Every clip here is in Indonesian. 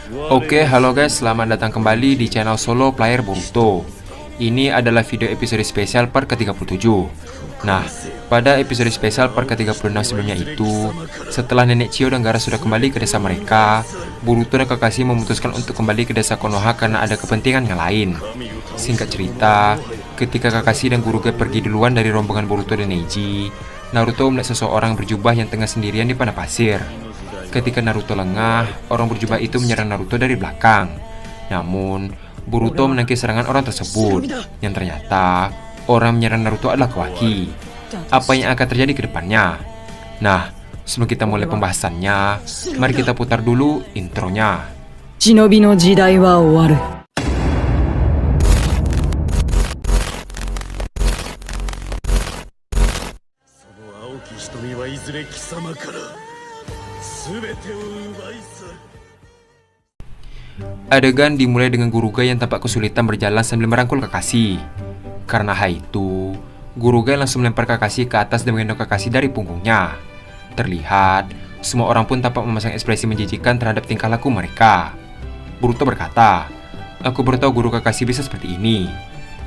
Oke, halo guys, selamat datang kembali di channel Solo Player Boruto. Ini adalah video episode spesial per ke-37. Nah, pada episode spesial per ke-36 sebelumnya itu, setelah Nenek Chio dan Gaara sudah kembali ke desa mereka, Boruto dan Kakashi memutuskan untuk kembali ke desa Konoha karena ada kepentingan yang lain. Singkat cerita, ketika Kakashi dan Guruge pergi duluan dari rombongan Boruto dan Neji, Naruto melihat seseorang berjubah yang tengah sendirian di padang pasir. Ketika Naruto lengah, orang berjubah itu menyerang Naruto dari belakang. Namun, Boruto menangkis serangan orang tersebut, yang ternyata orang menyerang Naruto adalah Kawaki. Apa yang akan terjadi ke depannya? Nah, sebelum kita mulai pembahasannya, mari kita putar dulu intronya. Shinobi no jidai wa owaru. Adegan dimulai dengan Guruge yang tampak kesulitan berjalan sambil merangkul Kakashi. Karena hal itu, Guruge langsung melempar Kakashi ke atas dan menggendong Kakashi dari punggungnya. Terlihat, semua orang pun tampak memasang ekspresi menjijikan terhadap tingkah laku mereka. Boruto berkata, "Aku baru tahu guru Kakashi bisa seperti ini."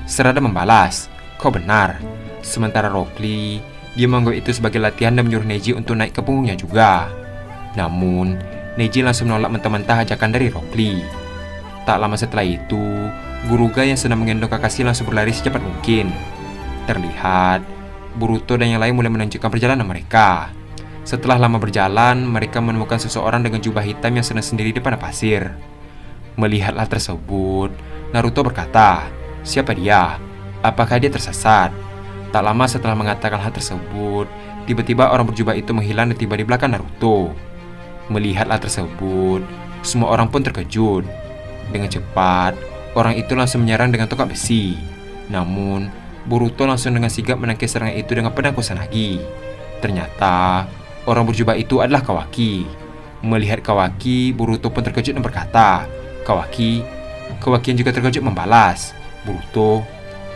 Sarada membalas, "Kau benar." Sementara Rock Lee, dia menganggap itu sebagai latihan dan menyuruh Neji untuk naik ke punggungnya juga. Namun, Neji langsung menolak mentah-mentah ajakan dari Rock Lee. Tak lama setelah itu, Guruge yang sedang menggendong Kakashi langsung berlari secepat mungkin. Terlihat, Boruto dan yang lain mulai menunjukkan perjalanan mereka. Setelah lama berjalan, mereka menemukan seseorang dengan jubah hitam yang sedang sendiri di padang pasir. Melihat hal tersebut, Naruto berkata, "Siapa dia? Apakah dia tersesat?" Tak lama setelah mengatakan hal tersebut, tiba-tiba orang berjubah itu menghilang dan tiba di belakang Naruto. Melihat hal tersebut, semua orang pun terkejut. Dengan cepat, orang itu langsung menyerang dengan tongkat besi. Namun, Boruto langsung dengan sigap menangkis serangan itu dengan pedang Kusanagi. Ternyata, orang berjubah itu adalah Kawaki. Melihat Kawaki, Boruto pun terkejut dan berkata, "Kawaki." Kawaki yang juga terkejut membalas, "Boruto."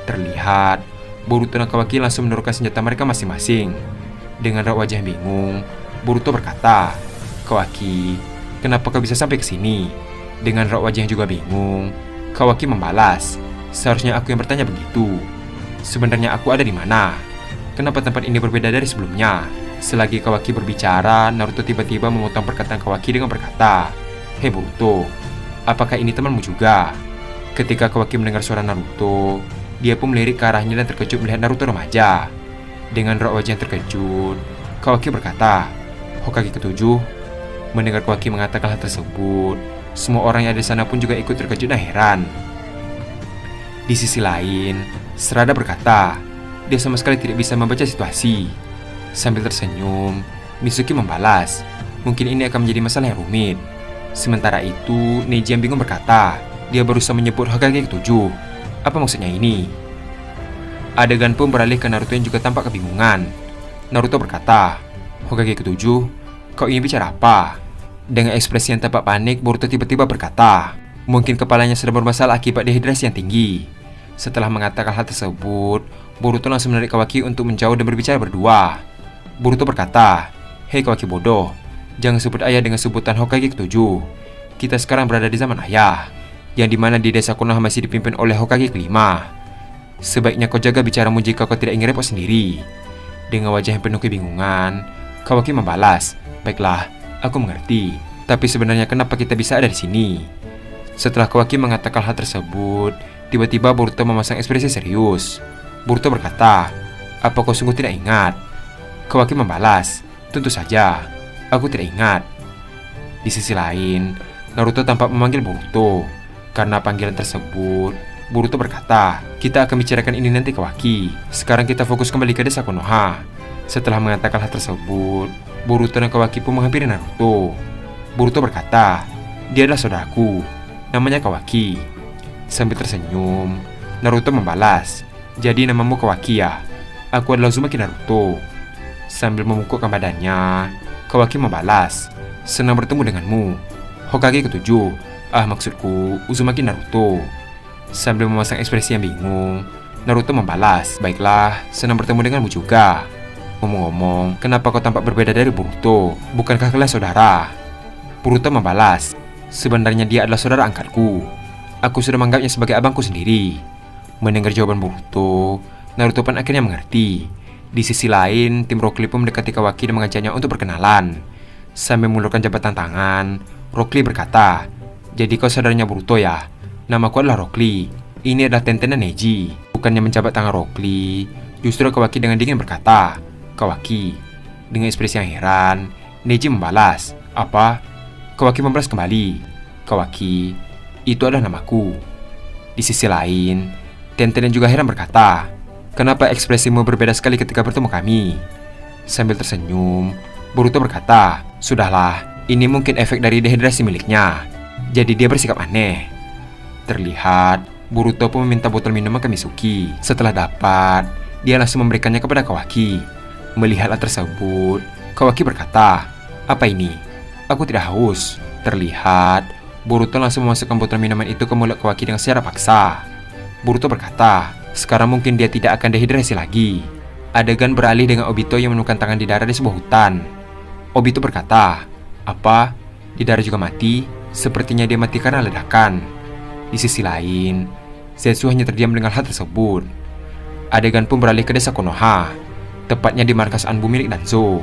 Terlihat, Boruto dan Kawaki langsung menurunkan senjata mereka masing-masing. Dengan raut wajah yang bingung, Boruto berkata, "Kawaki, kenapa kau bisa sampai ke sini?" Dengan raut wajah yang juga bingung, Kawaki membalas, "Seharusnya aku yang bertanya begitu. Sebenarnya aku ada di mana? Kenapa tempat ini berbeda dari sebelumnya?" Selagi Kawaki berbicara, Naruto tiba-tiba memotong perkataan Kawaki dengan berkata, "Hei Boruto, apakah ini temanmu juga?" Ketika Kawaki mendengar suara Naruto, dia pun melirik ke arahnya dan terkejut melihat Naruto remaja. Dengan raut wajah yang terkejut, Kawaki berkata, "Hokage ketujuh." Mendengar Kawaki mengatakan hal tersebut, semua orang yang ada di sana pun juga ikut terkejut dan heran. Di sisi lain, Sarada berkata, dia sama sekali tidak bisa membaca situasi. Sambil tersenyum, Mitsuki membalas, "Mungkin ini akan menjadi masalah yang rumit." Sementara itu, Neji yang bingung berkata, dia berusaha menyebut Hokage ketujuh. Apa maksudnya ini? Adegan pun beralih ke Naruto yang juga tampak kebingungan. Naruto berkata, "Hokage ketujuh, kau ingin bicara apa?" Dengan ekspresi yang tampak panik, Boruto tiba-tiba berkata, mungkin kepalanya sedang bermasalah akibat dehidrasi yang tinggi. Setelah mengatakan hal tersebut, Boruto langsung menarik Kawaki untuk menjauh dan berbicara berdua. Boruto berkata, "Hei Kawaki bodoh, jangan sebut ayah dengan sebutan Hokage ketujuh. Kita sekarang berada di zaman ayah, yang dimana di desa Konoha masih dipimpin oleh Hokage kelima. Sebaiknya kau jaga bicaramu jika kau tidak ingin repot sendiri." Dengan wajah yang penuh kebingungan, Kawaki membalas, "Baiklah, aku mengerti. Tapi sebenarnya kenapa kita bisa ada di sini?" Setelah Kawaki mengatakan hal tersebut, tiba-tiba Boruto memasang ekspresi serius. Boruto berkata, "Apa kau sungguh tidak ingat?" Kawaki membalas, "Tentu saja, aku tidak ingat." Di sisi lain, Naruto tampak memanggil Boruto. Karena panggilan tersebut, Boruto berkata, "Kita akan bicarakan ini nanti Kawaki. Sekarang kita fokus kembali ke desa Konoha." Setelah mengatakan hal tersebut, Boruto dan Kawaki pun menghampiri Naruto. Boruto berkata, "Dia adalah saudaraku, namanya Kawaki." Sambil tersenyum, Naruto membalas, "Jadi namamu Kawaki ya? Aku adalah Uzumaki Naruto." Sambil membungkukkan badannya, Kawaki membalas, "Senang bertemu denganmu, Hokage ketujuh. Maksudku Uzumaki Naruto." Sambil memasang ekspresi yang bingung, Naruto membalas, "Baiklah, senang bertemu denganmu juga. Ngomong-ngomong, kenapa kau tampak berbeda dari Boruto? Bukankah kalian saudara?" Boruto membalas, Sebenarnya dia adalah saudara angkatku. Aku sudah menganggapnya sebagai abangku sendiri. Mendengar jawaban Boruto, Naruto pun akhirnya mengerti. Di sisi lain, tim Rock Lee pun mendekati Kawaki dan mengajaknya untuk berkenalan. Sambil mengulurkan jabatan tangan, Rock Lee berkata, "Jadi kau saudaranya Boruto ya? Namaku adalah Rock Lee. Ini adalah Tenten dan Neji." Bukannya menjabat tangan Rock Lee, justru Kawaki dengan dingin berkata, "Kawaki." Dengan ekspresi yang heran, Neji membalas, "Apa?" Kawaki membalas kembali, "Kawaki, itu adalah namaku." Di sisi lain, Tenten juga heran berkata, "Kenapa ekspresimu berbeda sekali ketika bertemu kami?" Sambil tersenyum, Boruto berkata, "Sudahlah, ini mungkin efek dari dehidrasi miliknya. Jadi dia bersikap aneh." Terlihat, Boruto pun meminta botol minuman ke Mitsuki. Setelah dapat, dia langsung memberikannya kepada Kawaki. Melihat hal tersebut, Kawaki berkata, "Apa ini? Aku tidak haus." Terlihat, Boruto langsung memasukkan botol minuman itu ke mulut Kawaki dengan secara paksa. Boruto berkata, sekarang mungkin dia tidak akan dehidrasi lagi. Adegan beralih dengan Obito yang menemukan tangan di darah di sebuah hutan. Obito berkata, "Apa? Di darah juga mati? Sepertinya dia mati karena ledakan." Di sisi lain, Zetsu hanya terdiam mendengar hal tersebut. Adegan pun beralih ke desa Konoha, tepatnya di markas Anbu milik Danzo.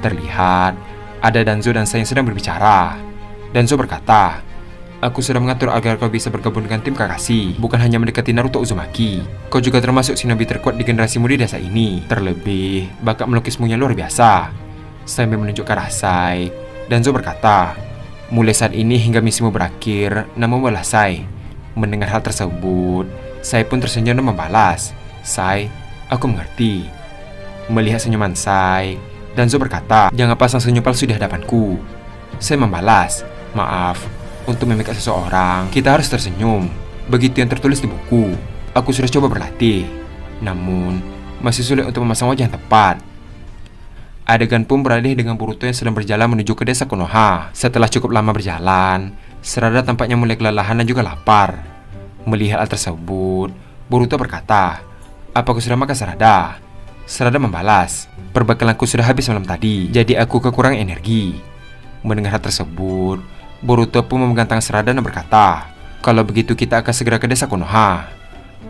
Terlihat, ada Danzo dan Sai yang sedang berbicara. Danzo berkata, "Aku sudah mengatur agar kau bisa bergabung dengan tim Kakashi, bukan hanya mendekati Naruto Uzumaki. Kau juga termasuk shinobi terkuat di generasimu di desa ini. Terlebih, bakat melukismu yang luar biasa." Sambil menunjuk ke arah Sai, Danzo berkata, "Mulai saat ini hingga misimu berakhir, namamu adalah Sai." Mendengar hal tersebut, Sai pun tersenyum dan membalas, "Sai, aku mengerti." Melihat senyuman Sai, Danzo berkata, "Jangan pasang senyum palsu di hadapanku." Sai membalas, "Maaf, untuk memikat seseorang, kita harus tersenyum. Begitu yang tertulis di buku. Aku sudah coba berlatih, namun masih sulit untuk memasang wajah yang tepat." Adegan pun beralih dengan Boruto yang sedang berjalan menuju ke desa Konoha. Setelah cukup lama berjalan, Sarada tampaknya mulai kelelahan dan juga lapar. Melihat hal tersebut, Boruto berkata, "Apa aku sudah makan, Sarada?" Sarada membalas, "Perbekalanku sudah habis malam tadi, jadi aku kekurangan energi." Mendengar hal tersebut, Boruto pun memegang tangan Sarada dan berkata, "Kalau begitu kita akan segera ke desa Konoha."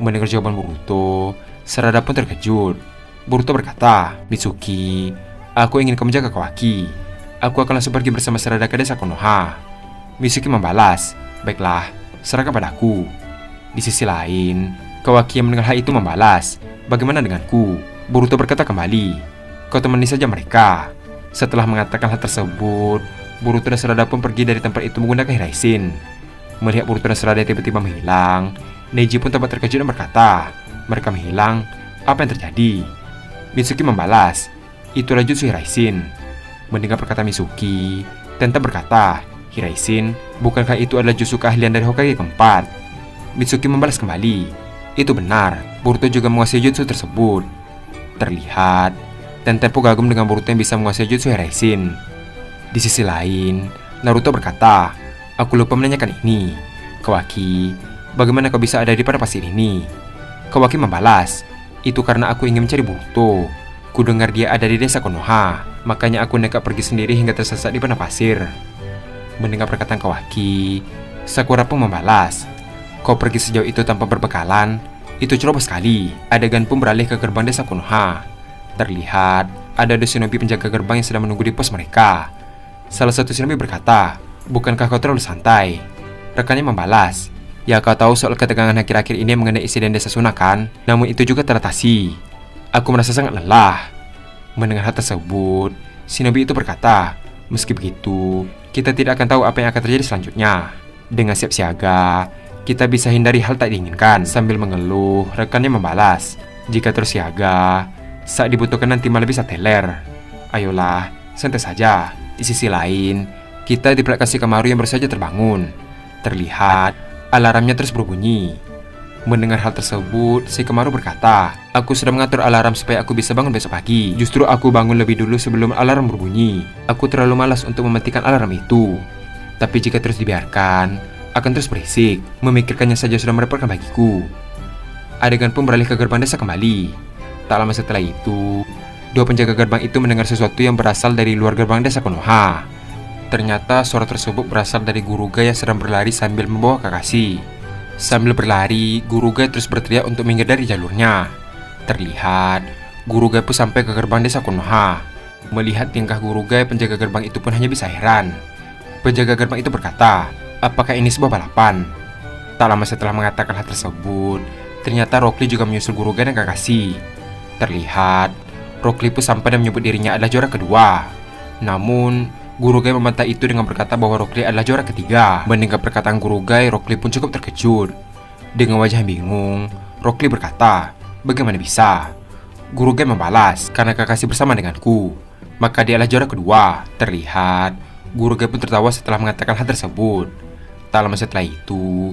Mendengar jawaban Boruto, Sarada pun terkejut. Boruto berkata, "Mitsuki, aku ingin kau menjaga Kawaki. Aku akan langsung pergi bersama Sarada ke desa Konoha." Mitsuki membalas, "Baiklah, serahkan padaku." Di sisi lain, Kawaki yang mendengar hal itu membalas, "Bagaimana denganku?" Boruto berkata kembali, "Kau temani saja mereka." Setelah mengatakan hal tersebut, Boruto dan Sarada pun pergi dari tempat itu menggunakan Hiraisin. Melihat Boruto dan Sarada tiba-tiba menghilang, Neji pun tampak terkejut dan berkata, "Mereka menghilang? Apa yang terjadi?" Mitsuki membalas, "Itulah jutsu Hiraisin." Mendengar perkataan Mitsuki, Tenta berkata, "Hiraisin, bukankah itu adalah jutsu keahlian dari Hokage keempat?" Mitsuki membalas kembali, "Itu benar, Boruto juga menguasai jutsu tersebut." Terlihat, Tenta pun kagum dengan Boruto yang bisa menguasai jutsu Hiraisin. Di sisi lain, Naruto berkata, "Aku lupa menanyakan ini. Kawaki, bagaimana kau bisa ada di pada pasir ini?" Kawaki membalas, "Itu karena aku ingin mencari Boruto. Kudengar dia ada di desa Konoha, makanya aku nekat pergi sendiri hingga tersesat di padang pasir." Mendengar perkataan Kawaki, Sakura pun membalas, "Kau pergi sejauh itu tanpa berbekalan? Itu ceroboh sekali." Adegan pun beralih ke gerbang desa Konoha. Terlihat ada dua shinobi penjaga gerbang yang sedang menunggu di pos mereka. Salah satu shinobi berkata, "Bukankah kau terlalu santai?" Rekannya membalas, "Ya, kau tahu soal ketegangan akhir-akhir ini mengenai insiden desa Suna kan? Namun itu juga teratasi. Aku merasa sangat lelah." Mendengar hal tersebut, shinobi itu berkata, "Meski begitu, kita tidak akan tahu apa yang akan terjadi selanjutnya. Dengan siap siaga, kita bisa hindari hal tak diinginkan." Sambil mengeluh, rekannya membalas, "Jika terus siaga, saat dibutuhkan nanti malah bisa teler. Ayolah, santai saja." Di sisi lain, kita diperlihatkan Shikamaru yang baru saja terbangun. Terlihat, alarmnya terus berbunyi. Mendengar hal tersebut, Shikamaru berkata, "Aku sudah mengatur alarm supaya aku bisa bangun besok pagi. Justru aku bangun lebih dulu sebelum alarm berbunyi. Aku terlalu malas untuk mematikan alarm itu. Tapi jika terus dibiarkan, akan terus berisik. Memikirkannya saja sudah merepotkan bagiku." Adegan pun beralih ke gerbang desa kembali. Tak lama setelah itu, dua penjaga gerbang itu mendengar sesuatu yang berasal dari luar gerbang desa Konoha. Ternyata suara tersebut berasal dari Gurugai yang sedang berlari sambil membawa Kakashi. Sambil berlari, Gurugai terus berteriak untuk minggir dari jalurnya. Terlihat, Gurugai pun sampai ke gerbang desa Konoha. Melihat tingkah Gurugai, penjaga gerbang itu pun hanya bisa heran. Penjaga gerbang itu berkata, apakah ini sebuah balapan? Tak lama setelah mengatakan hal tersebut, ternyata Rock Lee juga menyusul Gurugai dan Kakashi. Terlihat, Rock Lee pun sampai dan menyebut dirinya adalah juara kedua. Namun, Gurugai membantah itu dengan berkata bahwa Rock Lee adalah juara ketiga. Mendengar perkataan Gurugai, Rock Lee pun cukup terkejut. Dengan wajah bingung, Rock Lee berkata, bagaimana bisa? Gurugai membalas, karena Kakashi bersama denganku, maka dia adalah juara kedua. Terlihat, Gurugai pun tertawa setelah mengatakan hal tersebut. Tak lama setelah itu,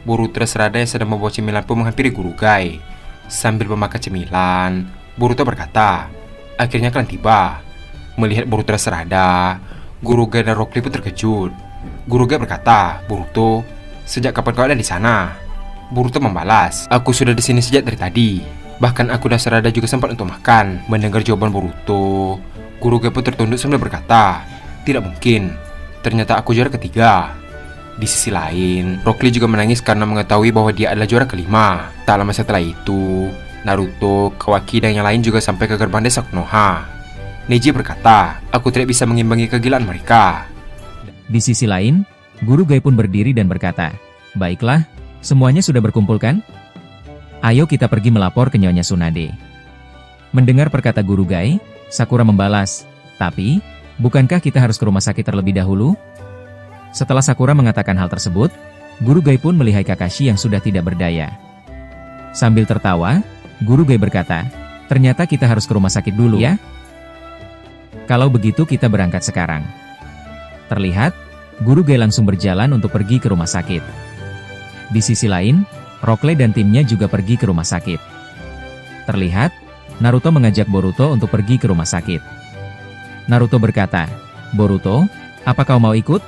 Boruto dan Sarada yang sedang membawa cemilan pun menghampiri Gurugai. Sambil memakan cemilan, Boruto berkata, akhirnya kalian tiba. Melihat Boruto dan Sarada, Gurugai dan Rock Lee pun terkejut. Gurugai berkata, Boruto, sejak kapan kau ada di sana? Boruto membalas, aku sudah di sini sejak dari tadi. Bahkan aku dan Sarada juga sempat untuk makan. Mendengar jawaban Boruto, Gurugai pun tertunduk sambil berkata, tidak mungkin, ternyata aku juara ketiga. Di sisi lain, Rock Lee juga menangis karena mengetahui bahwa dia adalah juara kelima. Tak lama setelah itu, Naruto, Kawaki, dan yang lain juga sampai ke gerbang desa Konoha. Neji berkata, aku tidak bisa mengimbangi kegilaan mereka. Di sisi lain, Gurugai pun berdiri dan berkata, baiklah, semuanya sudah berkumpul kan? Ayo kita pergi melapor ke Nyonya Tsunade. Mendengar perkata Gurugai, Sakura membalas, tapi, bukankah kita harus ke rumah sakit terlebih dahulu? Setelah Sakura mengatakan hal tersebut, Gurugai pun melihat Kakashi yang sudah tidak berdaya. Sambil tertawa, Gurugai berkata, ternyata kita harus ke rumah sakit dulu ya? Kalau begitu kita berangkat sekarang. Terlihat, Gurugai langsung berjalan untuk pergi ke rumah sakit. Di sisi lain, Rock Lee dan timnya juga pergi ke rumah sakit. Terlihat, Naruto mengajak Boruto untuk pergi ke rumah sakit. Naruto berkata, Boruto, apa kau mau ikut?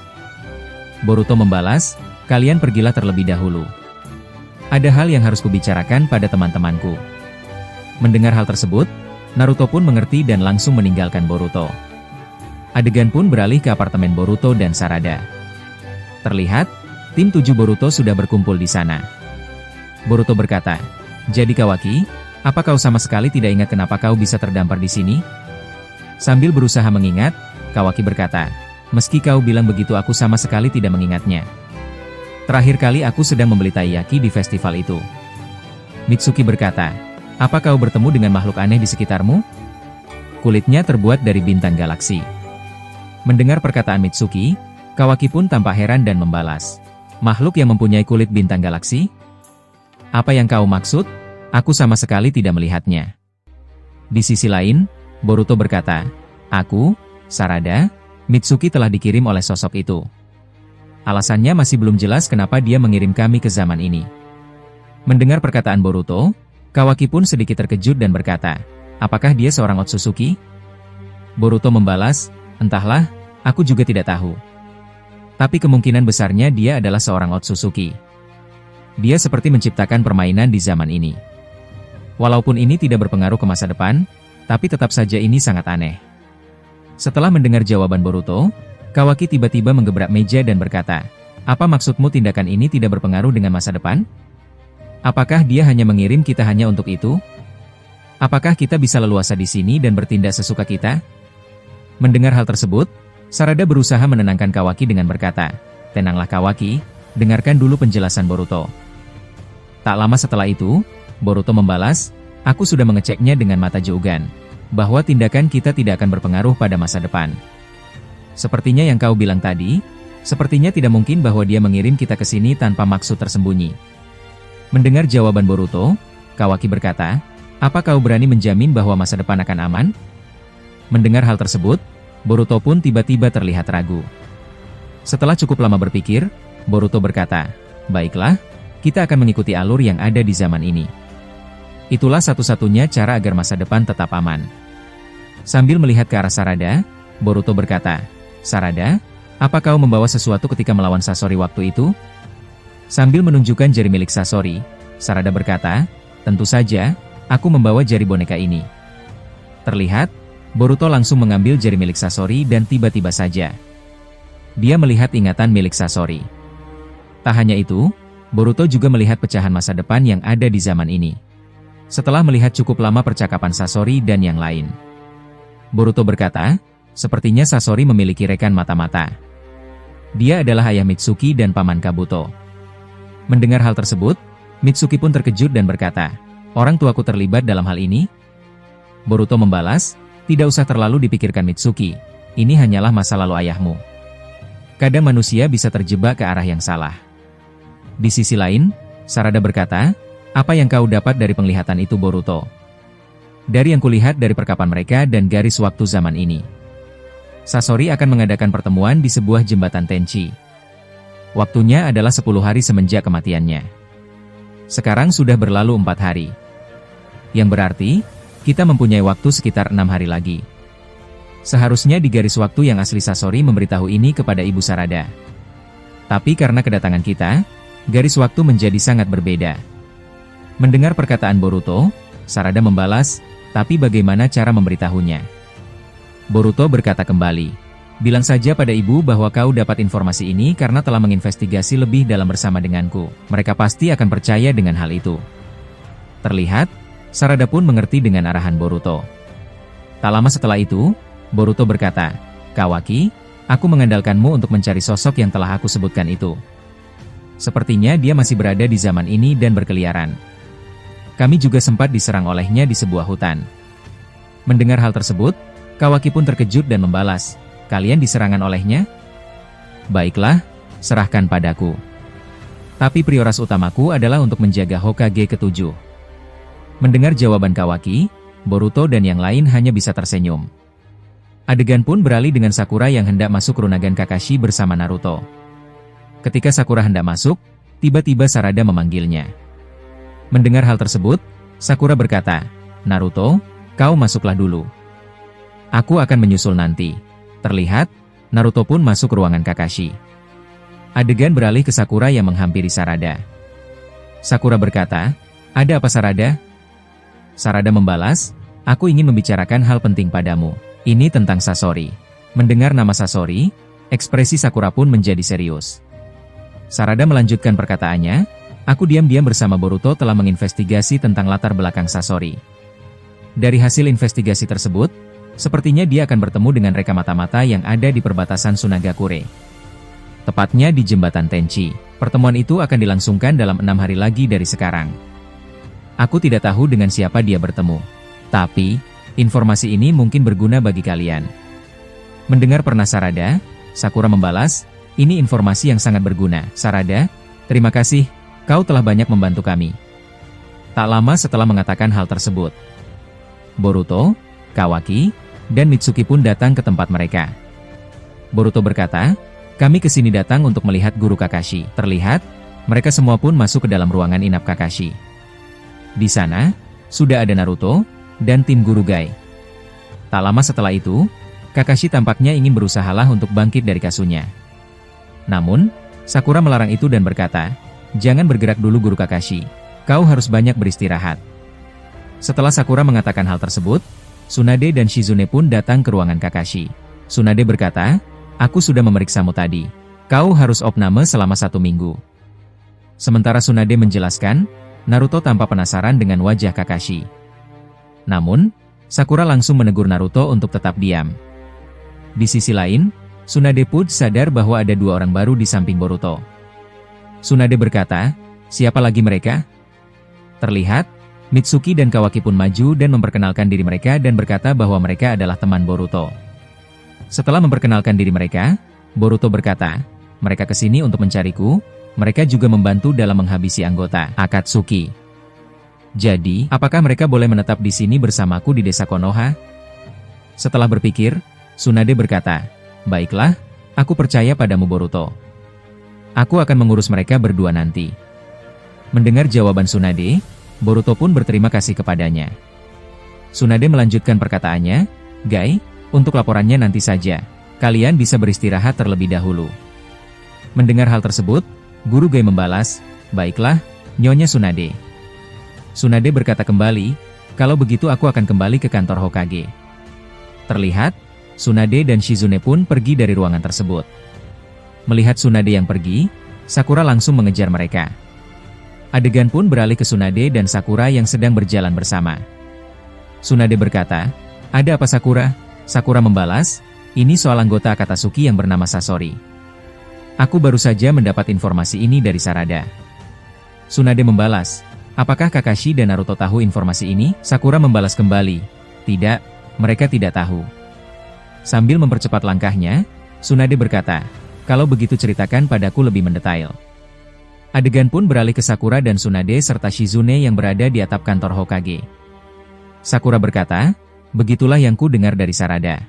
Boruto membalas, kalian pergilah terlebih dahulu. Ada hal yang harus kubicarakan pada teman-temanku. Mendengar hal tersebut, Naruto pun mengerti dan langsung meninggalkan Boruto. Adegan pun beralih ke apartemen Boruto dan Sarada. Terlihat, tim 7 Boruto sudah berkumpul di sana. Boruto berkata, jadi Kawaki, apa kau sama sekali tidak ingat kenapa kau bisa terdampar di sini? Sambil berusaha mengingat, Kawaki berkata, meski kau bilang begitu aku sama sekali tidak mengingatnya. Terakhir kali aku sedang membeli taiyaki di festival itu. Mitsuki berkata, apa kau bertemu dengan makhluk aneh di sekitarmu? Kulitnya terbuat dari bintang galaksi. Mendengar perkataan Mitsuki, Kawaki pun tampak heran dan membalas, makhluk yang mempunyai kulit bintang galaksi? Apa yang kau maksud? Aku sama sekali tidak melihatnya. Di sisi lain, Boruto berkata, aku, Sarada, Mitsuki telah dikirim oleh sosok itu. Alasannya masih belum jelas kenapa dia mengirim kami ke zaman ini. Mendengar perkataan Boruto, Kawaki pun sedikit terkejut dan berkata, apakah dia seorang Otsutsuki? Boruto membalas, entahlah, aku juga tidak tahu. Tapi kemungkinan besarnya dia adalah seorang Otsutsuki. Dia seperti menciptakan permainan di zaman ini. Walaupun ini tidak berpengaruh ke masa depan, tapi tetap saja ini sangat aneh. Setelah mendengar jawaban Boruto, Kawaki tiba-tiba menggebrak meja dan berkata, apa maksudmu tindakan ini tidak berpengaruh dengan masa depan? Apakah dia hanya mengirim kita hanya untuk itu? Apakah kita bisa leluasa di sini dan bertindak sesuka kita? Mendengar hal tersebut, Sarada berusaha menenangkan Kawaki dengan berkata, tenanglah Kawaki, dengarkan dulu penjelasan Boruto. Tak lama setelah itu, Boruto membalas, aku sudah mengeceknya dengan mata Jougan, bahwa tindakan kita tidak akan berpengaruh pada masa depan. Sepertinya yang kau bilang tadi, sepertinya tidak mungkin bahwa dia mengirim kita ke sini tanpa maksud tersembunyi. Mendengar jawaban Boruto, Kawaki berkata, apa kau berani menjamin bahwa masa depan akan aman? Mendengar hal tersebut, Boruto pun tiba-tiba terlihat ragu. Setelah cukup lama berpikir, Boruto berkata, baiklah, kita akan mengikuti alur yang ada di zaman ini. Itulah satu-satunya cara agar masa depan tetap aman. Sambil melihat ke arah Sarada, Boruto berkata, Sarada, apa kau membawa sesuatu ketika melawan Sasori waktu itu? Sambil menunjukkan jari milik Sasori, Sarada berkata, tentu saja, aku membawa jari boneka ini. Terlihat, Boruto langsung mengambil jari milik Sasori dan tiba-tiba saja. dia melihat ingatan milik Sasori. Tak hanya itu, Boruto juga melihat pecahan masa depan yang ada di zaman ini. Setelah melihat cukup lama percakapan Sasori dan yang lain, Boruto berkata, sepertinya Sasori memiliki rekan mata-mata. Dia adalah ayah Mitsuki dan paman Kabuto. Mendengar hal tersebut, Mitsuki pun terkejut dan berkata, orang tuaku terlibat dalam hal ini? Boruto membalas, tidak usah terlalu dipikirkan Mitsuki, ini hanyalah masa lalu ayahmu. Kadang manusia bisa terjebak ke arah yang salah. Di sisi lain, Sarada berkata, apa yang kau dapat dari penglihatan itu Boruto? Dari yang kulihat dari perkapan mereka dan garis waktu zaman ini, Sasori akan mengadakan pertemuan di sebuah jembatan Tenchi. Waktunya adalah 10 hari semenjak kematiannya. Sekarang sudah berlalu 4 hari. Yang berarti, kita mempunyai waktu sekitar 6 hari lagi. Seharusnya di garis waktu yang asli Sasori memberitahu ini kepada Ibu Sarada. Tapi karena kedatangan kita, garis waktu menjadi sangat berbeda. Mendengar perkataan Boruto, Sarada membalas, tapi bagaimana cara memberitahunya? Boruto berkata kembali, bilang saja pada ibu bahwa kau dapat informasi ini karena telah menginvestigasi lebih dalam bersama denganku. Mereka pasti akan percaya dengan hal itu. Terlihat, Sarada pun mengerti dengan arahan Boruto. Tak lama setelah itu, Boruto berkata, Kawaki, aku mengandalkanmu untuk mencari sosok yang telah aku sebutkan itu. Sepertinya dia masih berada di zaman ini dan berkeliaran. Kami juga sempat diserang olehnya di sebuah hutan. Mendengar hal tersebut, Kawaki pun terkejut dan membalas, kalian diserangan olehnya? Baiklah, serahkan padaku. Tapi prioritas utamaku adalah untuk menjaga Hokage ke-7. Mendengar jawaban Kawaki, Boruto dan yang lain hanya bisa tersenyum. Adegan pun beralih dengan Sakura yang hendak masuk Runagan Kakashi bersama Naruto. Ketika Sakura hendak masuk, tiba-tiba Sarada memanggilnya. Mendengar hal tersebut, Sakura berkata, Naruto, kau masuklah dulu. Aku akan menyusul nanti. Terlihat, Naruto pun masuk ruangan Kakashi. Adegan beralih ke Sakura yang menghampiri Sarada. Sakura berkata, ada apa Sarada? Sarada membalas, aku ingin membicarakan hal penting padamu. Ini tentang Sasori. Mendengar nama Sasori, ekspresi Sakura pun menjadi serius. Sarada melanjutkan perkataannya, aku diam-diam bersama Boruto telah menginvestigasi tentang latar belakang Sasori. Dari hasil investigasi tersebut, sepertinya dia akan bertemu dengan reka mata-mata yang ada di perbatasan Sunagakure. Tepatnya di jembatan Tenchi. Pertemuan itu akan dilangsungkan dalam 6 hari lagi dari sekarang. Aku tidak tahu dengan siapa dia bertemu. Tapi, informasi ini mungkin berguna bagi kalian. Mendengar pernah Sarada, Sakura membalas, ini informasi yang sangat berguna. Sarada, terima kasih. Kau telah banyak membantu kami. Tak lama setelah mengatakan hal tersebut, Boruto, Kawaki, dan Mitsuki pun datang ke tempat mereka. Boruto berkata, kami kesini datang untuk melihat Guru Kakashi. Terlihat, mereka semua pun masuk ke dalam ruangan inap Kakashi. Di sana, sudah ada Naruto, dan tim Guru Gai. Tak lama setelah itu, Kakashi tampaknya ingin berusahalah untuk bangkit dari kasunya. Namun, Sakura melarang itu dan berkata, jangan bergerak dulu Guru Kakashi, kau harus banyak beristirahat. Setelah Sakura mengatakan hal tersebut, Tsunade dan Shizune pun datang ke ruangan Kakashi. Tsunade berkata, aku sudah memeriksamu tadi. Kau harus opname selama 1 minggu. Sementara Tsunade menjelaskan, Naruto tampak penasaran dengan wajah Kakashi. Namun, Sakura langsung menegur Naruto untuk tetap diam. Di sisi lain, Tsunade pun sadar bahwa ada 2 orang baru di samping Boruto. Tsunade berkata, siapa lagi mereka? Terlihat, Mitsuki dan Kawaki pun maju dan memperkenalkan diri mereka dan berkata bahwa mereka adalah teman Boruto. Setelah memperkenalkan diri mereka, Boruto berkata, mereka kesini untuk mencariku, mereka juga membantu dalam menghabisi anggota Akatsuki. Jadi, apakah mereka boleh menetap di sini bersamaku di desa Konoha? Setelah berpikir, Tsunade berkata, baiklah, aku percaya padamu Boruto. Aku akan mengurus mereka berdua nanti. Mendengar jawaban Tsunade, Boruto pun berterima kasih kepadanya. Tsunade melanjutkan perkataannya, Gai, untuk laporannya nanti saja. Kalian bisa beristirahat terlebih dahulu. Mendengar hal tersebut, Guru Gai membalas, baiklah, Nyonya Tsunade. Tsunade berkata kembali, kalau begitu aku akan kembali ke kantor Hokage. Terlihat, Tsunade dan Shizune pun pergi dari ruangan tersebut. Melihat Tsunade yang pergi, Sakura langsung mengejar mereka. Adegan pun beralih ke Tsunade dan Sakura yang sedang berjalan bersama. Tsunade berkata, "Ada apa Sakura?" Sakura membalas, "Ini soal anggota Akatsuki yang bernama Sasori. Aku baru saja mendapat informasi ini dari Sarada." Tsunade membalas, "Apakah Kakashi dan Naruto tahu informasi ini?" Sakura membalas kembali, "Tidak, mereka tidak tahu." Sambil mempercepat langkahnya, Tsunade berkata, "Kalau begitu ceritakan padaku lebih mendetail." Adegan pun beralih ke Sakura dan Tsunade serta Shizune yang berada di atap kantor Hokage. Sakura berkata, "Begitulah yang ku dengar dari Sarada.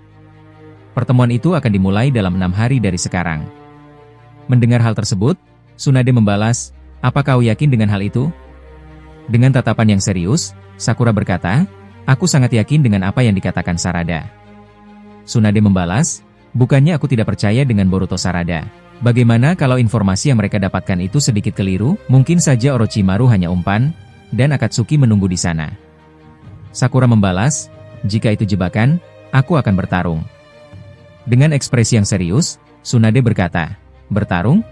Pertemuan itu akan dimulai dalam 6 hari dari sekarang." Mendengar hal tersebut, Tsunade membalas, "Apa kau yakin dengan hal itu?" Dengan tatapan yang serius, Sakura berkata, "Aku sangat yakin dengan apa yang dikatakan Sarada." Tsunade membalas, "Bukannya aku tidak percaya dengan Boruto Sarada. Bagaimana kalau informasi yang mereka dapatkan itu sedikit keliru? Mungkin saja Orochimaru hanya umpan, dan Akatsuki menunggu di sana." Sakura membalas, "Jika itu jebakan, aku akan bertarung." Dengan ekspresi yang serius, Tsunade berkata, "Bertarung?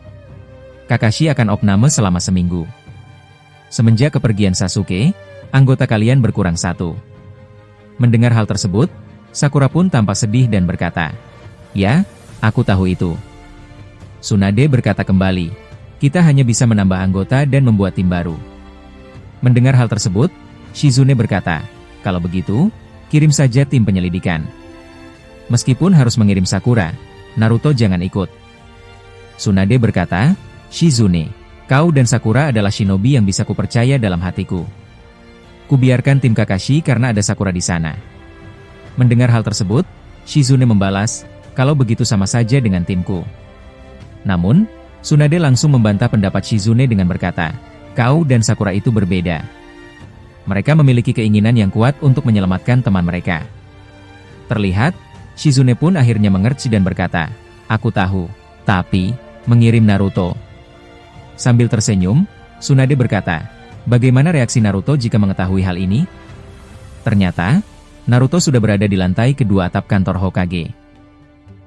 Kakashi akan opname selama seminggu. Semenjak kepergian Sasuke, anggota kalian berkurang 1. Mendengar hal tersebut, Sakura pun tampak sedih dan berkata, "Ya, aku tahu itu." Tsunade berkata kembali, "Kita hanya bisa menambah anggota dan membuat tim baru." Mendengar hal tersebut, Shizune berkata, "Kalau begitu, kirim saja tim penyelidikan. Meskipun harus mengirim Sakura, Naruto jangan ikut." Tsunade berkata, "Shizune, kau dan Sakura adalah shinobi yang bisa kupercaya dalam hatiku. Kubiarkan tim Kakashi karena ada Sakura di sana." Mendengar hal tersebut, Shizune membalas, "Kalau begitu sama saja dengan timku." Namun, Tsunade langsung membantah pendapat Shizune dengan berkata, "Kau dan Sakura itu berbeda. Mereka memiliki keinginan yang kuat untuk menyelamatkan teman mereka." Terlihat, Shizune pun akhirnya mengerti dan berkata, "Aku tahu, tapi mengirim Naruto." Sambil tersenyum, Tsunade berkata, "Bagaimana reaksi Naruto jika mengetahui hal ini?" Ternyata, Naruto sudah berada di lantai kedua atap kantor Hokage.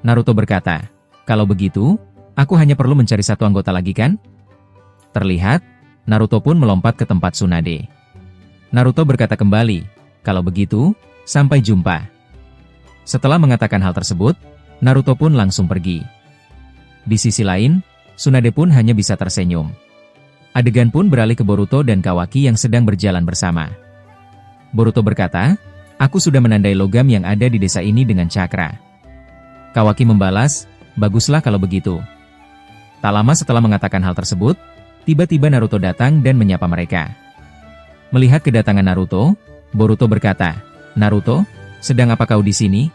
Naruto berkata, "Kalau begitu, aku hanya perlu mencari 1 anggota lagi kan?" Terlihat, Naruto pun melompat ke tempat Tsunade. Naruto berkata kembali, "Kalau begitu, sampai jumpa." Setelah mengatakan hal tersebut, Naruto pun langsung pergi. Di sisi lain, Tsunade pun hanya bisa tersenyum. Adegan pun beralih ke Boruto dan Kawaki yang sedang berjalan bersama. Boruto berkata, "Aku sudah menandai logam yang ada di desa ini dengan cakra." Kawaki membalas, "Baguslah kalau begitu." Tak lama setelah mengatakan hal tersebut, tiba-tiba Naruto datang dan menyapa mereka. Melihat kedatangan Naruto, Boruto berkata, "Naruto, sedang apa kau di sini?"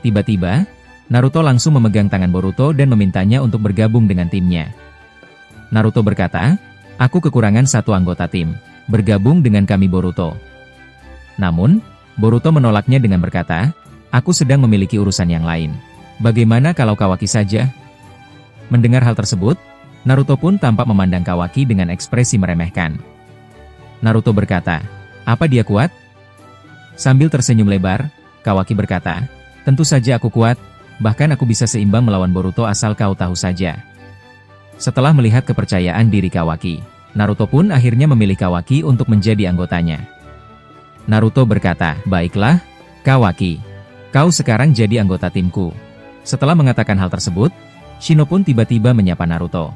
Tiba-tiba, Naruto langsung memegang tangan Boruto dan memintanya untuk bergabung dengan timnya. Naruto berkata, "Aku kekurangan 1 anggota tim. Bergabung dengan kami Boruto." Namun, Boruto menolaknya dengan berkata, "Aku sedang memiliki urusan yang lain. Bagaimana kalau Kawaki saja?" Mendengar hal tersebut, Naruto pun tampak memandang Kawaki dengan ekspresi meremehkan. Naruto berkata, "Apa dia kuat?" Sambil tersenyum lebar, Kawaki berkata, "Tentu saja aku kuat, bahkan aku bisa seimbang melawan Boruto asal kau tahu saja." Setelah melihat kepercayaan diri Kawaki, Naruto pun akhirnya memilih Kawaki untuk menjadi anggotanya. Naruto berkata, "Baiklah, Kawaki. Kau sekarang jadi anggota timku." Setelah mengatakan hal tersebut, Shino pun tiba-tiba menyapa Naruto.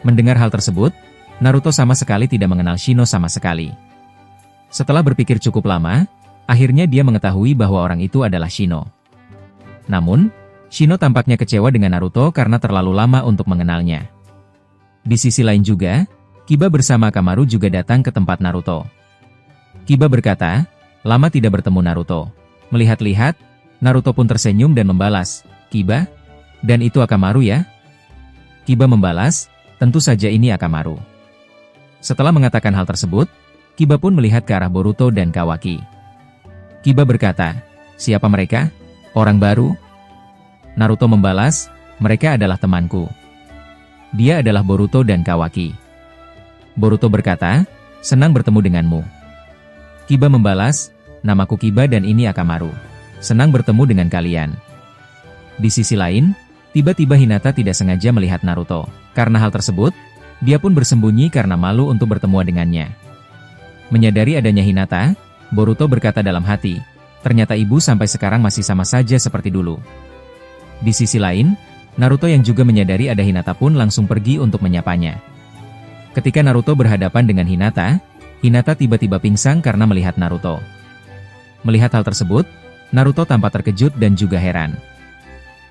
Mendengar hal tersebut, Naruto sama sekali tidak mengenal Shino sama sekali. Setelah berpikir cukup lama, akhirnya dia mengetahui bahwa orang itu adalah Shino. Namun, Shino tampaknya kecewa dengan Naruto karena terlalu lama untuk mengenalnya. Di sisi lain juga, Kiba bersama Akamaru juga datang ke tempat Naruto. Kiba berkata, "Lama tidak bertemu Naruto." Melihat-lihat, Naruto pun tersenyum dan membalas, "Kiba? Dan itu Akamaru ya?" Kiba membalas, "Tentu saja ini Akamaru." Setelah mengatakan hal tersebut, Kiba pun melihat ke arah Boruto dan Kawaki. Kiba berkata, "Siapa mereka? Orang baru?" Naruto membalas, "Mereka adalah temanku. Dia adalah Boruto dan Kawaki." Boruto berkata, "Senang bertemu denganmu." Kiba membalas, "Namaku Kiba dan ini Akamaru. Senang bertemu dengan kalian." Di sisi lain, Tiba-tiba Hinata tidak sengaja melihat Naruto. Karena hal tersebut, dia pun bersembunyi karena malu untuk bertemu dengannya. Menyadari adanya Hinata, Boruto berkata dalam hati, ternyata ibu sampai sekarang masih sama saja seperti dulu. Di sisi lain, Naruto yang juga menyadari ada Hinata pun langsung pergi untuk menyapanya. Ketika Naruto berhadapan dengan Hinata, Hinata tiba-tiba pingsan karena melihat Naruto. Melihat hal tersebut, Naruto tampak terkejut dan juga heran.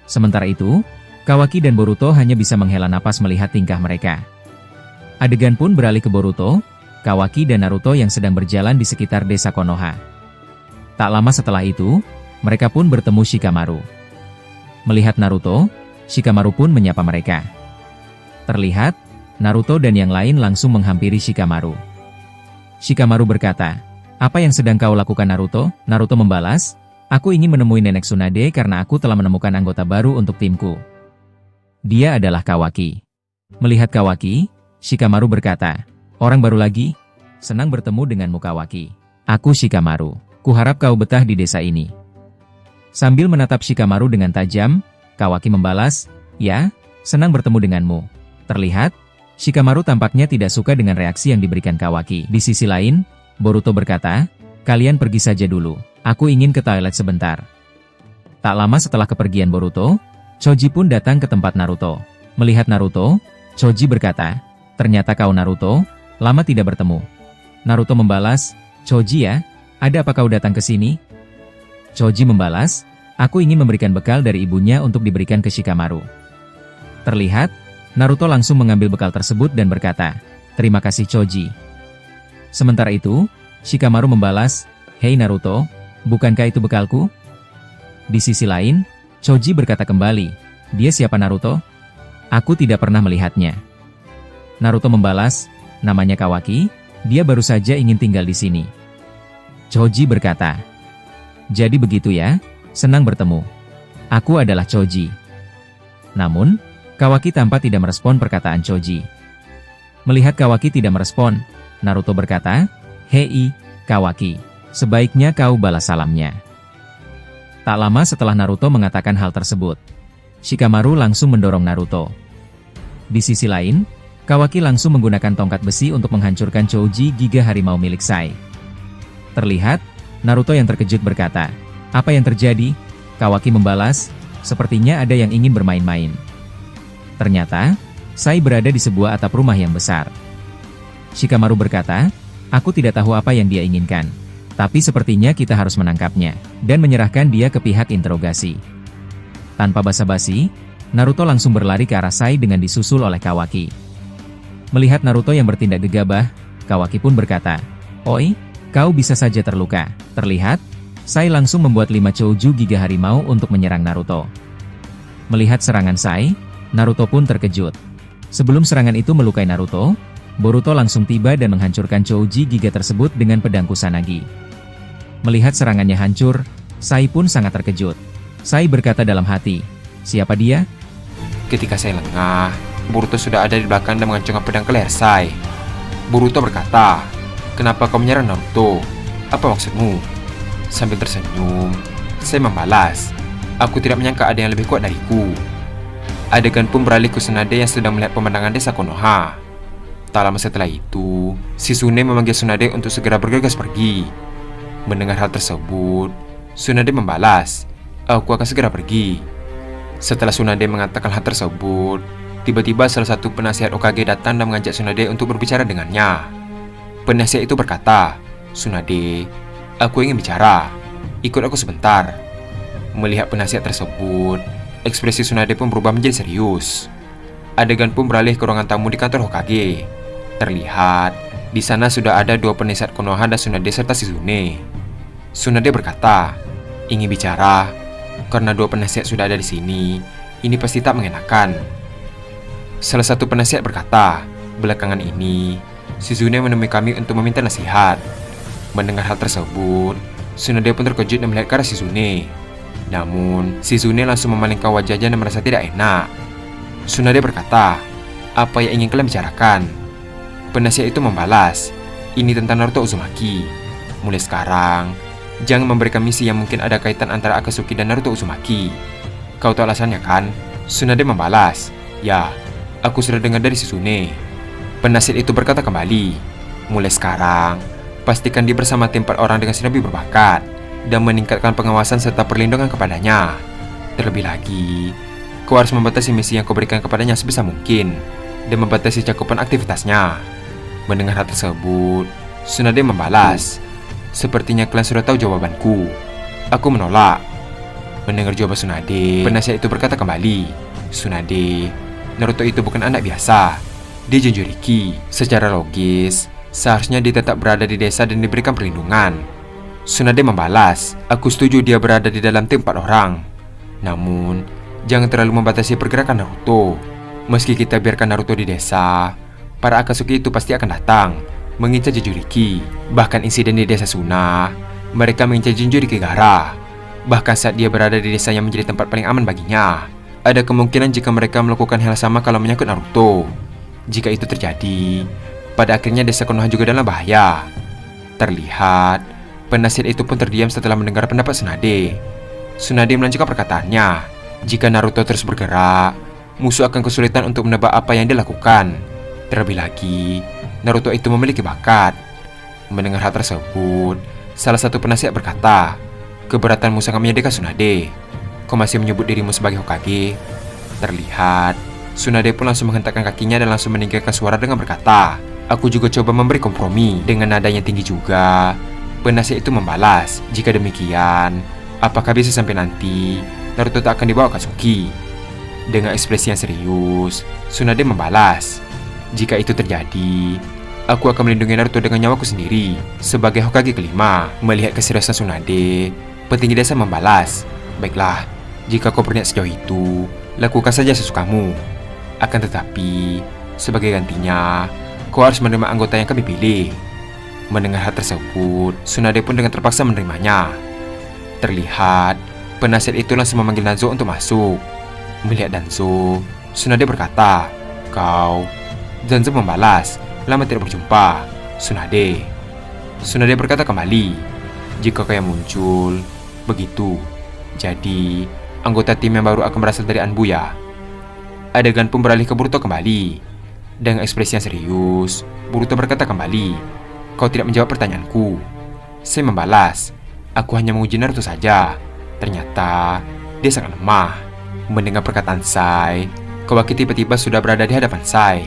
Sementara itu, Kawaki dan Boruto hanya bisa menghela napas melihat tingkah mereka. Adegan pun beralih ke Boruto, Kawaki dan Naruto yang sedang berjalan di sekitar desa Konoha. Tak lama setelah itu, mereka pun bertemu Shikamaru. Melihat Naruto, Shikamaru pun menyapa mereka. Terlihat, Naruto dan yang lain langsung menghampiri Shikamaru. Shikamaru berkata, "Apa yang sedang kau lakukan Naruto?" Naruto membalas, "Aku ingin menemui Nenek Tsunade karena aku telah menemukan anggota baru untuk timku. Dia adalah Kawaki." Melihat Kawaki, Shikamaru berkata, "Orang baru lagi? Senang bertemu denganmu Kawaki. Aku Shikamaru. Kuharap kau betah di desa ini." Sambil menatap Shikamaru dengan tajam, Kawaki membalas, "Ya, senang bertemu denganmu." Terlihat, Shikamaru tampaknya tidak suka dengan reaksi yang diberikan Kawaki. Di sisi lain, Boruto berkata, "Kalian pergi saja dulu. Aku ingin ke toilet sebentar." Tak lama setelah kepergian Boruto, Choji pun datang ke tempat Naruto. Melihat Naruto, Choji berkata, "Ternyata kau Naruto, lama tidak bertemu." Naruto membalas, "Choji ya, ada apa kau datang ke sini?" Choji membalas, "Aku ingin memberikan bekal dari ibunya untuk diberikan ke Shikamaru." Terlihat, Naruto langsung mengambil bekal tersebut dan berkata, "Terima kasih Choji." Sementara itu, Shikamaru membalas, "Hei Naruto, bukankah itu bekalku?" Di sisi lain, Choji berkata kembali, "Dia siapa Naruto? Aku tidak pernah melihatnya." Naruto membalas, "Namanya Kawaki, dia baru saja ingin tinggal di sini." Choji berkata, "Jadi begitu ya, senang bertemu. Aku adalah Choji." Namun, Kawaki tampak tidak merespon perkataan Choji. Melihat Kawaki tidak merespon, Naruto berkata, "Hei, Kawaki, sebaiknya kau balas salamnya." Tak lama setelah Naruto mengatakan hal tersebut, Shikamaru langsung mendorong Naruto. Di sisi lain, Kawaki langsung menggunakan tongkat besi untuk menghancurkan Choji Giga Harimau milik Sai. Terlihat, Naruto yang terkejut berkata, "Apa yang terjadi?" Kawaki membalas, "Sepertinya ada yang ingin bermain-main." Ternyata, Sai berada di sebuah atap rumah yang besar. Shikamaru berkata, "Aku tidak tahu apa yang dia inginkan. Tapi sepertinya kita harus menangkapnya, dan menyerahkan dia ke pihak interogasi." Tanpa basa-basi, Naruto langsung berlari ke arah Sai dengan disusul oleh Kawaki. Melihat Naruto yang bertindak gegabah, Kawaki pun berkata, "Oi, kau bisa saja terluka." Terlihat, Sai langsung membuat 5 Choujuu Giga Harimau untuk menyerang Naruto. Melihat serangan Sai, Naruto pun terkejut. Sebelum serangan itu melukai Naruto, Boruto langsung tiba dan menghancurkan Choujuu Giga tersebut dengan pedang Kusanagi. Melihat serangannya hancur, Sai pun sangat terkejut. Sai berkata dalam hati, "Siapa dia?" Ketika Sai lengah, Boruto sudah ada di belakang dan mengacungkan pedang ke leher Sai. Boruto berkata, "Kenapa kau menyerang Naruto? Apa maksudmu?" Sambil tersenyum, Sai membalas, "Aku tidak menyangka ada yang lebih kuat dariku." Adegan pun beralih ke Tsunade yang sedang melihat pemandangan desa Konoha. Tak lama setelah itu, Shizune memanggil Tsunade untuk segera bergegas pergi. Mendengar hal tersebut, Tsunade membalas, "Aku akan segera pergi." Setelah Tsunade mengatakan hal tersebut, tiba-tiba salah satu penasihat Hokage datang dan mengajak Tsunade untuk berbicara dengannya. Penasihat itu berkata, "Tsunade, aku ingin bicara. Ikut aku sebentar." Melihat penasihat tersebut, ekspresi Tsunade pun berubah menjadi serius. Adegan pun beralih ke ruangan tamu di kantor Hokage. Terlihat, di sana sudah ada 2 penasihat Konoha dan Tsunade serta Shizune. Tsunade berkata, "Ingin bicara? Karena 2 penasihat sudah ada di sini, ini pasti tak mengenakan." Salah satu penasihat berkata, "Belakangan ini, Shizune menemui kami untuk meminta nasihat." Mendengar hal tersebut, Tsunade pun terkejut dan melihat ke arah Shizune. Namun, Shizune langsung memalingkan wajahnya dan merasa tidak enak. Tsunade berkata, "Apa yang ingin kalian bicarakan?" Penasihat itu membalas, "Ini tentang Naruto Uzumaki. Mulai sekarang, jangan memberikan misi yang mungkin ada kaitan antara Akatsuki dan Naruto Uzumaki. Kau tahu alasannya kan?" Tsunade membalas, "Ya, aku sudah dengar dari Shizune." Penasihat itu berkata kembali, "Mulai sekarang, pastikan dia bersama tim 4 orang dengan shinobi berbakat dan meningkatkan pengawasan serta perlindungan kepadanya. Terlebih lagi, kau harus membatasi misi yang kau berikan kepadanya sebisa mungkin dan membatasi cakupan aktivitasnya." Mendengar hal tersebut, Tsunade membalas, "Sepertinya kalian sudah tahu jawabanku." Aku menolak. Mendengar jawaban Tsunade, penasihat itu berkata kembali, "Tsunade, Naruto itu bukan anak biasa. Dia Jinchuriki. Secara logis, seharusnya dia tetap berada di desa dan diberikan perlindungan." Tsunade membalas, "Aku setuju dia berada di dalam tim 4 orang. Namun, jangan terlalu membatasi pergerakan Naruto. Meski kita biarkan Naruto di desa, para Akatsuki itu pasti akan datang mengincar Jinchuriki. Bahkan insiden di desa Suna, mereka mengincar Jinchuriki Gaara. Bahkan saat dia berada di desa yang menjadi tempat paling aman baginya, ada kemungkinan jika mereka melakukan hal sama kalau menyangkut Naruto. Jika itu terjadi, pada akhirnya desa Konoha juga dalam bahaya." Terlihat, penasihat itu pun terdiam setelah mendengar pendapat Tsunade. Tsunade melanjutkan perkataannya, "Jika Naruto terus bergerak, musuh akan kesulitan untuk menebak apa yang dia lakukan. Terlebih lagi, Naruto itu memiliki bakat." Mendengar hal tersebut, salah satu penasihat berkata, "Keberatanmu sangat menyedihkan, Tsunade. Kau masih menyebut dirimu sebagai Hokage?" Terlihat, Tsunade pun langsung menghentakkan kakinya dan langsung meninggikan suara dengan berkata, "Aku juga coba memberi kompromi." Dengan nada yang tinggi juga, penasihat itu membalas, "Jika demikian, apakah bisa sampai nanti Naruto tak akan dibawa Akatsuki?" Dengan ekspresi yang serius, Tsunade membalas, "Jika itu terjadi, aku akan melindungi Naruto dengan nyawaku sendiri sebagai Hokage kelima." Melihat keseriusan Tsunade, petinggi desa membalas, "Baiklah, jika kau berniat sejauh itu, lakukan saja sesukamu. Akan tetapi, sebagai gantinya, kau harus menerima anggota yang kami pilih." Mendengar hal tersebut, Tsunade pun dengan terpaksa menerimanya. Terlihat, penasihat itu langsung memanggil Danzo untuk masuk. Melihat Danzo, Tsunade berkata, "Kau?" Danzo membalas, "Lama tidak berjumpa, Tsunade." Tsunade berkata kembali, "Jika kau yang muncul, begitu. Jadi, anggota tim yang baru akan berasal dari Anbu ya?" Adegan pun beralih ke Boruto kembali. Dengan ekspresi yang serius, Boruto berkata kembali, "Kau tidak menjawab pertanyaanku." Saya membalas, "Aku hanya menguji Naruto saja." Ternyata, dia sangat lemah. Mendengar perkataan Sai, Kawaki tiba-tiba sudah berada di hadapan Sai.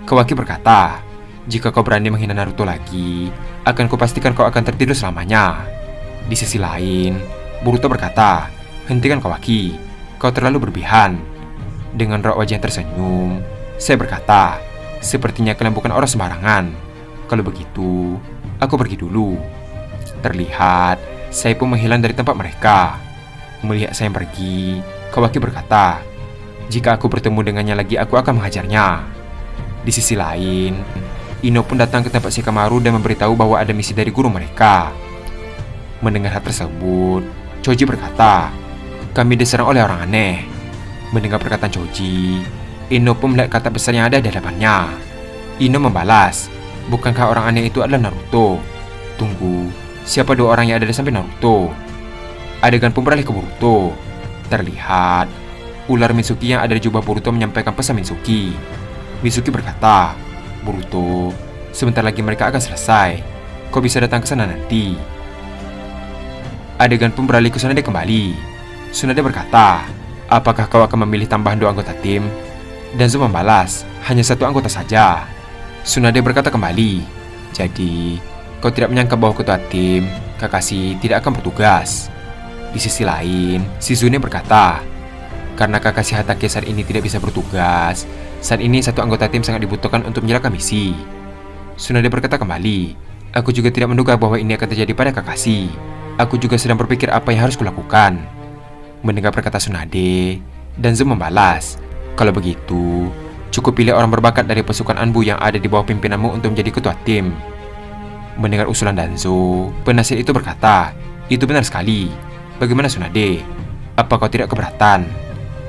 Kawaki berkata, "Jika kau berani menghina Naruto lagi, akan kupastikan kau akan tertidur selamanya." Di sisi lain, Boruto berkata, "Hentikan Kawaki, kau terlalu berlebihan." Dengan raut wajah yang tersenyum, saya berkata, "Sepertinya kalian bukan orang sembarangan. Kalau begitu, aku pergi dulu." Terlihat, saya pun menghilang dari tempat mereka. Melihat saya pergi, Kawaki berkata, "Jika aku bertemu dengannya lagi, aku akan menghajarnya." Di sisi lain, Ino pun datang ke tempat Shikamaru dan memberitahu bahwa ada misi dari guru mereka. Mendengar hal tersebut, Choji berkata, "Kami diserang oleh orang aneh." Mendengar perkataan Choji, Ino pun melihat kata besar yang ada di hadapannya. Ino membalas, "Bukankah orang aneh itu adalah Naruto? Tunggu, siapa 2 orang yang ada di samping Naruto?" Adegan pun beralih ke Boruto. Terlihat, ular Mitsuki yang ada di jubah Boruto menyampaikan pesan Mitsuki. Mitsuki berkata, "Boruto, sebentar lagi mereka akan selesai. Kau bisa datang ke sana nanti." Adegan pun beralih ke Tsunade kembali. Tsunade berkata, "Apakah kau akan memilih tambahan 2 anggota tim?" Danzo membalas, "Hanya 1 anggota saja." Tsunade berkata kembali, "Jadi, kau tidak menyangka bahwa ketua tim, Kakashi, tidak akan bertugas?" Di sisi lain, Shizune berkata, "Karena Kakashi Hatake saat ini tidak bisa bertugas, saat ini 1 anggota tim sangat dibutuhkan untuk menjalankan misi." Tsunade berkata kembali, "Aku juga tidak menduga bahwa ini akan terjadi pada Kakashi. Aku juga sedang berpikir apa yang harus kulakukan." Mendengar perkataan Tsunade, Danzo membalas, "Kalau begitu, cukup pilih orang berbakat dari pasukan Anbu yang ada di bawah pimpinanmu untuk menjadi ketua tim." Mendengar usulan Danzo, penasihat itu berkata, "Itu benar sekali. Bagaimana Tsunade? Apa kau tidak keberatan?"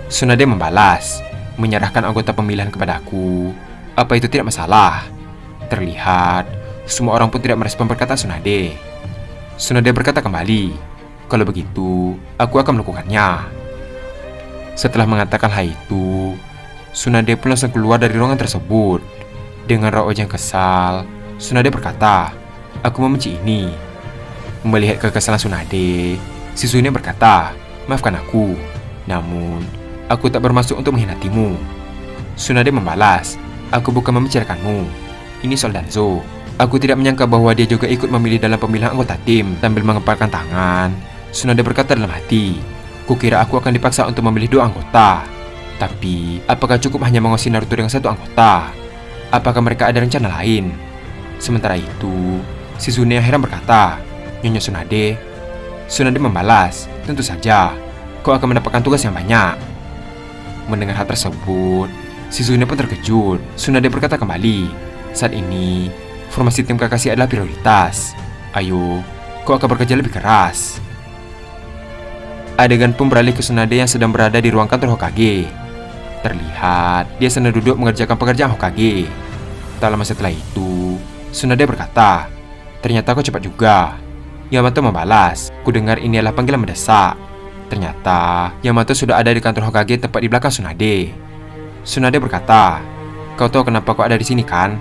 Tsunade membalas, "Menyerahkan anggota pemilihan kepadaku, apa itu tidak masalah?" Terlihat, semua orang pun tidak merespon perkataan Tsunade. Tsunade berkata kembali, "Kalau begitu, aku akan melakukannya." Setelah mengatakan hal itu, Tsunade pun langsung keluar dari ruangan tersebut. Dengan raut wajah yang kesal, Tsunade berkata, "Aku membenci ini." Melihat kekesalan Tsunade, si Tsunade berkata, "Maafkan aku, namun aku tak bermaksud untuk mengkhianatimu." Tsunade membalas, "Aku bukan membicarakanmu. Ini soal Danzo. Aku tidak menyangka bahwa dia juga ikut memilih dalam pemilihan anggota tim." Sambil mengepalkan tangan, Tsunade berkata dalam hati, "Kukira aku akan dipaksa untuk memilih 2 anggota. Tapi, apakah cukup hanya mengawasi Naruto dengan 1 anggota? Apakah mereka ada rencana lain?" Sementara itu, si Tsunade yang heran berkata, "Nyonya Tsunade." Tsunade membalas, "Tentu saja, kau akan mendapatkan tugas yang banyak." Mendengar hal tersebut, si Tsunade pun terkejut. Tsunade berkata kembali, "Saat ini, formasi tim Kakashi adalah prioritas. Ayo, kau akan bekerja lebih keras." Adegan pun beralih ke Tsunade yang sedang berada di ruang kantor Hokage. Terlihat dia sedang duduk mengerjakan pekerjaan Hokage. Tak lama setelah itu, Tsunade berkata, "Ternyata kau cepat juga." Yamato membalas, "Ku dengar ini adalah panggilan mendesak." Ternyata Yamato sudah ada di kantor Hokage tepat di belakang Tsunade. Tsunade berkata, "Kau tahu kenapa kau ada di sini kan?"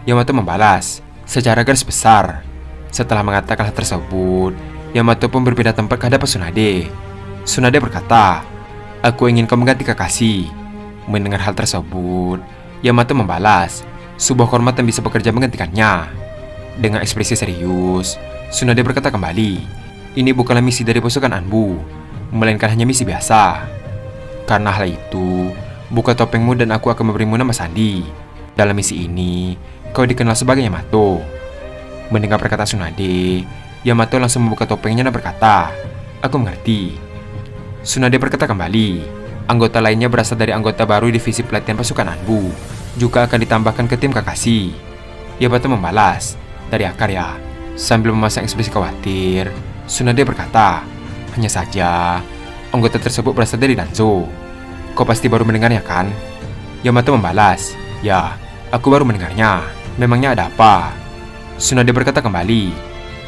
Yamato membalas, "Secara garis besar." Setelah mengatakan hal tersebut, Yamato pun berpindah tempat ke hadapan Tsunade. Tsunade berkata, "Aku ingin kau mengganti Kakashi." Mendengar hal tersebut, Yamato membalas, "Sebuah kehormatan bisa bekerja menggantikannya." Dengan ekspresi serius, Tsunade berkata kembali, "Ini bukanlah misi dari pasukan Anbu, melainkan hanya misi biasa. Karena hal itu, buka topengmu dan aku akan memberimu nama sandi. Dalam misi ini, kau dikenal sebagai Yamato." Mendengar perkataan Tsunade, Yamato langsung membuka topengnya dan berkata, "Aku mengerti." Tsunade berkata kembali, "Anggota lainnya berasal dari anggota baru divisi pelatihan pasukan Anbu, juga akan ditambahkan ke tim Kakashi." Yamato membalas, "Dari akar ya." Sambil memasang ekspresi khawatir, Tsunade berkata, "Hanya saja, anggota tersebut berasal dari Danzo. Kau pasti baru mendengarnya kan?" Yamato membalas, "Ya, aku baru mendengarnya. Memangnya ada apa?" Tsunade berkata kembali,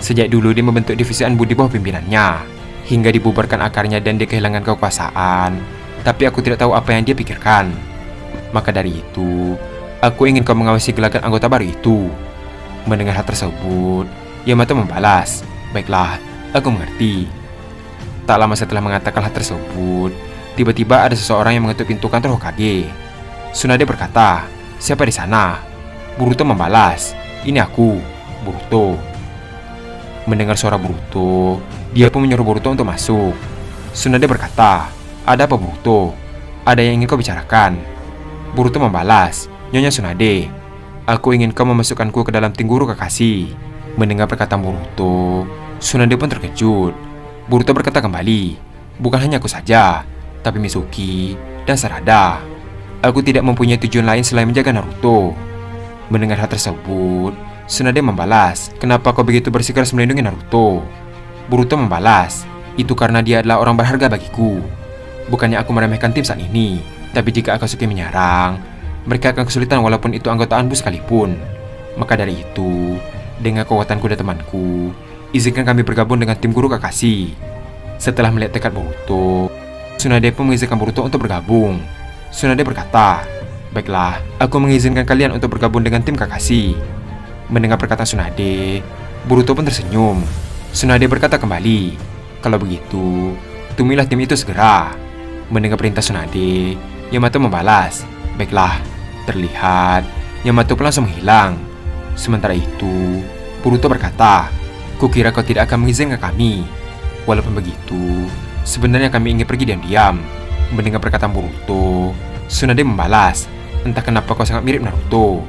"Sejak dulu dia membentuk divisi Anbu di bawah pimpinannya, hingga dibubarkan akarnya dan dia kehilangan kekuasaan. Tapi aku tidak tahu apa yang dia pikirkan. Maka dari itu, aku ingin kau mengawasi gelagat anggota baru itu." Mendengar hal tersebut, Yamato membalas, "Baiklah, aku mengerti." Tak lama setelah mengatakan hal tersebut, tiba-tiba ada seseorang yang mengetuk pintu kantor Hokage. Tsunade berkata, "Siapa di sana?" Boruto membalas, "Ini aku, Boruto." Mendengar suara Boruto, dia pun menyuruh Boruto untuk masuk. Tsunade berkata, "Ada apa Boruto? Ada yang ingin kau bicarakan?" Boruto membalas, "Nyonya Tsunade, aku ingin kau memasukkanku ke dalam tim guru Kakashi." Mendengar perkataan Boruto, Tsunade pun terkejut. Boruto berkata kembali, "Bukan hanya aku saja, tapi Mizuki dan Sarada. Aku tidak mempunyai tujuan lain selain menjaga Naruto." Mendengar hal tersebut, Tsunade membalas, "Kenapa kau begitu bersikeras melindungi Naruto?" Boruto membalas, "Itu karena dia adalah orang berharga bagiku. Bukannya aku meremehkan tim saat ini, tapi jika Akatsuki menyerang, mereka akan kesulitan walaupun itu anggota Anbu sekalipun. Maka dari itu, dengan kekuatanku dan temanku, izinkan kami bergabung dengan tim guru Kakashi." Setelah melihat tekad Boruto, Tsunade pun mengizinkan Boruto untuk bergabung. Tsunade berkata, "Baiklah, aku mengizinkan kalian untuk bergabung dengan tim Kakashi." Mendengar perkataan Tsunade, Boruto pun tersenyum. Tsunade berkata kembali, "Kalau begitu, tumilah tim itu segera." Mendengar perintah Tsunade, Yamato membalas, "Baiklah." Terlihat Yamato pun langsung menghilang. Sementara itu, Boruto berkata, "Kukira kau tidak akan mengizinkan kami. Walaupun begitu, sebenarnya kami ingin pergi diam-diam." Mendengar perkataan Boruto, Tsunade membalas, "Entah kenapa kau sangat mirip Naruto."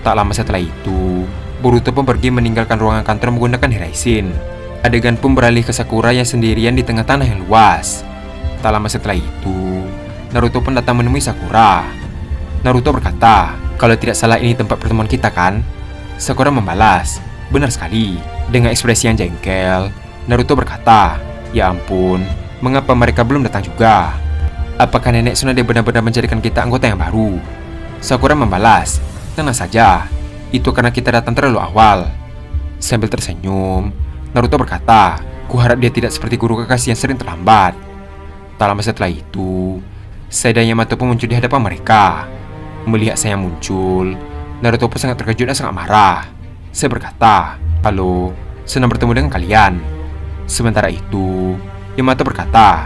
Tak lama setelah itu, Boruto pun pergi meninggalkan ruangan kantor menggunakan Hiraishin. Adegan pun beralih ke Sakura yang sendirian di tengah tanah yang luas. Tak lama setelah itu, Naruto pun datang menemui Sakura. Naruto berkata, "Kalau tidak salah ini tempat pertemuan kita kan?" Sakura membalas, "Benar sekali." Dengan ekspresi yang jengkel, Naruto berkata, "Ya ampun, mengapa mereka belum datang juga? Apakah nenek Tsunade benar-benar menjadikan kita anggota yang baru?" Sakura membalas, "Tenang saja, itu karena kita datang terlalu awal." Sambil tersenyum, Naruto berkata, "Kuharap dia tidak seperti guru Kakashi yang sering terlambat." Tak lama setelah itu, Saya dan Yamato pun muncul di hadapan mereka. Melihat saya muncul, Naruto pun sangat terkejut dan sangat marah. Saya berkata, "Halo, senang bertemu dengan kalian." Sementara itu, Yamato berkata,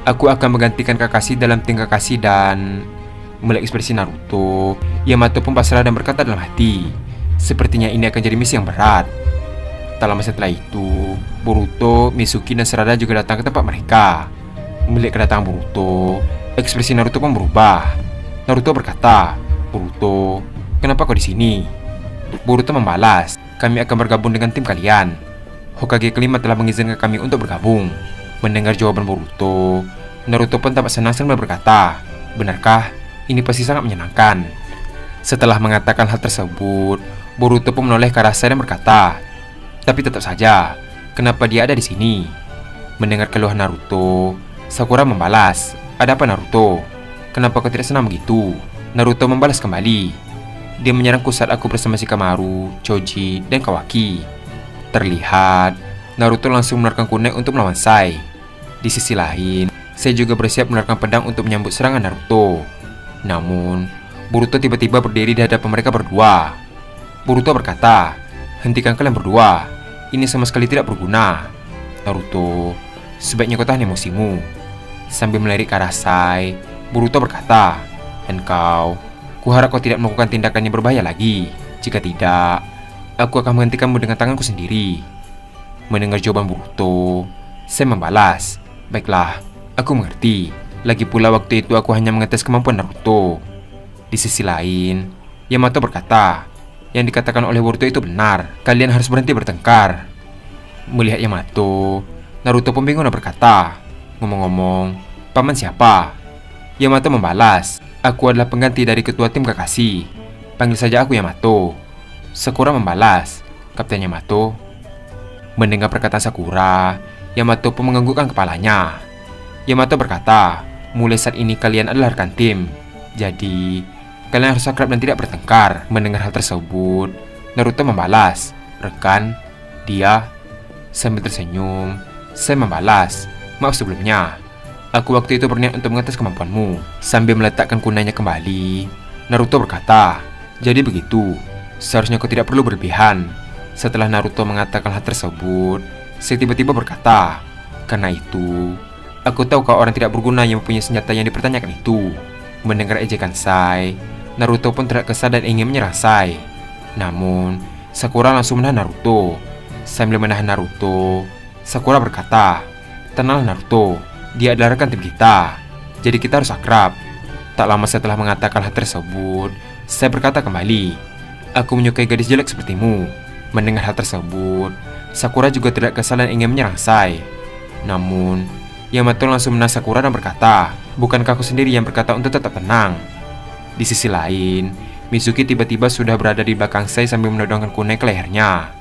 "Aku akan menggantikan Kakashi dalam tim Kakashi dan..." Melihat ekspresi Naruto, Yamato pun pasrah dan berkata dalam hati, "Sepertinya ini akan jadi misi yang berat." Tak lama setelah itu, Boruto, Mitsuki, dan Sarada juga datang ke tempat mereka. Melihat kedatangan Boruto, ekspresi Naruto pun berubah. Naruto berkata, "Boruto, kenapa kau di sini?" Boruto membalas, "Kami akan bergabung dengan tim kalian. Hokage kelima telah mengizinkan kami untuk bergabung." Mendengar jawaban Boruto, Naruto pun tampak senang sambil berkata, "Benarkah? Ini pasti sangat menyenangkan." Setelah mengatakan hal tersebut, Boruto pun menoleh ke arah saya dan berkata, "Tapi tetap saja, kenapa dia ada di sini?" Mendengar keluhan Naruto, Sakura membalas, "Ada apa Naruto? Kenapa kau tidak senang begitu?" Naruto membalas kembali, "Dia menyerangku saat aku bersama Shikamaru, Choji, dan Kawaki." Terlihat, Naruto langsung mengeluarkan kunai untuk melawan Sai. Di sisi lain, saya juga bersiap mengeluarkan pedang untuk menyambut serangan Naruto. Namun, Boruto tiba-tiba berdiri di hadapan mereka berdua. Boruto berkata, "Hentikan kalian berdua. Ini sama sekali tidak berguna. Naruto, sebaiknya kau tahan emosimu." Sambil melirik ke arah Sai, Boruto berkata, "Dan kau, kuharap kau tidak melakukan tindakan yang berbahaya lagi. Jika tidak, aku akan menghentikanmu dengan tanganku sendiri." Mendengar jawaban Boruto, saya membalas, "Baiklah, aku mengerti. Lagi pula waktu itu aku hanya mengetes kemampuan Naruto." Di sisi lain, Yamato berkata, "Yang dikatakan oleh Boruto itu benar. Kalian harus berhenti bertengkar." Melihat Yamato, Naruto pun bingung dan berkata, "Ngomong-ngomong, paman siapa?" Yamato membalas, "Aku adalah pengganti dari ketua tim Kakashi. Panggil saja aku Yamato." Sakura membalas, "Kapten Yamato." Mendengar perkataan Sakura, Yamato pun menganggukkan kepalanya. Yamato berkata, "Mulai saat ini kalian adalah rekan tim. Jadi, kalian harus akrab dan tidak bertengkar." Mendengar hal tersebut, Naruto membalas, "Rekan? Dia?" Sambil tersenyum, saya membalas, "Maaf sebelumnya. Aku waktu itu berniat untuk mengetes kemampuanmu." Sambil meletakkan kunainya kembali, Naruto berkata, "Jadi begitu. Seharusnya kau tidak perlu berlebihan." Setelah Naruto mengatakan hal tersebut, saya tiba-tiba berkata, "Karena itu, aku tahu kau orang tidak berguna yang mempunyai senjata yang dipertanyakan itu." Mendengar ejekan Sai, Naruto pun terkesan dan ingin menyerang Sai. Namun, Sakura langsung menahan Naruto. Sambil menahan Naruto, Sakura berkata, "Tenanglah Naruto, dia adalah rekan tim kita. Jadi kita harus akrab." Tak lama setelah mengatakan hal tersebut, saya berkata kembali, "Aku menyukai gadis jelek sepertimu." Mendengar hal tersebut, Sakura juga tidak kesal dan ingin menyerang Sai. Namun, Yamato langsung menahan Sakura dan berkata, "Bukankah aku sendiri yang berkata untuk tetap tenang?" Di sisi lain, Mitsuki tiba-tiba sudah berada di belakang Sai sambil menodongkan kunai ke lehernya.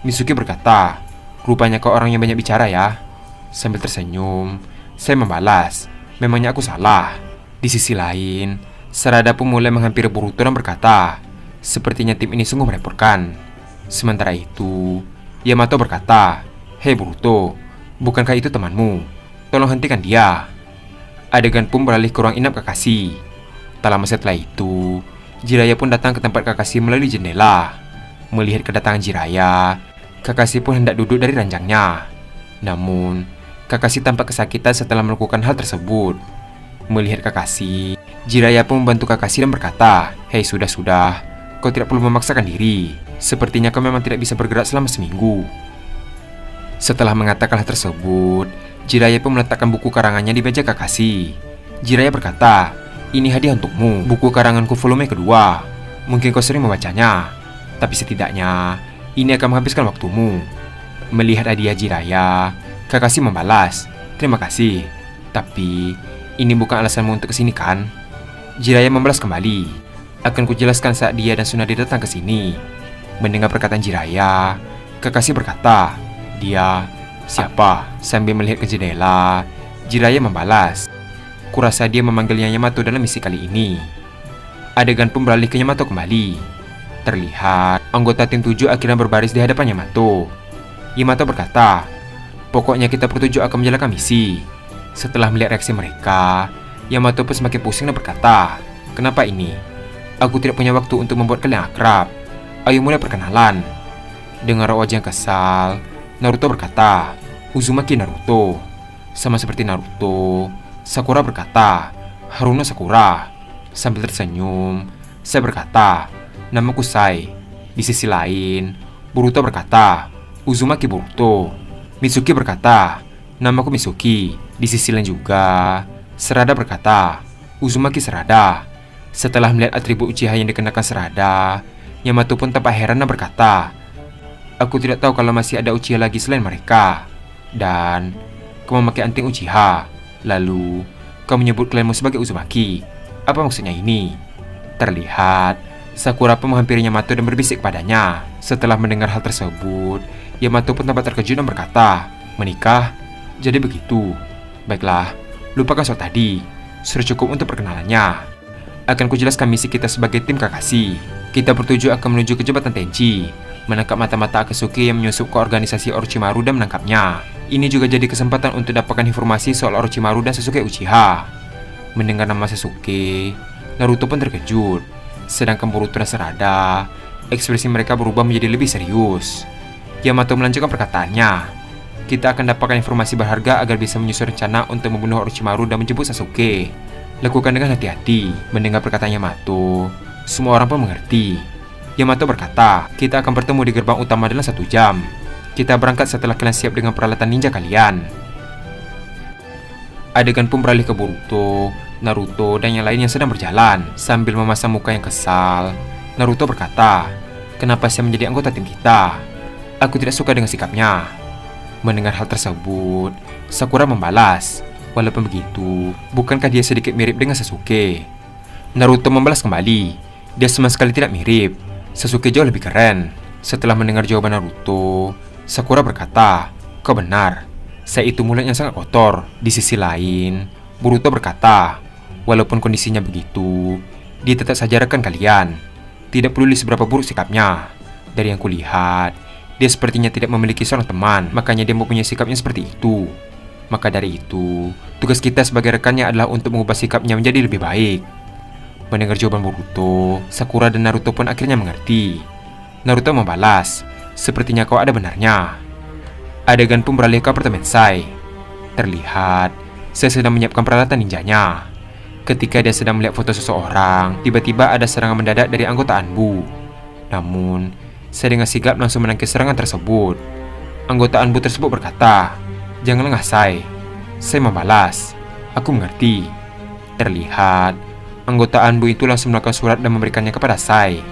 Mitsuki berkata, "Rupanya kau orang yang banyak bicara ya." Sambil tersenyum, saya membalas, "Memangnya aku salah?" Di sisi lain, Sarada pun mulai menghampiri Boruto dan berkata, "Sepertinya tim ini sungguh merepotkan." Sementara itu, Yamato berkata, "Hei Boruto, bukankah itu temanmu? Tolong hentikan dia." Adegan pun beralih ke ruang inap Kakashi. Tak lama setelah itu, Jiraiya pun datang ke tempat Kakashi melalui jendela. Melihat kedatangan Jiraiya, Kakashi pun hendak duduk dari ranjangnya. Namun, Kakashi tampak kesakitan setelah melakukan hal tersebut. Melihat Kakashi, Jiraiya pun membantu Kakashi dan berkata, "Hei, sudah-sudah, kau tidak perlu memaksakan diri. Sepertinya kau memang tidak bisa bergerak selama seminggu." Setelah mengatakan hal tersebut, Jiraiya pun meletakkan buku karangannya di meja Kakashi. Jiraiya berkata, "Ini hadiah untukmu, buku karanganku volume kedua. Mungkin kau sering membacanya, tapi setidaknya ini akan menghabiskan waktumu." Melihat hadiah Jiraiya, Kakashi membalas, "Terima kasih, tapi ini bukan alasanmu untuk kesini kan?" Jiraiya membalas kembali, "Akan kujelaskan saat dia dan Tsunade datang ke sini." Mendengar perkataan Jiraiya, Kakashi berkata, "Dia siapa?" Sambil melihat ke jendela, Jiraiya membalas, "Kurasa dia memanggilnya Yamato dalam misi kali ini." Adegan pun beralih ke Yamato kembali. Terlihat anggota tim 7 akhirnya berbaris di hadapan Yamato. Yamato berkata, "Pokoknya kita bertujuh akan menjalankan misi." Setelah melihat reaksi mereka, Yamato pun semakin pusing dan berkata, "Kenapa ini? Aku tidak punya waktu untuk membuat kalian akrab. Ayo mulai perkenalan." Dengan wajah yang kesal, Naruto berkata, "Uzumaki Naruto." Sama seperti Naruto, Sakura berkata, "Haruna Sakura." Sambil tersenyum, saya berkata, "Namaku Sai." Di sisi lain, Boruto berkata, "Uzumaki Boruto." Mitsuki berkata, "Namaku Mitsuki." Di sisi lain juga, Sarada berkata, "Uzumaki Sarada." Setelah melihat atribut Uchiha yang dikenakan Sarada, Yamato pun tampak heran dan berkata, "Aku tidak tahu kalau masih ada Uchiha lagi selain mereka. Dan kau memakai anting Uchiha. Lalu kau menyebut klienmu sebagai Uzumaki. Apa maksudnya ini?" Terlihat Sakura pun menghampiri Yamato dan berbisik padanya. Setelah mendengar hal tersebut, Yamato pun tampak terkejut dan berkata, "Menikah? Jadi begitu. Baiklah, lupakan soal tadi. Sudah cukup untuk perkenalannya. Akan kujelaskan misi kita sebagai tim Kakashi. Kita bertujuan akan menuju ke jembatan Tenchi, menangkap mata-mata Akatsuki yang menyusup ke organisasi Orochimaru dan menangkapnya. Ini juga jadi kesempatan untuk dapatkan informasi soal Orochimaru dan Sasuke Uchiha." Mendengar nama Sasuke, Naruto pun terkejut. Sedangkan Boruto dan Sarada, ekspresi mereka berubah menjadi lebih serius. Yamato melanjutkan perkataannya, "Kita akan dapatkan informasi berharga agar bisa menyusun rencana untuk membunuh Orochimaru dan menjemput Sasuke. Lakukan dengan hati-hati." Mendengar perkataan Yamato, semua orang pun mengerti. Yamato berkata, "Kita akan bertemu di gerbang utama dalam 1 jam. Kita berangkat setelah kalian siap dengan peralatan ninja kalian." Adegan pun beralih ke Boruto, Naruto, dan yang lain yang sedang berjalan. Sambil memasang muka yang kesal, Naruto berkata, "Kenapa saya menjadi anggota tim kita? Aku tidak suka dengan sikapnya." Mendengar hal tersebut, Sakura membalas, "Walaupun begitu, bukankah dia sedikit mirip dengan Sasuke?" Naruto membalas kembali, "Dia sama sekali tidak mirip. Sasuke jauh lebih keren." Setelah mendengar jawaban Naruto, Sakura berkata, "Kau benar. Saya itu mulut yang sangat kotor." Di sisi lain, Boruto berkata, "Walaupun kondisinya begitu, dia tetap saja rekan kalian. Tidak peduli seberapa buruk sikapnya. Dari yang kulihat, dia sepertinya tidak memiliki seorang teman, makanya dia mempunyai sikapnya seperti itu. Maka dari itu, tugas kita sebagai rekannya adalah untuk mengubah sikapnya menjadi lebih baik." Mendengar jawaban Boruto, Sakura dan Naruto pun akhirnya mengerti. Naruto membalas, "Sepertinya kau ada benarnya." Adegan pun beralih ke apartemen Sai. Terlihat, Sai sedang menyiapkan peralatan ninjanya. Ketika dia sedang melihat foto seseorang, tiba-tiba ada serangan mendadak dari anggota Anbu. Namun, Sai dengan sigap langsung menangkis serangan tersebut. Anggota Anbu tersebut berkata, "Jangan lengah, Sai." Sai membalas, "Aku mengerti." Terlihat, anggota Anbu itu langsung melakukan surat dan memberikannya kepada Sai.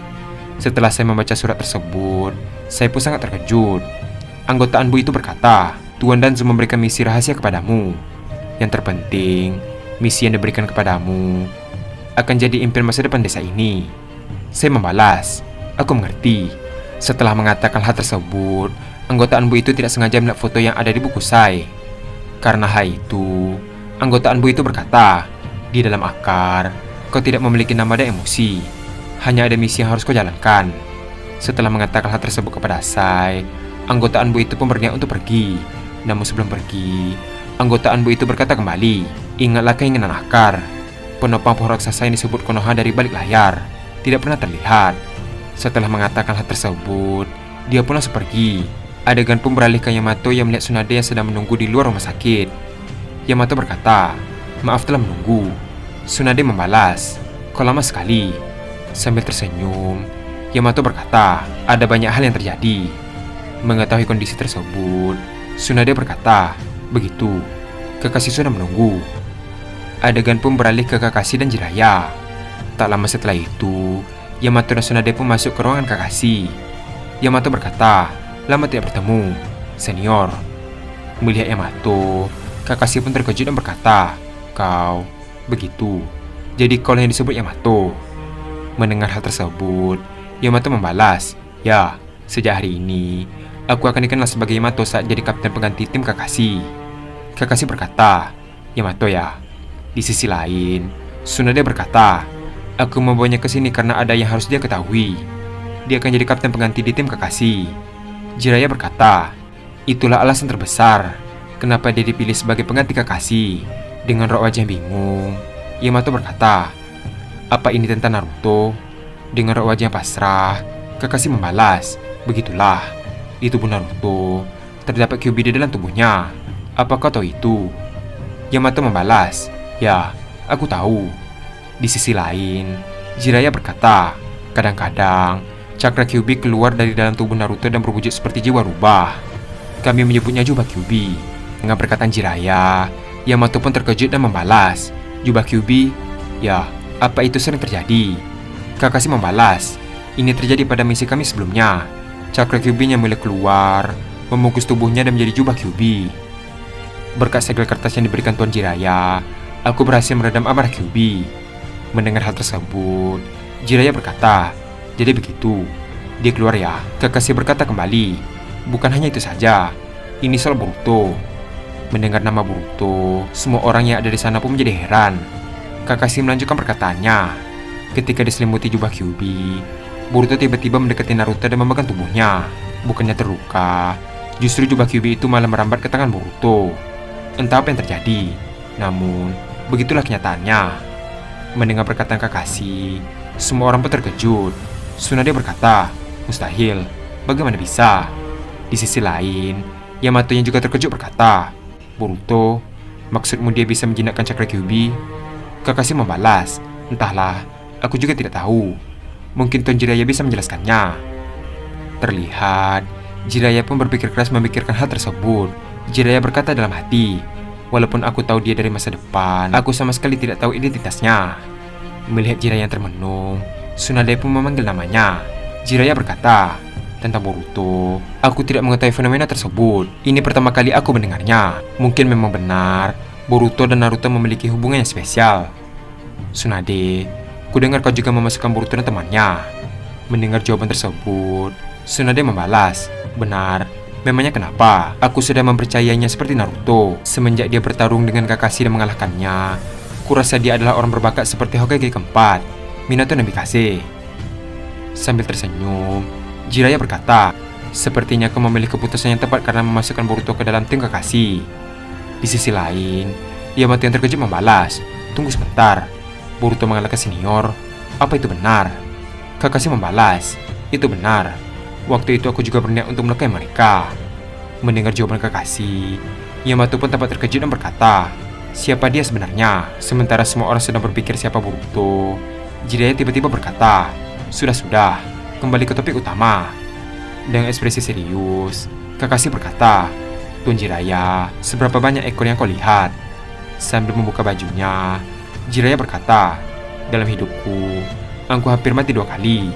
Setelah Sai membaca surat tersebut, Sai pun sangat terkejut. Anggota Anbu itu berkata, "Tuan Danzo memberikan misi rahasia kepadamu. Yang terpenting, misi yang diberikan kepadamu akan jadi impian masa depan desa ini." Saya membalas, "Aku mengerti." Setelah mengatakan hal tersebut, anggota Anbu itu tidak sengaja melihat foto yang ada di buku Sai. Karena hal itu, anggota Anbu itu berkata, "Di dalam akar, kau tidak memiliki nama dan emosi. Hanya ada misi yang harus kau jalankan." Setelah mengatakan hal tersebut kepada Sai, anggota Anbu itu pun berniat untuk pergi. Namun sebelum pergi, anggota Anbu itu berkata kembali, "Ingatlah keinginan akar. Penopang pohon raksasa yang disebut Konoha dari balik layar tidak pernah terlihat." Setelah mengatakan hal tersebut, dia pun langsung pergi. Adegan pun beralih ke Yamato yang melihat Tsunade yang sedang menunggu di luar rumah sakit. Yamato berkata, "Maaf telah menunggu." Tsunade membalas, "Kau lama sekali." Sambil tersenyum, Yamato berkata, "Ada banyak hal yang terjadi." Mengetahui kondisi tersebut, Tsunade berkata, "Begitu, Kakashi sudah menunggu." Adegan pun beralih ke Kakashi dan Jiraiya. Tak lama setelah itu, Yamato dan Tsunade pun masuk ke ruangan Kakashi. Yamato berkata, "Lama tidak bertemu, senior." Melihat Yamato, Kakashi pun terkejut dan berkata, "Kau, begitu. Jadi kau yang disebut Yamato." Mendengar hal tersebut, Yamato membalas, "Ya, sejak hari ini, aku akan dikenal sebagai Yamato saat jadi kapten pengganti tim Kakashi." Kakashi berkata, "Yamato ya." Di sisi lain, Tsunade berkata, "Aku membawanya ke sini karena ada yang harus dia ketahui. Dia akan jadi kapten pengganti di tim Kakashi." Jiraiya berkata, "Itulah alasan terbesar kenapa dia dipilih sebagai pengganti Kakashi." Dengan raut wajah bingung, Yamato berkata, "Apa ini tentang Naruto?" Dengan wajah pasrah, Kakashi membalas, "Begitulah, itu pun Naruto. Terdapat Kyuubi di dalam tubuhnya. Apa kau tahu itu?" Yamato membalas, "Ya, aku tahu." Di sisi lain, Jiraiya berkata, "Kadang-kadang, cakra Kyuubi keluar dari dalam tubuh Naruto dan berwujud seperti jiwa rubah. Kami menyebutnya jubah Kyuubi." Dengan perkataan Jiraiya, Yamato pun terkejut dan membalas, "Jubah Kyuubi? Ya, apa itu sering terjadi?" Kakashi membalas, "Ini terjadi pada misi kami sebelumnya. Cakra Kyuubi-nya mulai keluar, membungkus tubuhnya dan menjadi jubah Kyuubi. Berkat segel kertas yang diberikan Tuan Jiraiya, aku berhasil meredam amarah Kyuubi." Mendengar hal tersebut, Jiraiya berkata, "Jadi begitu, dia keluar ya?" Kakashi berkata kembali, "Bukan hanya itu saja, ini soal Boruto." Mendengar nama Boruto, semua orang yang ada di sana pun menjadi heran. Kakashi melanjutkan perkataannya, "Ketika diselimuti jubah Kyuubi, Boruto tiba-tiba mendekati Naruto dan memegang tubuhnya. Bukannya terluka, justru jubah Kyuubi itu malah merambat ke tangan Boruto. Entah apa yang terjadi, namun begitulah kenyataannya." Mendengar perkataan Kakashi, semua orang pun terkejut. Tsunade berkata, "Mustahil, bagaimana bisa?" Di sisi lain, Yamato yang juga terkejut berkata, "Boruto, maksudmu dia bisa menjinakkan cakra Kyuubi?" Kakashi membalas, "Entahlah, aku juga tidak tahu. Mungkin Tuan Jiraiya bisa menjelaskannya." Terlihat, Jiraiya pun berpikir keras memikirkan hal tersebut. Jiraiya berkata dalam hati, "Walaupun aku tahu dia dari masa depan, aku sama sekali tidak tahu identitasnya." Melihat Jiraiya yang termenung, Tsunade pun memanggil namanya. Jiraiya berkata, "Tentang Boruto, aku tidak mengetahui fenomena tersebut. Ini pertama kali aku mendengarnya. Mungkin memang benar, Boruto dan Naruto memiliki hubungan yang spesial." "Tsunade, kudengar kau juga memasukkan Boruto dan temannya." Mendengar jawaban tersebut, Tsunade membalas, "Benar, memangnya kenapa? Aku sudah mempercayainya seperti Naruto. Semenjak dia bertarung dengan Kakashi dan mengalahkannya, kurasa dia adalah orang berbakat seperti Hokage keempat, Minato dan Mikase." Sambil tersenyum, Jiraiya berkata, "Sepertinya kau memilih keputusan yang tepat karena memasukkan Boruto ke dalam tim Kakashi." Di sisi lain, Yamato yang terkejut membalas, "Tunggu sebentar, Boruto mengalahkan senior. Apa itu benar?" Kakashi membalas, "Itu benar. Waktu itu aku juga berniat untuk melukai mereka." Mendengar jawaban Kakashi, Yamato pun tampak terkejut dan berkata, "Siapa dia sebenarnya?" Sementara semua orang sedang berpikir siapa Boruto, Jiraiya tiba-tiba berkata, Sudah, kembali ke topik utama." Dengan ekspresi serius, Kakashi berkata, "Tuan Jiraiya, seberapa banyak ekor yang kau lihat?" Sambil membuka bajunya, Jiraiya berkata, "Dalam hidupku, aku hampir mati 2 kali.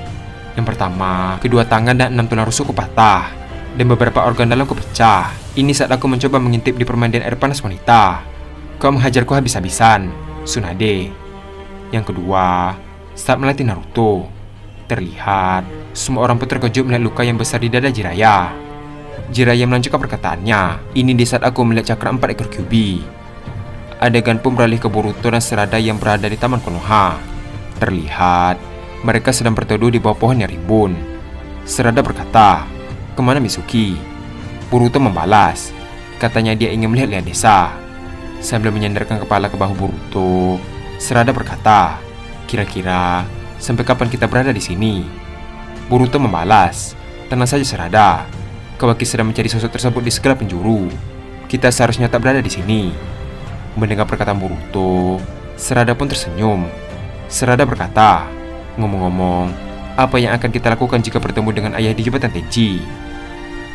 Yang pertama, kedua tangan dan 6 tulang rusukku patah, dan beberapa organ dalamku pecah. Ini saat aku mencoba mengintip di permandian air panas wanita. Kau menghajarku habis-habisan, Tsunade." Yang kedua, saat melatih Naruto. Terlihat, semua orang pun terkejut melihat luka yang besar di dada Jiraiya. Jiraiya melanjutkan perkataannya, "Ini di saat aku melihat cakra 4 ekor Kyuubi." Adegan pun beralih ke Boruto dan Sarada yang berada di Taman Konoha. Terlihat, mereka sedang berteduh di bawah pohon yang rimbun. Sarada berkata, "Kemana Mitsuki?" Boruto membalas, katanya dia ingin melihat lihat desa. Sambil menyandarkan kepala ke bahu Boruto, Sarada berkata, "Kira-kira sampai kapan kita berada di sini?" Boruto membalas, "Tenang saja Sarada, Kawaki sedang mencari sosok tersebut di segala penjuru. Kita seharusnya tak berada di sini." Mendengar perkataan Boruto, Sarada pun tersenyum. Sarada berkata, "Ngomong-ngomong, apa yang akan kita lakukan jika bertemu dengan ayah di jembatan Tenchi?"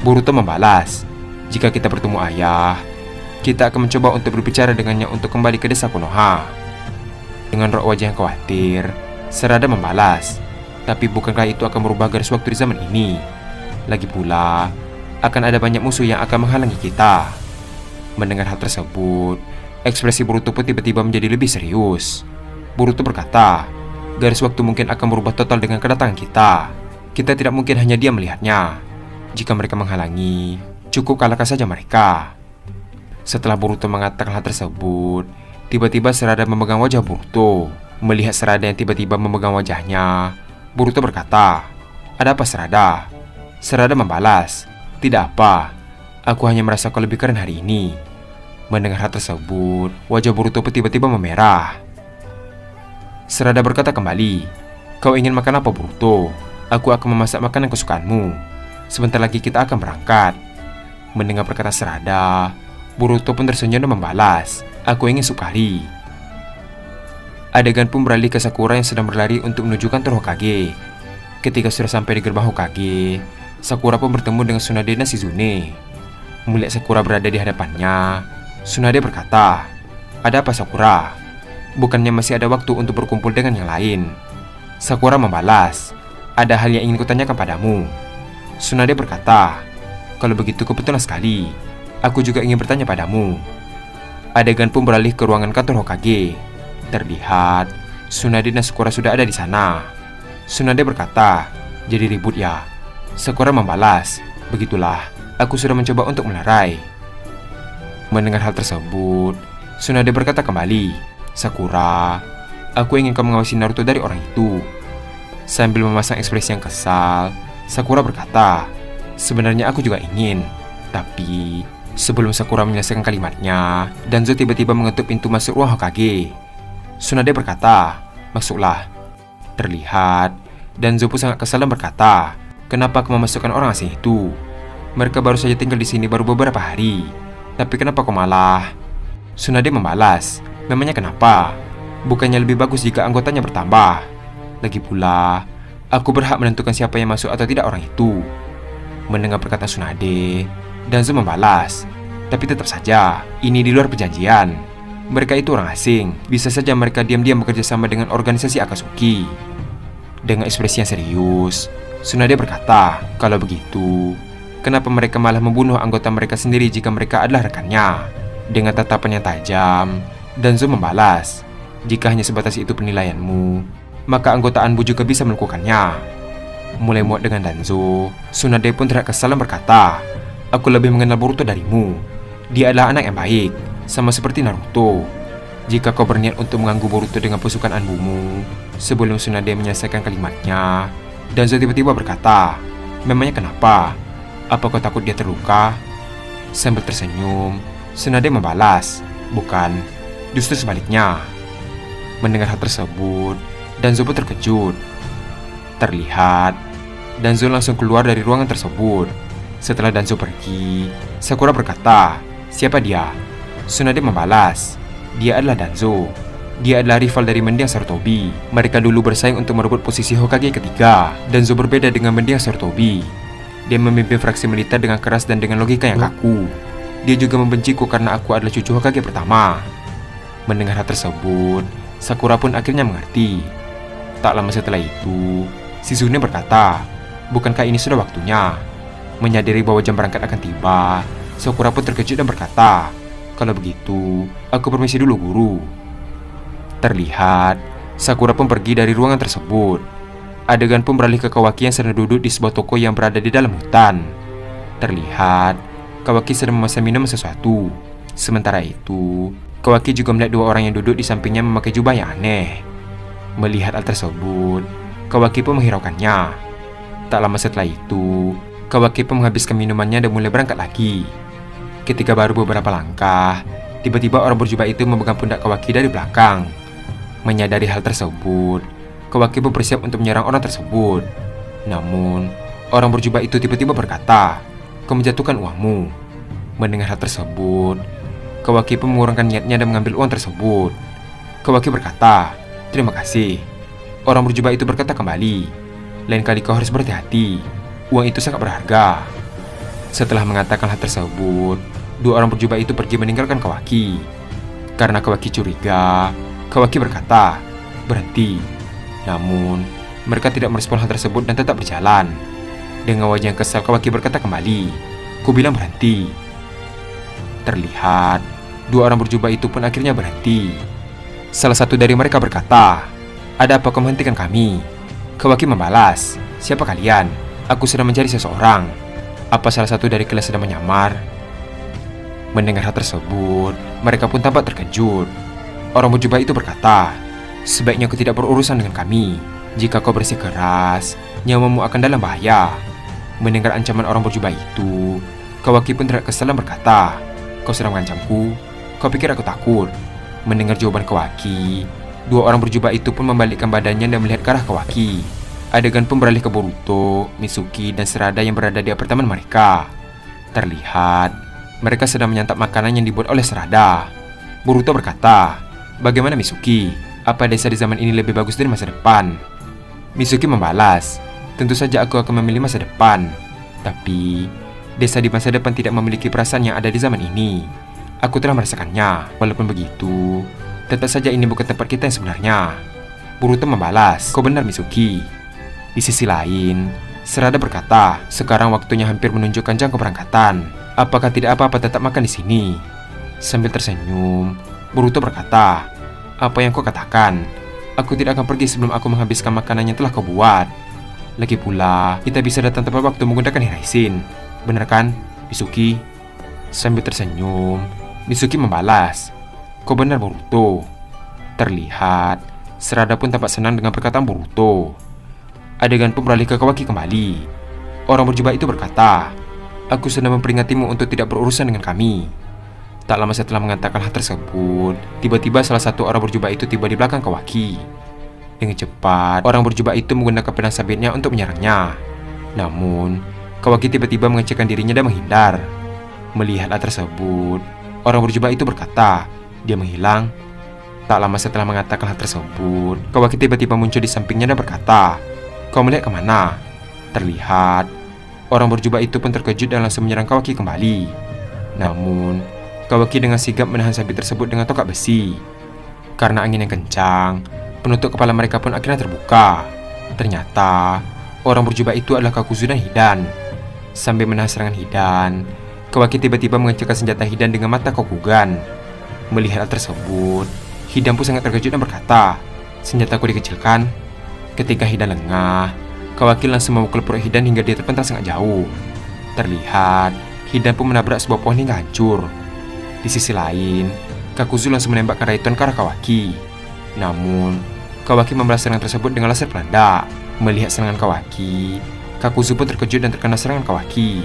Boruto membalas, "Jika kita bertemu ayah, kita akan mencoba untuk berbicara dengannya untuk kembali ke desa Konoha." Dengan raut wajah yang khawatir, Sarada membalas, "Tapi bukankah itu akan merubah garis waktu di zaman ini? Lagi pula, akan ada banyak musuh yang akan menghalangi kita." Mendengar hal tersebut, ekspresi Boruto pun tiba-tiba menjadi lebih serius. Boruto berkata, "Garis waktu mungkin akan berubah total dengan kedatangan kita. Kita tidak mungkin hanya diam melihatnya. Jika mereka menghalangi, cukup kalahkan saja mereka." Setelah Boruto mengatakan hal tersebut, tiba-tiba Sarada memegang wajah Boruto. Melihat Sarada yang tiba-tiba memegang wajahnya, Boruto berkata, "Ada apa Sarada?" Sarada membalas, "Tidak apa, aku hanya merasa kau lebih keren hari ini." Mendengar hal tersebut, wajah Boruto pun tiba-tiba memerah. Serada berkata kembali, "Kau ingin makan apa, Boruto? Aku akan memasak makanan kesukaanmu. Sebentar lagi kita akan berangkat." Mendengar perkataan Serada, Boruto pun tersenyum dan membalas, "Aku ingin sup kari." Adegan pun beralih ke Sakura yang sedang berlari untuk menuju kantor Hokage. Ketika sudah sampai di gerbang Hokage, Sakura pun bertemu dengan Tsunade dan Shizune. Melihat Sakura berada di hadapannya, Tsunade berkata, "Ada apa, Sakura? Bukannya masih ada waktu untuk berkumpul dengan yang lain?" Sakura membalas, "Ada hal yang ingin kutanyakan padamu." Tsunade berkata, "Kalau begitu kebetulan sekali. Aku juga ingin bertanya padamu." Adegan pun beralih ke ruangan kantor Hokage. Terlihat Tsunade dan Sakura sudah ada di sana. Tsunade berkata, "Jadi ribut ya?" Sakura membalas, "Begitulah, aku sudah mencoba untuk melerai." Mendengar hal tersebut, Tsunade berkata kembali, "Sakura, aku ingin kau mengawasi Naruto dari orang itu." Sambil memasang ekspresi yang kesal, Sakura berkata, "Sebenarnya aku juga ingin." Tapi sebelum Sakura menyelesaikan kalimatnya, Danzo tiba-tiba mengetuk pintu masuk ruang Hokage. Tsunade berkata, "Masuklah." Terlihat Danzo pun sangat kesal dan berkata, "Kenapa kau memasukkan orang asing itu? Mereka baru saja tinggal di sini baru beberapa hari. Tapi kenapa kau malah?" Tsunade membalas, "Memangnya kenapa? Bukannya lebih bagus jika anggotanya bertambah? Lagi pula, aku berhak menentukan siapa yang masuk atau tidak orang itu." Mendengar perkataan Tsunade, Danzo membalas, "Tapi tetap saja, ini di luar perjanjian. Mereka itu orang asing. Bisa saja mereka diam-diam bekerja sama dengan organisasi Akatsuki." Dengan ekspresi yang serius, Tsunade berkata, "Kalau begitu, kenapa mereka malah membunuh anggota mereka sendiri jika mereka adalah rekannya?" Dengan tatapan yang tajam, Danzo membalas, "Jika hanya sebatas itu penilaianmu, maka anggota Anbu juga bisa melakukannya." Mulai muak dengan Danzo, Tsunade pun teriak kesal dan berkata, "Aku lebih mengenal Boruto darimu. Dia adalah anak yang baik, sama seperti Naruto. Jika kau berniat untuk mengganggu Boruto dengan pasukan Anbumu." Sebelum Tsunade menyelesaikan kalimatnya, Danzo tiba-tiba berkata, "Memangnya kenapa? Apa kau takut dia terluka?" Sambil tersenyum, Tsunade membalas, "Bukan, justru sebaliknya." Mendengar hal tersebut, Danzo pun terkejut. Terlihat Danzo langsung keluar dari ruangan tersebut. Setelah Danzo pergi, Sakura berkata, "Siapa dia?" Tsunade membalas, "Dia adalah Danzo. Dia adalah rival dari mendiang Sarutobi. Mereka dulu bersaing untuk merebut posisi Hokage ketiga. Danzo berbeda dengan mendiang Sarutobi. Dia memimpin fraksi militer dengan keras dan dengan logika yang kaku. Dia juga membenciku karena aku adalah cucu Hokage pertama." Mendengar hal tersebut, Sakura pun akhirnya mengerti. Tak lama setelah itu, Shizune berkata, "Bukankah ini sudah waktunya?" Menyadari bahwa jam berangkat akan tiba, Sakura pun terkejut dan berkata, "Kalau begitu, aku permisi dulu, guru." Terlihat Sakura pun pergi dari ruangan tersebut. Adegan pun beralih ke Kawaki yang sedang duduk di sebuah toko yang berada di dalam hutan. Terlihat Kawaki sedang memesan minum sesuatu. Sementara itu, Kawaki juga melihat dua orang yang duduk di sampingnya memakai jubah yang aneh. Melihat hal tersebut, Kawaki pun menghiraukannya. Tak lama setelah itu, Kawaki pun menghabiskan minumannya dan mulai berangkat lagi. Ketika baru beberapa langkah, tiba-tiba orang berjubah itu memegang pundak Kawaki dari belakang. Menyadari hal tersebut, Kawaki pun bersiap untuk menyerang orang tersebut. Namun, orang berjubah itu tiba-tiba berkata, "Kau menjatuhkan uangmu." Mendengar hal tersebut, Kawaki pun mengurangkan niatnya dan mengambil uang tersebut. Kawaki berkata, "Terima kasih." Orang berjubah itu berkata kembali, "Lain kali kau harus berhati-hati. Uang itu sangat berharga." Setelah mengatakan hal tersebut, dua orang berjubah itu pergi meninggalkan Kawaki. Karena Kawaki curiga, Kawaki berkata, "Berhenti." Namun, mereka tidak merespon hal tersebut dan tetap berjalan. Dengan wajah yang kesal, Kawaki berkata kembali, "Ku bilang berhenti." Terlihat dua orang berjubah itu pun akhirnya berhenti. Salah satu dari mereka berkata, "Ada apa kau menghentikan kami?" Kawaki membalas, "Siapa kalian? Aku sedang mencari seseorang. Apa salah satu dari kalian sedang menyamar?" Mendengar hal tersebut, mereka pun tampak terkejut. Orang berjubah itu berkata, "Sebaiknya kau tidak berurusan dengan kami. Jika kau bersikeras, nyawamu akan dalam bahaya." Mendengar ancaman orang berjubah itu, Kawaki pun teriak kesal dan berkata, "Kau sedang mengancamku? Kau pikir aku takut?" Mendengar jawaban Kawaki, Dua orang berjubah itu pun membalikkan badannya dan melihat ke arah Kawaki. Adegan pun beralih ke Boruto, Mitsuki, dan Sarada yang berada di apartemen mereka. Terlihat mereka sedang menyantap makanan yang dibuat oleh Sarada. Boruto berkata, "Bagaimana Mitsuki? Apa desa di zaman ini lebih bagus dari masa depan?" Mitsuki membalas, "Tentu saja aku akan memilih masa depan. Tapi desa di masa depan tidak memiliki perasaan yang ada di zaman ini. Aku telah merasakannya. Walaupun begitu, tetap saja ini bukan tempat kita yang sebenarnya." Boruto membalas, "Kau benar Mitsuki." Di sisi lain, Sarada berkata, "Sekarang waktunya hampir menunjukkan jam keberangkatan. Apakah tidak apa-apa tetap makan di sini?" Sambil tersenyum, Boruto berkata, "Apa yang kau katakan? Aku tidak akan pergi sebelum aku menghabiskan makanan yang telah kau buat. Lagi pula, kita bisa datang tepat waktu menggunakan Hiraisin. Benar kan, Mitsuki?" Sambil tersenyum, Mitsuki membalas, "Kau benar Boruto." Terlihat, Sarada pun tampak senang dengan perkataan Boruto. Adegan pun beralih ke Kawaki kembali. Orang berjubah itu berkata, "Aku sudah memperingatimu untuk tidak berurusan dengan kami." Tak lama setelah mengatakan hal tersebut, tiba-tiba salah satu orang berjubah itu tiba di belakang Kawaki. Dengan cepat, orang berjubah itu menggunakan pedang sabitnya untuk menyerangnya. Namun, Kawaki tiba-tiba mengecekkan dirinya dan menghindar. Melihat hal tersebut, orang berjubah itu berkata, "Dia menghilang." Tak lama setelah mengatakan hal tersebut, Kawaki tiba-tiba muncul di sampingnya dan berkata, "Kau melihat kemana?" Terlihat, orang berjubah itu pun terkejut dan langsung menyerang Kawaki kembali. Namun, Kawaki dengan sigap menahan sabit tersebut dengan tongkat besi. Karena angin yang kencang, penutup kepala mereka pun akhirnya terbuka. Ternyata, orang berjubah itu adalah Kakuzu dan Hidan. Sambil menahan serangan Hidan, Kawaki tiba-tiba mengecekkan senjata Hidan dengan mata Kokugan. Melihat hal tersebut, Hidan pun sangat terkejut dan berkata, "Senjataku dikecilkan." Ketika Hidan lengah, Kawaki langsung memukul perut Hidan hingga dia terpental sangat jauh. Terlihat, Hidan pun menabrak sebuah pohon hingga hancur. Di sisi lain, Kakuzu langsung menembakkan Raiton ke arah Kawaki. Namun, Kawaki membalas serangan tersebut dengan laser peledak. Melihat serangan Kawaki, Kakuzu pun terkejut dan terkena serangan Kawaki.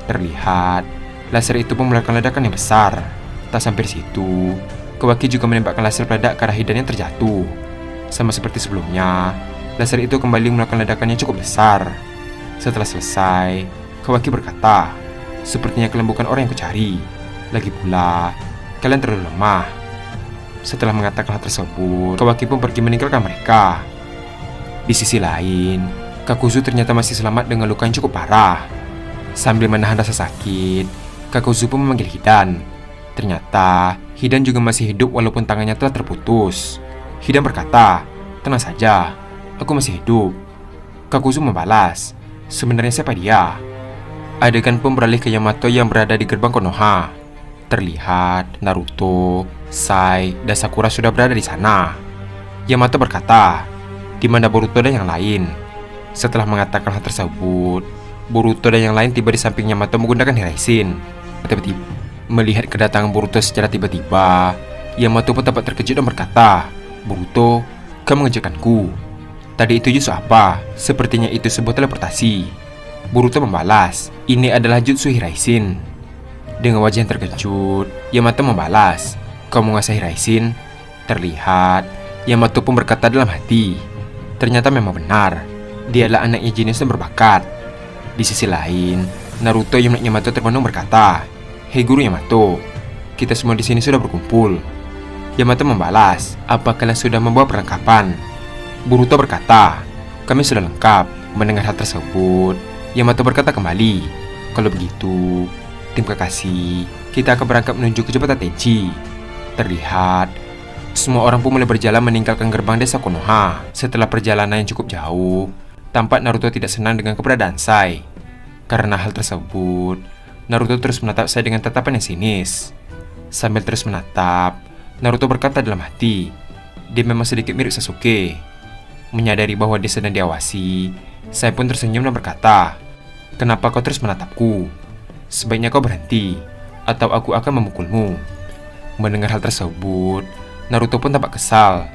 Terlihat, laser itu pun mengeluarkan ledakan yang besar. Tak sampai di situ, Kawaki juga menembakkan laser peledak ke arah Hidan yang terjatuh. Sama seperti sebelumnya, laser itu kembali mengeluarkan ledakan yang cukup besar. Setelah selesai, Kawaki berkata, "Sepertinya kalian bukan orang yang kucari. Lagi pula, kalian terlalu lemah." Setelah mengatakan hal tersebut, Kawaki pun pergi meninggalkan mereka. Di sisi lain, Kakuzu ternyata masih selamat dengan luka yang cukup parah. Sambil menahan rasa sakit, Kakuzu pun memanggil Hidan. Ternyata, Hidan juga masih hidup walaupun tangannya telah terputus. Hidan berkata, "Tenang saja, aku masih hidup." Kakuzu membalas, "Sebenarnya siapa dia?" Adegan pun beralih ke Yamato yang berada di gerbang Konoha. Terlihat Naruto, Sai, dan Sakura sudah berada di sana. Yamato berkata, "Di mana Boruto dan yang lain?" Setelah mengatakan hal tersebut, Boruto dan yang lain tiba di samping Yamato menggunakan Hiraisin. Tiba-tiba, melihat kedatangan Boruto secara tiba-tiba, Yamato pun tampak terkejut dan berkata, "Boruto, kamu mengejutkanku. Tadi itu jutsu apa? Sepertinya itu sebuah teleportasi." Boruto membalas, "Ini adalah jutsu Hiraisin." Dengan wajah yang terkejut, Yamato membalas, "Kau menguasai Hiraisin?" Terlihat, Yamato pun berkata dalam hati, ternyata memang benar, dia adalah anak yang jenius dan berbakat. Di sisi lain, Naruto yang melihat Yamato termenung berkata, "Hei Guru Yamato, kita semua di sini sudah berkumpul." Yamato membalas, "Apa kalian sudah membawa perlengkapan?" Boruto berkata, "Kami sudah lengkap." Mendengar hal tersebut, Yamato berkata kembali, "Kalau begitu, tim Kakashi, kita akan berangkat menuju ke jembatan Tenchi." Terlihat, semua orang pun mulai berjalan meninggalkan gerbang desa Konoha. Setelah perjalanan yang cukup jauh, tampak Naruto tidak senang dengan keberadaan Sai. Karena hal tersebut, Naruto terus menatap Sai dengan tatapan yang sinis. Sambil terus menatap, Naruto berkata dalam hati, dia memang sedikit mirip Sasuke. Menyadari bahwa dia sedang diawasi, Sai pun tersenyum dan berkata, "Kenapa kau terus menatapku? Sebaiknya kau berhenti, atau aku akan memukulmu." Mendengar hal tersebut, Naruto pun tampak kesal.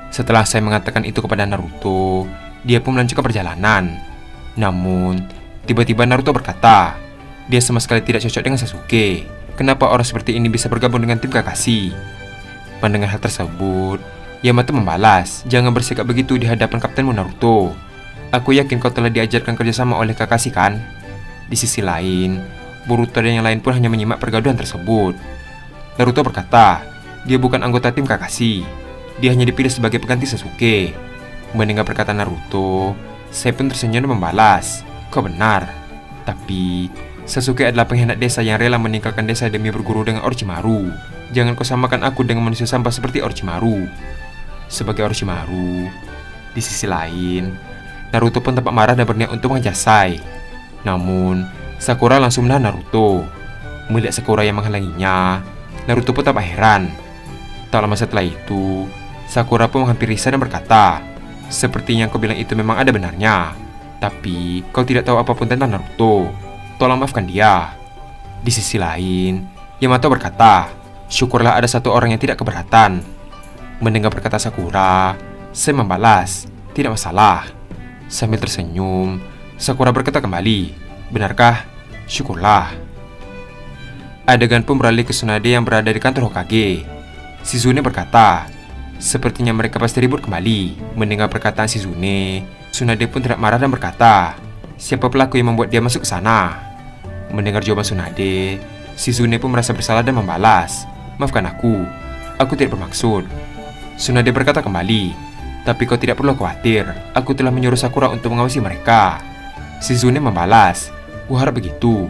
Setelah Sai mengatakan itu kepada Naruto, dia pun melanjutkan perjalanan. Namun, tiba-tiba Naruto berkata, dia sama sekali tidak cocok dengan Sasuke. Kenapa orang seperti ini bisa bergabung dengan tim Kakashi? Mendengar hal tersebut, Yamato membalas, "Jangan bersikap begitu di hadapan Kaptenmu Naruto. Aku yakin kau telah diajarkan kerjasama oleh Kakashi kan?" Di sisi lain, Boruto dan yang lain pun hanya menyimak pergaduhan tersebut. Naruto berkata, dia bukan anggota tim Kakashi. Dia hanya dipilih sebagai pengganti Sasuke. Mendengar perkataan Naruto, saya pun tersenyum dan membalas, "Kau benar. Tapi, Sasuke adalah pengkhianat desa yang rela meninggalkan desa demi berguru dengan Orochimaru. Jangan kau samakan aku dengan manusia sampah seperti Orochimaru." Sebagai Orochimaru, di sisi lain, Naruto pun tampak marah dan berniat untuk mengejar Sai. Namun, Sakura langsung menahan Naruto. Melihat Sakura yang menghalanginya, Naruto pun tampak heran. Tak lama setelah itu, Sakura pun menghampiri Sai dan berkata, "Sepertinya yang kau bilang itu memang ada benarnya. Tapi, kau tidak tahu apapun tentang Naruto. Tolong maafkan dia." Di sisi lain, Yamato berkata, "Syukurlah ada satu orang yang tidak keberatan." Mendengar perkataan Sakura, Sai membalas, "Tidak masalah." Sambil tersenyum, Sakura berkata kembali, "Benarkah? Syukurlah." Adegan pun beralih ke Tsunade yang berada di kantor Hokage. Shizune berkata, "Sepertinya mereka pasti ribut kembali." Mendengar perkataan Shizune, Tsunade pun tidak marah dan berkata, "Siapa pelaku yang membuat dia masuk ke sana?" Mendengar jawaban Tsunade, Shizune pun merasa bersalah dan membalas, "Maafkan aku tidak bermaksud." Tsunade berkata kembali, "Tapi kau tidak perlu khawatir, aku telah menyuruh Sakura untuk mengawasi mereka." Shizune membalas, "Kuharap begitu."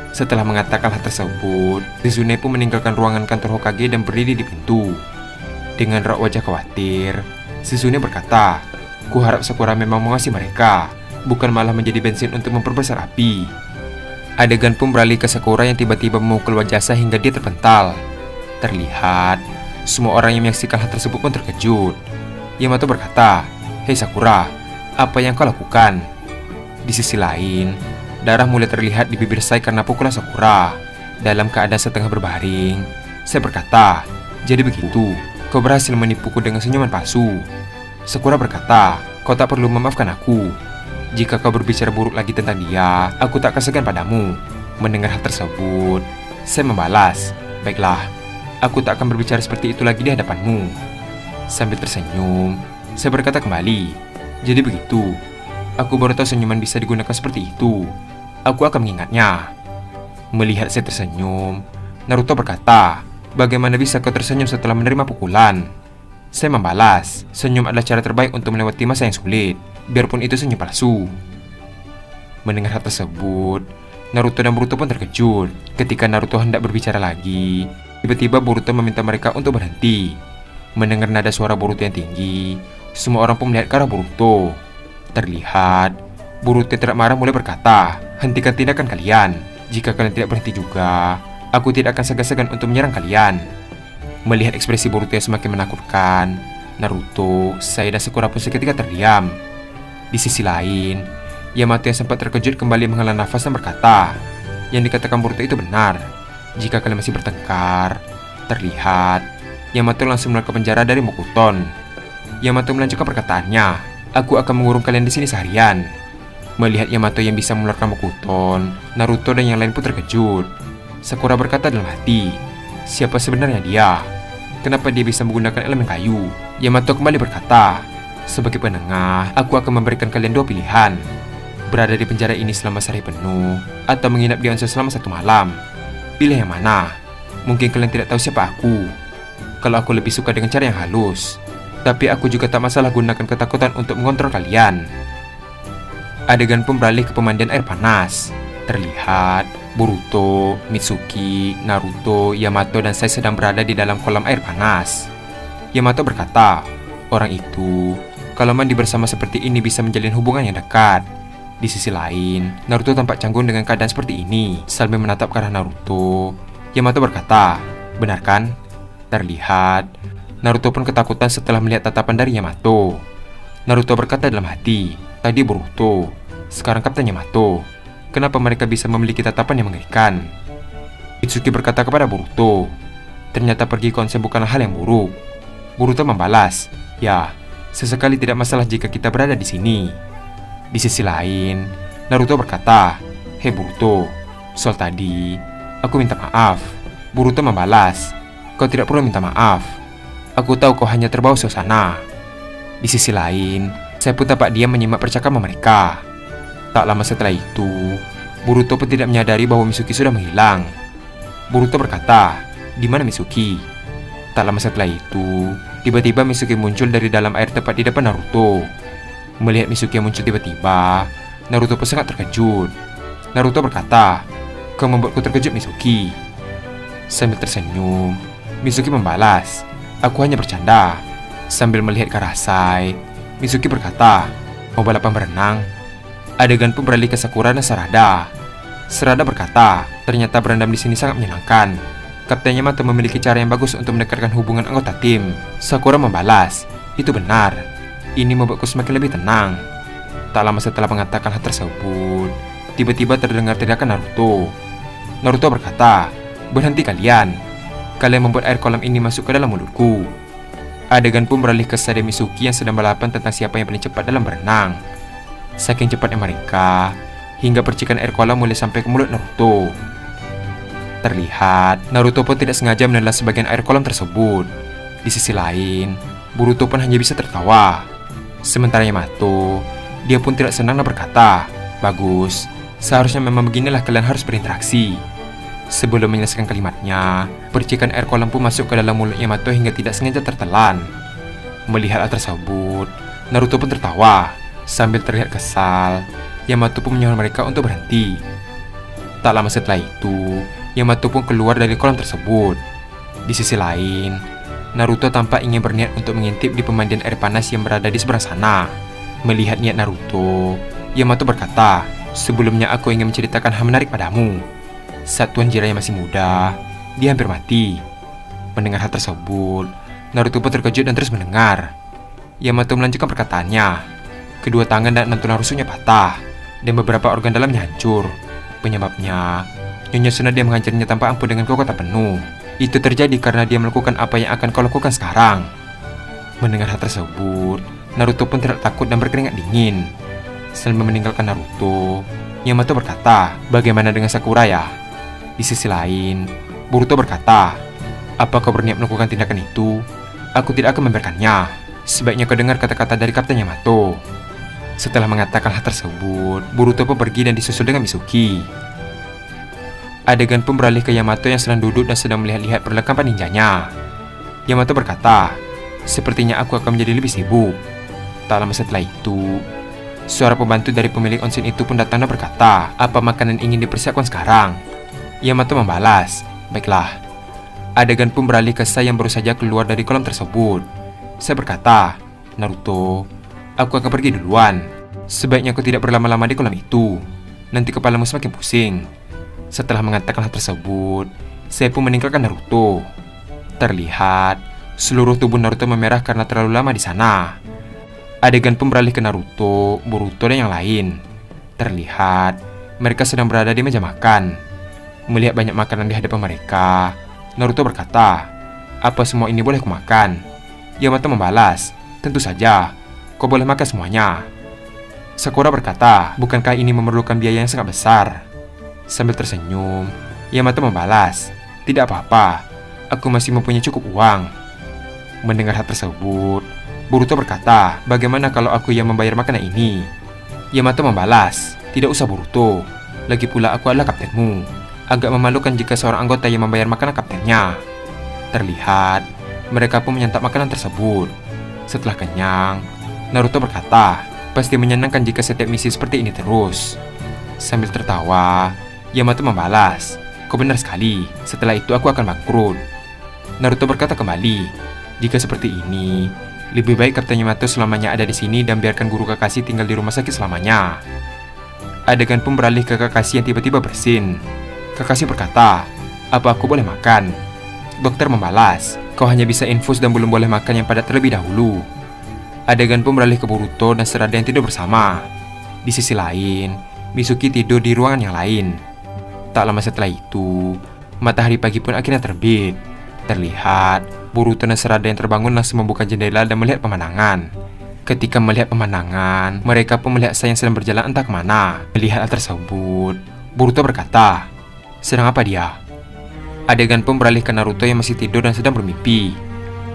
Setelah mengatakan hal tersebut, Shizune pun meninggalkan ruangan kantor Hokage dan berdiri di pintu. Dengan raut wajah khawatir, Shizune berkata, "Kuharap Sakura memang mengawasi mereka, bukan malah menjadi bensin untuk memperbesar api." Adegan pun beralih ke Sakura yang tiba-tiba memukul wajah Sai hingga dia terpental. Terlihat, semua orang yang menyaksikan hal tersebut pun terkejut. Yamato berkata, "Hei Sakura, apa yang kau lakukan?" Di sisi lain, darah mulai terlihat di bibir Sai karena pukulan Sakura. Dalam keadaan setengah berbaring, Sai berkata, "Jadi begitu, kau berhasil menipuku dengan senyuman palsu." Sakura berkata, "Kau tak perlu memaafkan aku. Jika kau berbicara buruk lagi tentang dia, aku tak akan segan padamu." Mendengar hal tersebut, Sai membalas, "Baiklah, aku tak akan berbicara seperti itu lagi di hadapanmu." Sambil tersenyum, Sai berkata kembali, "Jadi begitu. Aku baru tahu senyuman bisa digunakan seperti itu. Aku akan mengingatnya." Melihat Sai tersenyum, Naruto berkata, "Bagaimana bisa kau tersenyum setelah menerima pukulan?" Sai membalas, "Senyum adalah cara terbaik untuk melewati masa yang sulit, biarpun itu senyum palsu." Mendengar hal tersebut, Naruto dan Boruto pun terkejut. Ketika Naruto hendak berbicara lagi, tiba-tiba Boruto meminta mereka untuk berhenti. Mendengar nada suara Boruto yang tinggi, semua orang pun melihat ke arah Boruto. Terlihat, Boruto tidak marah mulai berkata, "Hentikan tindakan kalian. Jika kalian tidak berhenti juga, aku tidak akan segan-segan untuk menyerang kalian." Melihat ekspresi Boruto yang semakin menakutkan, Naruto, Sai dan Sakura pun seketika terdiam. Di sisi lain, Yamato yang sempat terkejut kembali menghela nafas dan berkata, "Yang dikatakan Boruto itu benar. Jika kalian masih bertengkar." Terlihat, Yamato langsung menolak ke penjara dari Mokuton. Yamato melanjutkan perkataannya, "Aku akan mengurung kalian di sini seharian." Melihat Yamato yang bisa mengeluarkan Mokuton, Naruto dan yang lain pun terkejut. Sakura berkata dalam hati, "Siapa sebenarnya dia? Kenapa dia bisa menggunakan elemen kayu?" Yamato kembali berkata, "Sebagai penengah, aku akan memberikan kalian dua pilihan. Berada di penjara ini selama sehari penuh, atau menginap di onsen selama 1 malam. Pilih yang mana? Mungkin kalian tidak tahu siapa aku. Kalau aku lebih suka dengan cara yang halus, tapi aku juga tak masalah gunakan ketakutan untuk mengontrol kalian." Adegan pun beralih ke pemandian air panas. Terlihat, Boruto, Mitsuki, Naruto, Yamato, dan Sai sedang berada di dalam kolam air panas. Yamato berkata, "Orang itu, kalau mandi bersama seperti ini bisa menjalin hubungan yang dekat." Di sisi lain, Naruto tampak canggung dengan keadaan seperti ini. Sambil menatap ke arah Naruto, Yamato berkata, "Benar kan?" Terlihat, Naruto pun ketakutan setelah melihat tatapan dari Yamato. Naruto berkata dalam hati, "Tadi Boruto, sekarang Kapten Yamato. Kenapa mereka bisa memiliki tatapan yang mengerikan?" Itsuki berkata kepada Boruto, "Ternyata pergi ke onsen bukanlah hal yang buruk." Boruto membalas, "Ya, sesekali tidak masalah jika kita berada di sini." Di sisi lain, Naruto berkata, "Hei Boruto, soal tadi, aku minta maaf." Boruto membalas, "Kau tidak perlu minta maaf." Aku tahu kau hanya terbawa suasana. Di sisi lain, saya pun tampak diam menyimak percakapan mereka. Tak lama setelah itu, Boruto pun tidak menyadari bahwa Mitsuki sudah menghilang. Boruto berkata, "Di mana Mitsuki?" Tak lama setelah itu, tiba-tiba Mitsuki muncul dari dalam air tepat di depan Naruto. Melihat Mitsuki yang muncul tiba-tiba, Naruto pun sangat terkejut. Naruto berkata, "Kau membuatku terkejut, Mitsuki." Sambil tersenyum, Mitsuki membalas, "Aku hanya bercanda." Sambil melihat ke arah Sai, Mitsuki berkata, "Mau balapan berenang?" Adegan pun beralih ke Sakura dan Sarada. Sarada berkata, "Ternyata berendam di sini sangat menyenangkan. Kapten Yamato memiliki cara yang bagus untuk mendekatkan hubungan anggota tim." Sakura membalas, "Itu benar. Ini membuatku semakin lebih tenang." Tak lama setelah mengatakan hal tersebut, tiba-tiba terdengar teriakan Naruto. Naruto berkata, "Berhenti kalian. Kalian membuat air kolam ini masuk ke dalam mulutku." Adegan pun beralih ke Sade Mitsuki yang sedang balapan tentang siapa yang paling cepat dalam berenang. Saking cepatnya mereka, hingga percikan air kolam mulai sampai ke mulut Naruto. Terlihat, Naruto pun tidak sengaja menelan sebagian air kolam tersebut. Di sisi lain, Boruto pun hanya bisa tertawa. Sementara Yamato, dia pun tidak senang dan berkata, "Bagus, seharusnya memang beginilah kalian harus berinteraksi." Sebelum menyelesaikan kalimatnya, percikan air kolam pun masuk ke dalam mulut Yamato hingga tidak sengaja tertelan. Melihat hal tersebut, Naruto pun tertawa. Sambil terlihat kesal, Yamato pun menyuruh mereka untuk berhenti. Tak lama setelah itu, Yamato pun keluar dari kolam tersebut. Di sisi lain, Naruto tampak ingin berniat untuk mengintip di pemandian air panas yang berada di seberang sana. Melihat niat Naruto, Yamato berkata, "Sebelumnya aku ingin menceritakan hal menarik padamu. Saat Tuan Jiraiya masih muda, dia hampir mati." Mendengar hal tersebut, Naruto pun terkejut dan terus mendengar. Yamato melanjutkan perkataannya. Kedua tangan dan 6 tulang rusuknya patah, dan beberapa organ dalamnya hancur. Penyebabnya, Nyonya Tsunade menghancurnya tanpa ampun dengan kekuatan penuh. Itu terjadi karena dia melakukan apa yang akan kau lakukan sekarang. Mendengar hal tersebut, Naruto pun tidak takut dan berkeringat dingin. Sambil meninggalkan Naruto, Yamato berkata, "Bagaimana dengan Sakura ya?" Di sisi lain, Boruto berkata, "Apa kau berniat melakukan tindakan itu? Aku tidak akan membiarkannya. Sebaiknya kau dengar kata-kata dari Kapten Yamato." Setelah mengatakan hal tersebut, Boruto pun pergi dan disusul dengan Mitsuki. Adegan pun beralih ke Yamato yang sedang duduk dan sedang melihat-lihat perlengkapan ninjanya. Yamato berkata, "Sepertinya aku akan menjadi lebih sibuk." Tak lama setelah itu, suara pembantu dari pemilik onsen itu pun datang dan berkata, "Apa makanan ingin dipersiapkan sekarang?" Yamato membalas, "Baiklah." Adegan pun beralih ke Sai yang baru saja keluar dari kolam tersebut. Sai berkata, "Naruto, aku akan pergi duluan. Sebaiknya aku tidak berlama-lama di kolam itu. Nanti kepalamu semakin pusing." Setelah mengatakan hal tersebut, Sai pun meninggalkan Naruto. Terlihat, seluruh tubuh Naruto memerah karena terlalu lama di sana. Adegan pun beralih ke Naruto, Boruto, dan yang lain. Terlihat, mereka sedang berada di meja makan. Melihat banyak makanan di hadapan mereka, Naruto berkata, "Apa semua ini boleh kumakan?" Yamato membalas, "Tentu saja, kau boleh makan semuanya." Sakura berkata, "Bukankah ini memerlukan biaya yang sangat besar?" Sambil tersenyum, Yamato membalas, "Tidak apa-apa, aku masih mempunyai cukup uang." Mendengar hal tersebut, Boruto berkata, "Bagaimana kalau aku yang membayar makanan ini?" Yamato membalas, "Tidak usah Boruto, lagi pula aku adalah kaptenmu. Agak memalukan jika seorang anggota yang membayar makanan kaptennya." Terlihat, mereka pun menyantap makanan tersebut. Setelah kenyang, Naruto berkata, "Pasti menyenangkan jika setiap misi seperti ini terus." Sambil tertawa, Yamato membalas, "Kau benar sekali, setelah itu aku akan bangkrut." Naruto berkata kembali, "Jika seperti ini, lebih baik Kapten Yamato selamanya ada di sini dan biarkan guru Kakashi tinggal di rumah sakit selamanya." Adegan pun beralih ke Kakashi yang tiba-tiba bersin. Kakashi berkata, "Apa aku boleh makan?" Dokter membalas, "Kau hanya bisa infus dan belum boleh makan yang padat terlebih dahulu." Adegan pun beralih ke Boruto dan Sarada yang tidur bersama. Di sisi lain, Mitsuki tidur di ruangan yang lain. Tak lama setelah itu, matahari pagi pun akhirnya terbit. Terlihat, Boruto dan Sarada yang terbangun langsung membuka jendela dan melihat pemandangan. Ketika melihat pemandangan, mereka pun melihat Sai yang sedang berjalan entah kemana. Melihat hal tersebut, Boruto berkata, "Sedang apa dia?" Adegan pun beralih ke Naruto yang masih tidur dan sedang bermimpi.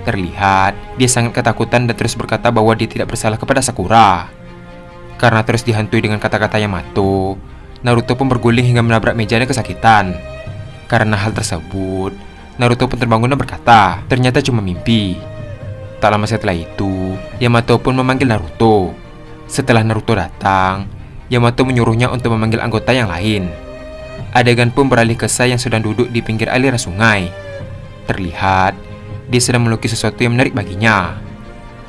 Terlihat dia sangat ketakutan dan terus berkata bahwa dia tidak bersalah kepada Sakura. Karena terus dihantui dengan kata-kata Yamato, Naruto pun berguling hingga menabrak meja dan kesakitan. Karena hal tersebut, Naruto pun terbangun dan berkata, ternyata cuma mimpi. Tak lama setelah itu, Yamato pun memanggil Naruto. Setelah Naruto datang, Yamato menyuruhnya untuk memanggil anggota yang lain. Adegan pun beralih ke Sai yang sedang duduk di pinggir aliran sungai. Terlihat, dia sedang melukis sesuatu yang menarik baginya.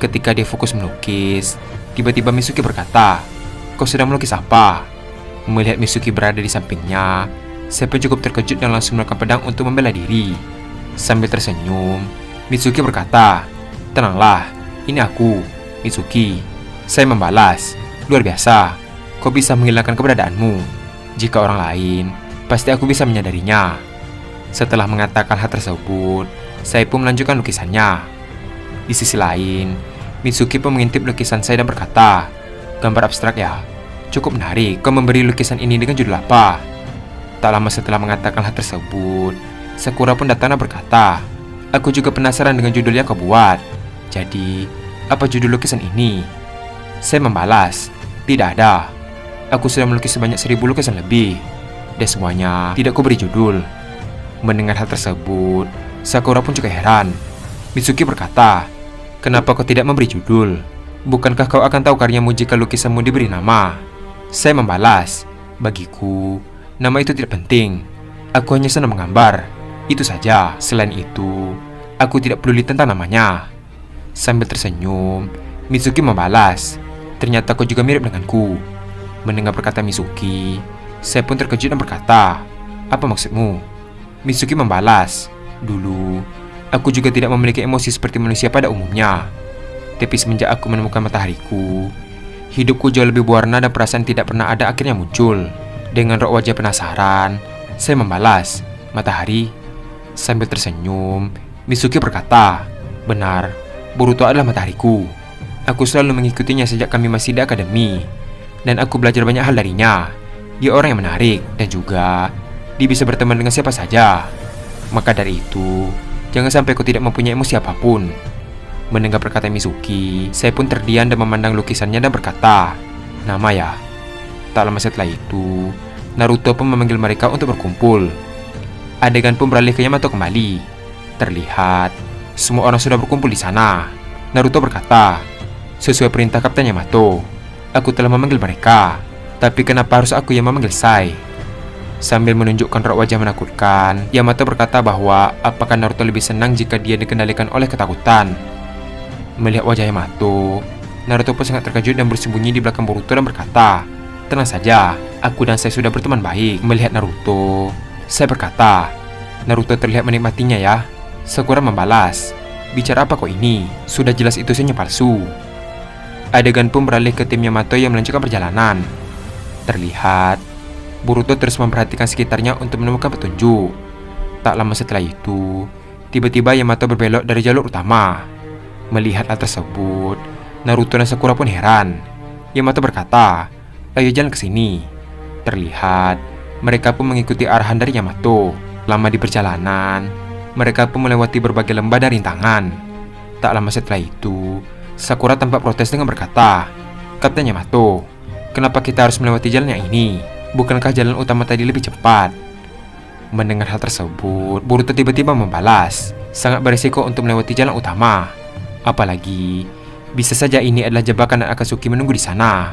Ketika dia fokus melukis, tiba-tiba Mitsuki berkata, "Kau sedang melukis apa?" Melihat Mitsuki berada di sampingnya, Sai pun cukup terkejut dan langsung meletakkan pedang untuk membela diri. Sambil tersenyum, Mitsuki berkata, "Tenanglah, ini aku, Mitsuki." Sai membalas, "Luar biasa, kau bisa menghilangkan keberadaanmu. Jika orang lain, pasti aku bisa menyadarinya." Setelah mengatakan hal tersebut, Sai pun melanjutkan lukisannya. Di sisi lain, Mitsuki pun mengintip lukisan Sai dan berkata, "Gambar abstrak ya? Cukup menarik. Kau memberi lukisan ini dengan judul apa?" Tak lama setelah mengatakan hal tersebut, Sakura pun datang dan berkata, "Aku juga penasaran dengan judul yang kau buat. Jadi, apa judul lukisan ini?" Sai membalas, "Tidak ada. Aku sudah melukis sebanyak 1000 lukisan lebih, dan semuanya tidak ku beri judul." Mendengar hal tersebut, Sakura pun juga heran. Mitsuki berkata, "Kenapa kau tidak memberi judul? Bukankah kau akan tahu karyamu jika lukisanmu diberi nama?" Saya membalas, "Bagiku, nama itu tidak penting. Aku hanya senang menggambar. Itu saja. Selain itu, aku tidak peduli tentang namanya." Sambil tersenyum, Mitsuki membalas, "Ternyata kau juga mirip denganku." Mendengar perkataan Mitsuki, saya pun terkejut dan berkata, "Apa maksudmu?" Mitsuki membalas, "Dulu, aku juga tidak memiliki emosi seperti manusia pada umumnya. Tapi semenjak aku menemukan matahariku, hidupku jauh lebih berwarna dan perasaan tidak pernah ada akhirnya muncul." Dengan raut wajah penasaran, saya membalas, "Matahari?" Sambil tersenyum, Mitsuki berkata, "Benar, Boruto adalah matahariku. Aku selalu mengikutinya sejak kami masih di akademi, dan aku belajar banyak hal darinya. Dia orang yang menarik, dan juga dia bisa berteman dengan siapa saja. Maka dari itu, jangan sampai kau tidak mempunyai emosi apapun." Mendengar perkataan Mitsuki, saya pun terdiam dan memandang lukisannya dan berkata, "Nama ya?" Tak lama setelah itu, Naruto pun memanggil mereka untuk berkumpul. Adegan pun beralih ke Yamato kembali. Terlihat, semua orang sudah berkumpul di sana. Naruto berkata, "Sesuai perintah Kapten Yamato, aku telah memanggil mereka. Tapi kenapa harus aku yang memanggil Sai?" Sambil menunjukkan raut wajah menakutkan, Yamato berkata bahwa apakah Naruto lebih senang jika dia dikendalikan oleh ketakutan. Melihat wajah Yamato, Naruto pun sangat terkejut dan bersembunyi di belakang Boruto dan berkata, "Tenang saja, aku dan saya sudah berteman baik." Melihat Naruto, saya berkata, "Naruto terlihat menikmatinya ya." Sakura membalas, "Bicara apa kau ini? Sudah jelas itu senyum palsu." Adegan pun beralih ke tim Yamato yang melanjutkan perjalanan. Terlihat, Boruto terus memperhatikan sekitarnya untuk menemukan petunjuk. Tak lama setelah itu, tiba-tiba Yamato berbelok dari jalur utama. Melihat hal tersebut, Naruto dan Sakura pun heran. Yamato berkata, "Ayo jalan ke sini." Terlihat, mereka pun mengikuti arahan dari Yamato. Lama di perjalanan, mereka pun melewati berbagai lembah dan rintangan. Tak lama setelah itu, Sakura tampak protes dengan berkata, "Kapten Yamato, kenapa kita harus melewati jalan yang ini? Bukankah jalan utama tadi lebih cepat?" Mendengar hal tersebut, Boruto tiba-tiba membalas, "Sangat berisiko untuk melewati jalan utama. Apalagi, bisa saja ini adalah jebakan dan Akatsuki menunggu di sana.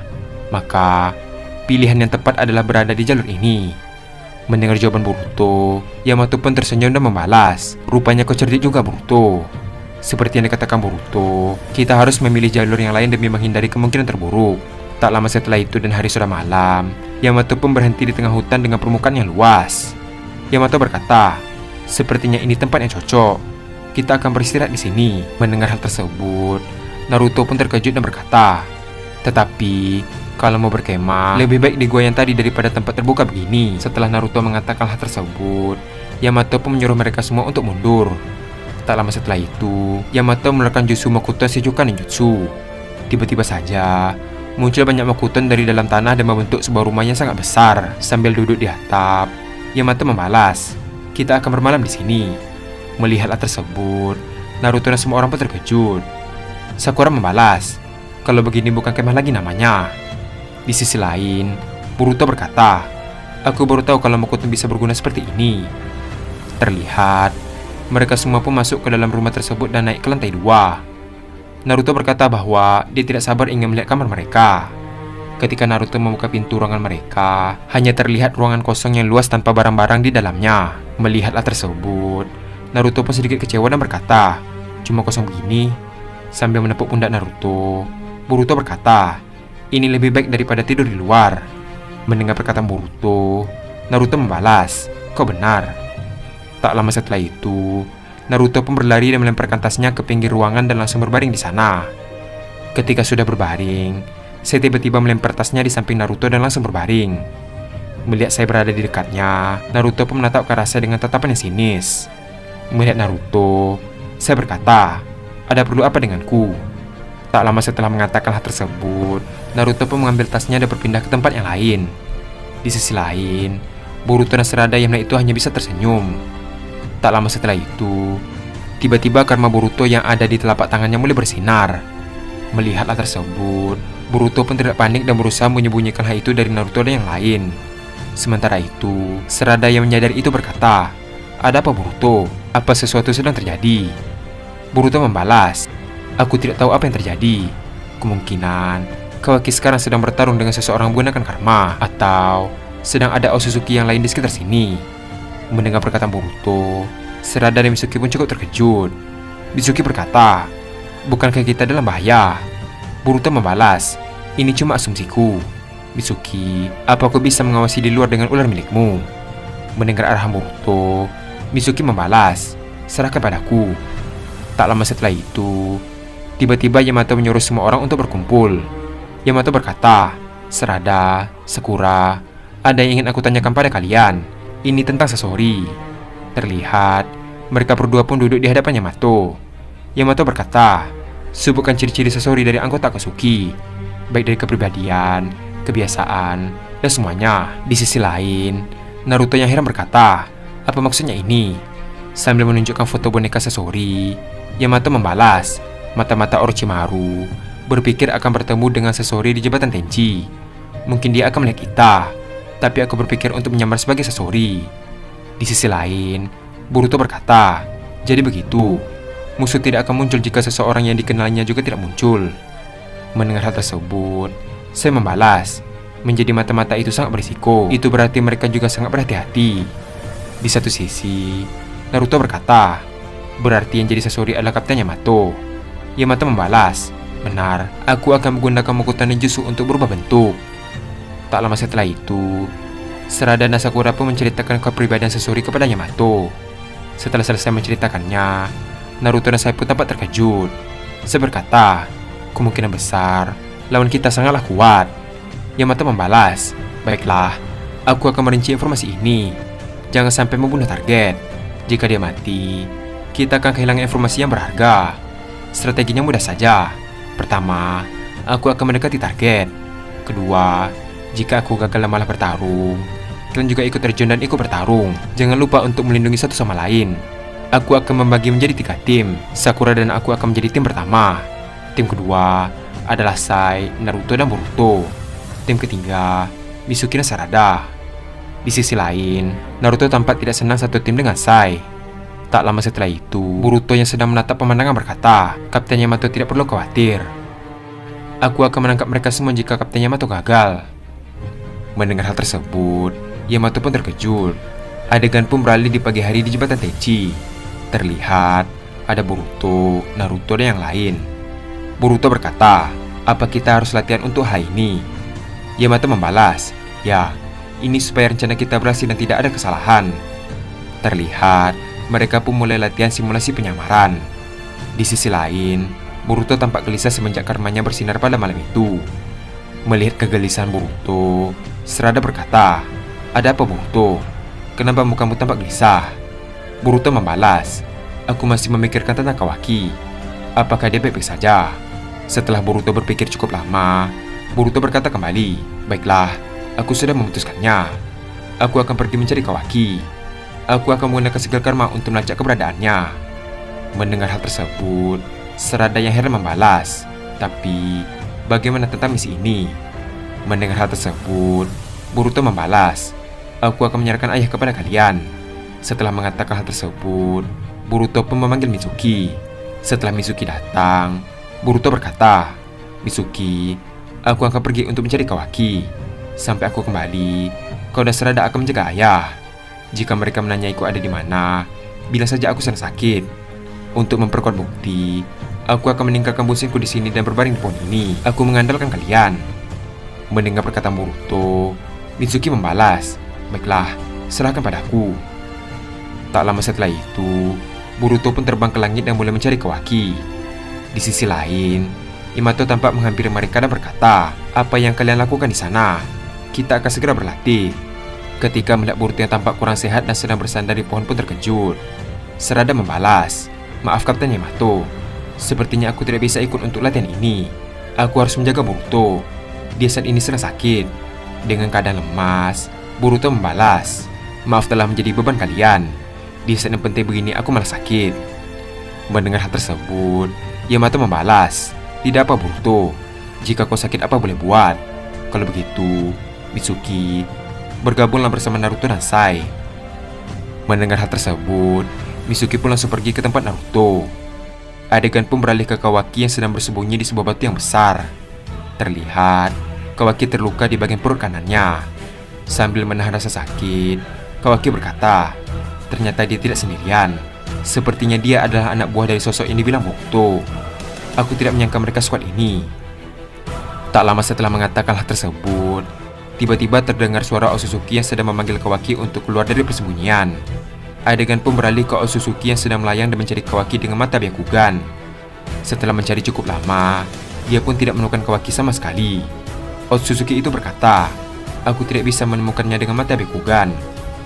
Maka, pilihan yang tepat adalah berada di jalur ini." Mendengar jawaban Boruto, Yamato pun tersenyum dan membalas, "Rupanya kau cerdik juga, Boruto. Seperti yang dikatakan Boruto, kita harus memilih jalur yang lain demi menghindari kemungkinan terburuk." Tak lama setelah itu dan hari sudah malam, Yamato pun berhenti di tengah hutan dengan permukaan yang luas. Yamato berkata, "Sepertinya ini tempat yang cocok. Kita akan beristirahat di sini." Mendengar hal tersebut, Naruto pun terkejut dan berkata, "Tetapi, kalau mau berkemah, lebih baik di gua yang tadi daripada tempat terbuka begini." Setelah Naruto mengatakan hal tersebut, Yamato pun menyuruh mereka semua untuk mundur. Tak lama setelah itu, Yamato mengeluarkan Jutsu Mokuton Seijukan Ninjutsu. Tiba-tiba saja, muncul banyak Mokuton dari dalam tanah dan membentuk sebuah rumah yang sangat besar. Sambil duduk di atap, Yamato membalas, "Kita akan bermalam di sini." Melihat hal tersebut, Naruto dan semua orang pun terkejut. Sakura membalas, kalau begini bukan kemah lagi namanya. Di sisi lain, Boruto berkata, aku baru tahu kalau Mokuton bisa berguna seperti ini. Terlihat, mereka semua pun masuk ke dalam rumah tersebut dan naik ke lantai 2. Naruto berkata bahwa dia tidak sabar ingin melihat kamar mereka. Ketika Naruto membuka pintu ruangan mereka, hanya terlihat ruangan kosong yang luas tanpa barang-barang di dalamnya. Melihat hal tersebut, Naruto pun sedikit kecewa dan berkata, cuma kosong begini. Sambil menepuk pundak Naruto, Boruto berkata, ini lebih baik daripada tidur di luar. Mendengar perkataan Boruto, Naruto membalas, kau benar. Tak lama setelah itu, Naruto pun berlari dan melemparkan tasnya ke pinggir ruangan dan langsung berbaring di sana. Ketika sudah berbaring, saya tiba-tiba melempar tasnya di samping Naruto dan langsung berbaring. Melihat saya berada di dekatnya, Naruto pun menatap ke arah saya dengan tatapan yang sinis. Melihat Naruto, saya berkata, ada perlu apa denganku? Tak lama setelah mengatakan hal tersebut, Naruto pun mengambil tasnya dan berpindah ke tempat yang lain. Di sisi lain, Boruto dan Sarada yang melihat itu hanya bisa tersenyum. Tak lama setelah itu, tiba-tiba karma Boruto yang ada di telapak tangannya mulai bersinar. Melihat hal tersebut, Boruto pun tidak panik dan berusaha menyembunyikan hal itu dari Naruto dan yang lain. Sementara itu, Sarada yang menyadari itu berkata, ada apa Boruto? Apa sesuatu sedang terjadi? Boruto membalas, aku tidak tahu apa yang terjadi. Kemungkinan Kawaki sekarang sedang bertarung dengan seseorang menggunakan karma, atau sedang ada Otsutsuki yang lain di sekitar sini. Mendengar perkataan Boruto, Sarada dan Mitsuki pun cukup terkejut. Mitsuki berkata, bukankah kita dalam bahaya? Boruto membalas, ini cuma asumsiku. Mitsuki, apa aku bisa mengawasi di luar dengan ular milikmu? Mendengar arahan Boruto, Mitsuki membalas, serahkan padaku. Tak lama setelah itu, tiba-tiba Yamato menyuruh semua orang untuk berkumpul. Yamato berkata, Sarada, Sakura, ada yang ingin aku tanyakan pada kalian. Ini tentang Sasori. Terlihat, mereka berdua pun duduk di hadapan Yamato. Yamato berkata, sebutkan ciri-ciri Sasori dari anggota Akatsuki, baik dari kepribadian, kebiasaan, dan semuanya. Di sisi lain, Naruto yang heran berkata, apa maksudnya ini? Sambil menunjukkan foto boneka Sasori, Yamato membalas, mata-mata Orochimaru berpikir akan bertemu dengan Sasori di jembatan Tenchi. Mungkin dia akan melihat kita, tapi aku berpikir untuk menyamar sebagai Sasori. Di sisi lain, Boruto berkata, jadi begitu, musuh tidak akan muncul jika seseorang yang dikenalnya juga tidak muncul. Mendengar hal tersebut, saya membalas, menjadi mata-mata itu sangat berisiko. Itu berarti mereka juga sangat berhati-hati. Di satu sisi, Naruto berkata, berarti yang jadi Sasori adalah Kapten Yamato. Yamato membalas, benar, aku akan menggunakan Mokuton Ninjutsu untuk berubah bentuk. Tak lama setelah itu, Sarada dan Sakura pun menceritakan kepribadian Sasori kepada Yamato. Setelah selesai menceritakannya, Naruto dan saya pun tampak terkejut. Saya berkata, kemungkinan besar lawan kita sangatlah kuat. Yamato membalas, baiklah, aku akan merinci informasi ini. Jangan sampai membunuh target. Jika dia mati, kita akan kehilangan informasi yang berharga. Strateginya mudah saja. Pertama, aku akan mendekati target. Kedua, jika aku gagal malah bertarung, kalian juga ikut terjun dan ikut bertarung. Jangan lupa untuk melindungi satu sama lain. Aku akan membagi menjadi 3 tim. Sakura dan aku akan menjadi tim pertama. Tim kedua adalah Sai, Naruto, dan Boruto. Tim ketiga, Mitsuki dan Sarada. Di sisi lain, Naruto tampak tidak senang satu tim dengan Sai. Tak lama setelah itu, Boruto yang sedang menatap pemandangan berkata, Kapten Yamato tidak perlu khawatir. Aku akan menangkap mereka semua jika Kapten Yamato gagal. Mendengar hal tersebut, Yamato pun terkejut. Adegan pun beralih di pagi hari di jembatan Tenchi. Terlihat ada Boruto, Naruto, dan yang lain. Boruto berkata, apa kita harus latihan untuk hal ini? Yamato membalas, ya, ini supaya rencana kita berhasil dan tidak ada kesalahan. Terlihat, mereka pun mulai latihan simulasi penyamaran. Di sisi lain, Boruto tampak gelisah semenjak karmanya bersinar pada malam itu. Melihat kegelisahan Boruto, Sarada berkata, ada apa Boruto? Kenapa mukamu tampak gelisah? Boruto membalas, aku masih memikirkan tentang Kawaki. Apakah dia baik-baik saja? Setelah Boruto berpikir cukup lama, Boruto berkata kembali, baiklah, aku sudah memutuskannya. Aku akan pergi mencari Kawaki. Aku akan menggunakan skill karma untuk melacak keberadaannya. Mendengar hal tersebut, Sarada yang heran membalas, "Tapi, bagaimana tentang misi ini?" Mendengar hal tersebut, Boruto membalas, "Aku akan menyerahkan ayah kepada kalian." Setelah mengatakan hal tersebut, Boruto pun memanggil Mitsuki. Setelah Mitsuki datang, Boruto berkata, "Mitsuki, aku akan pergi untuk mencari Kawaki. Sampai aku kembali, kau dan Sarada akan menjaga ayah. Jika mereka menanyaiku ada di mana, bilang saja aku sedang sakit. Untuk memperkuat bukti, aku akan meninggalkan busingku di sini dan berbaring di pohon ini. Aku mengandalkan kalian." Mendengar perkataan Boruto, Mitsuki membalas, "Baiklah, serahkan padaku." Tak lama setelah itu, Boruto pun terbang ke langit dan mulai mencari Kawaki. Di sisi lain, Yamato tampak menghampiri mereka dan berkata, "Apa yang kalian lakukan di sana? Kita akan segera berlatih." Ketika melihat Boruto yang tampak kurang sehat dan sedang bersandar di pohon pun terkejut. Sarada membalas, "Maaf Kapten Yamato, sepertinya aku tidak bisa ikut untuk latihan ini. Aku harus menjaga Boruto. Dia saat ini sedang sakit." Dengan keadaan lemas, Boruto membalas, "Maaf telah menjadi beban kalian. Di saat yang penting begini aku malah sakit." Mendengar hal tersebut, Yamato membalas, "Tidak apa Boruto, jika kau sakit apa boleh buat. Kalau begitu, Mitsuki, bergabunglah bersama Naruto dan Sai." Mendengar hal tersebut, Mitsuki pun langsung pergi ke tempat Naruto. Adegan pun beralih ke Kawaki yang sedang bersembunyi di sebuah batu yang besar. Terlihat, Kawaki terluka di bagian perut kanannya. Sambil menahan rasa sakit, Kawaki berkata, ternyata dia tidak sendirian. Sepertinya dia adalah anak buah dari sosok yang dibilang Boruto. Aku tidak menyangka mereka sekuat ini. Tak lama setelah mengatakan hal tersebut, tiba-tiba terdengar suara Otsutsuki yang sedang memanggil Kawaki untuk keluar dari persembunyian. Adegan pun beralih ke Otsutsuki yang sedang melayang dan mencari Kawaki dengan mata Byakugan. Setelah mencari cukup lama, dia pun tidak menemukan Kawaki sama sekali. Otsutsuki itu berkata, "Aku tidak bisa menemukannya dengan mata Byakugan.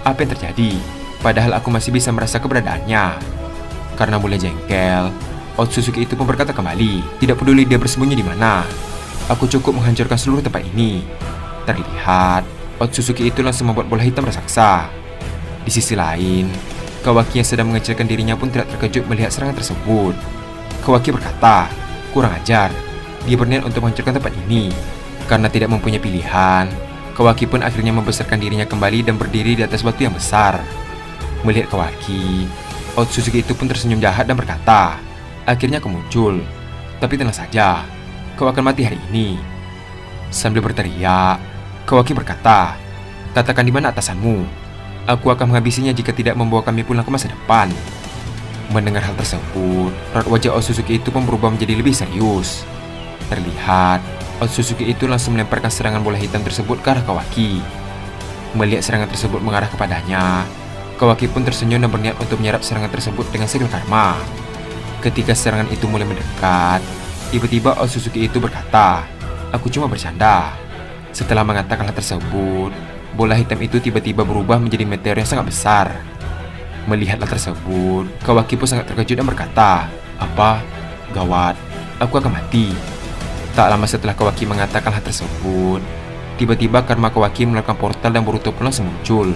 Apa yang terjadi? Padahal aku masih bisa merasa keberadaannya." Karena mulai jengkel, Otsutsuki itu pun berkata kembali, "Tidak peduli dia bersembunyi di mana. Aku cukup menghancurkan seluruh tempat ini." Terlihat, Otsutsuki itu langsung membuat bola hitam raksasa. Di sisi lain, Kawaki yang sedang mengecilkan dirinya pun tidak terkejut melihat serangan tersebut. Kawaki berkata, "Kurang ajar, dia berniat untuk menghancurkan tempat ini." Karena tidak mempunyai pilihan, Kawaki pun akhirnya membesarkan dirinya kembali dan berdiri di atas batu yang besar. Melihat Kawaki, Otsutsuki itu pun tersenyum jahat dan berkata, "Akhirnya kau muncul. Tapi tenang saja, kau akan mati hari ini." Sambil berteriak, Kawaki berkata, "Katakan di mana atasanmu. Aku akan menghabisinya jika tidak membawa kami pulang ke masa depan." Mendengar hal tersebut, raut wajah Otsutsuki itu pun berubah menjadi lebih serius. Terlihat, Otsutsuki itu langsung melemparkan serangan bola hitam tersebut ke arah Kawaki. Melihat serangan tersebut mengarah kepadanya, Kawaki pun tersenyum dan berniat untuk menyerap serangan tersebut dengan segel karma. Ketika serangan itu mulai mendekat, tiba-tiba Otsutsuki itu berkata, "Aku cuma bercanda." Setelah mengatakan hal tersebut, bola hitam itu tiba-tiba berubah menjadi meteor yang sangat besar. Melihat hal tersebut, Kawaki pun sangat terkejut dan berkata, "Apa? Gawat, aku akan mati." Tak lama setelah Kawaki mengatakan hal tersebut, tiba-tiba karma Kawaki melakukan portal dan Boruto pun langsung muncul.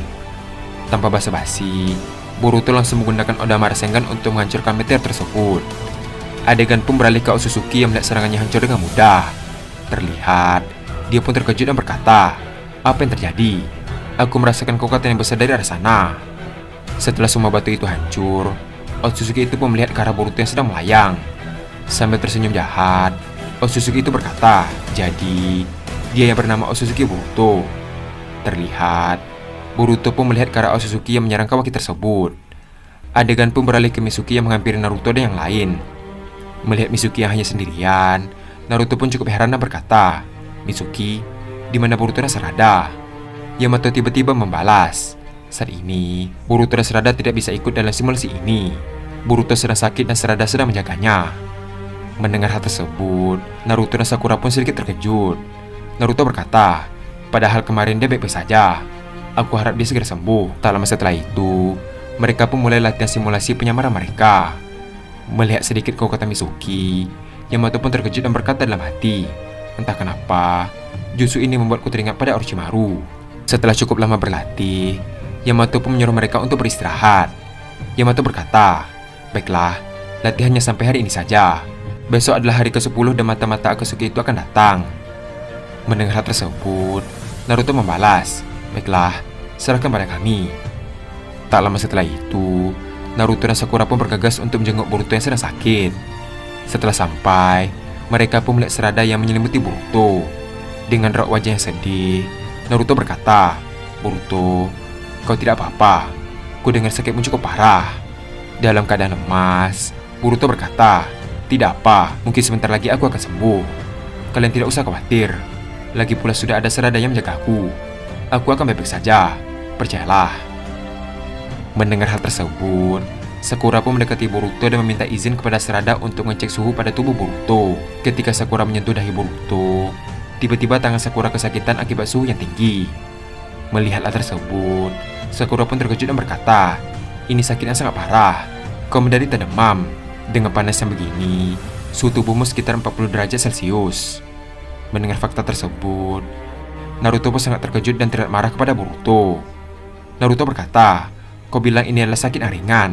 Tanpa basa-basi, Boruto langsung menggunakan Odama Rasengan untuk menghancurkan meteor tersebut. Adegan pun beralih ke Otsutsuki yang melihat serangannya hancur dengan mudah. Terlihat, dia pun terkejut dan berkata, "Apa yang terjadi? Aku merasakan kekuatan yang besar dari arah sana." Setelah semua batu itu hancur, Otsutsuki itu pun melihat ke arah Boruto yang sedang melayang. Sambil tersenyum jahat, Otsutsuki itu berkata, "Jadi, dia yang bernama Otsutsuki Boruto." Terlihat, Boruto pun melihat ke arah Otsutsuki yang menyerang Kawaki tersebut. Adegan pun beralih ke Mitsuki yang menghampiri Naruto dan yang lain. Melihat Mitsuki yang hanya sendirian, Naruto pun cukup heran dan berkata, "Mitsuki, di mana Boruto dan Sarada?" Yamato tiba-tiba membalas, "Saat ini, Boruto dan Sarada tidak bisa ikut dalam simulasi ini. Boruto sedang sakit dan Sarada sedang menjaganya." Mendengar hal tersebut, Naruto dan Sakura pun sedikit terkejut. Naruto berkata, "Padahal kemarin dia baik-baik saja. Aku harap dia segera sembuh." Tak lama setelah itu, mereka pun mulai latihan simulasi penyamaran mereka. Melihat sedikit kekuatan Mitsuki, Yamato pun terkejut dan berkata dalam hati, "Entah kenapa, jutsu ini membuatku teringat pada Orochimaru." Setelah cukup lama berlatih, Yamato pun menyuruh mereka untuk beristirahat. Yamato berkata, "Baiklah, Latihannya sampai hari ini saja. Besok adalah hari ke-10 dan mata-mata Akatsuki itu akan datang. Mendengar hal tersebut, Naruto membalas, "Baiklah, serahkan pada kami." Tak lama setelah itu, Naruto dan Sakura pun bergegas untuk menjenguk Boruto yang sedang sakit. Setelah sampai, mereka pun melihat serada yang menyelimuti Boruto. Dengan raut wajah yang sedih, Naruto berkata, "Boruto, kau tidak apa-apa. Ku dengar sakitmu cukup parah." Dalam keadaan lemas, Boruto berkata, "Tidak apa, mungkin sebentar lagi aku akan sembuh. Kalian tidak usah khawatir. Lagi pula sudah ada serada yang menjagaku. Aku akan baik-baik saja, percayalah." Mendengar hal tersebut, Sakura pun mendekati Boruto dan meminta izin kepada serada untuk mengecek suhu pada tubuh Boruto. Ketika Sakura menyentuh dahi Boruto, tiba-tiba tangan Sakura kesakitan akibat suhu yang tinggi. Melihat hal tersebut, Sakura pun terkejut dan berkata, "Ini sakit yang sangat parah. Kau menderita demam. Dengan panas yang begini, suhu tubuhmu sekitar 40 derajat Celcius." Mendengar fakta tersebut, Naruto pun sangat terkejut dan terlihat marah kepada Boruto. Naruto berkata, "Kau bilang ini adalah sakit yang ringan.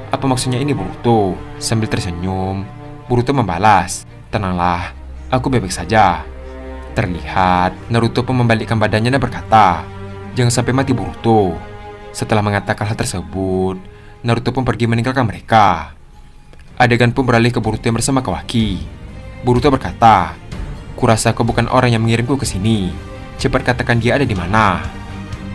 Apa maksudnya ini, Boruto?" Sambil tersenyum, Boruto membalas, "Tenanglah, aku baik-baik saja." Terlihat, Naruto pun membalikkan badannya dan berkata, "Jangan sampai mati, Boruto." Setelah mengatakan hal tersebut, Naruto pun pergi meninggalkan mereka. Adegan pun beralih ke Boruto yang bersama Kawaki. Boruto berkata, "Kurasa kau bukan orang yang mengirimku ke sini. Cepat katakan dia ada di mana."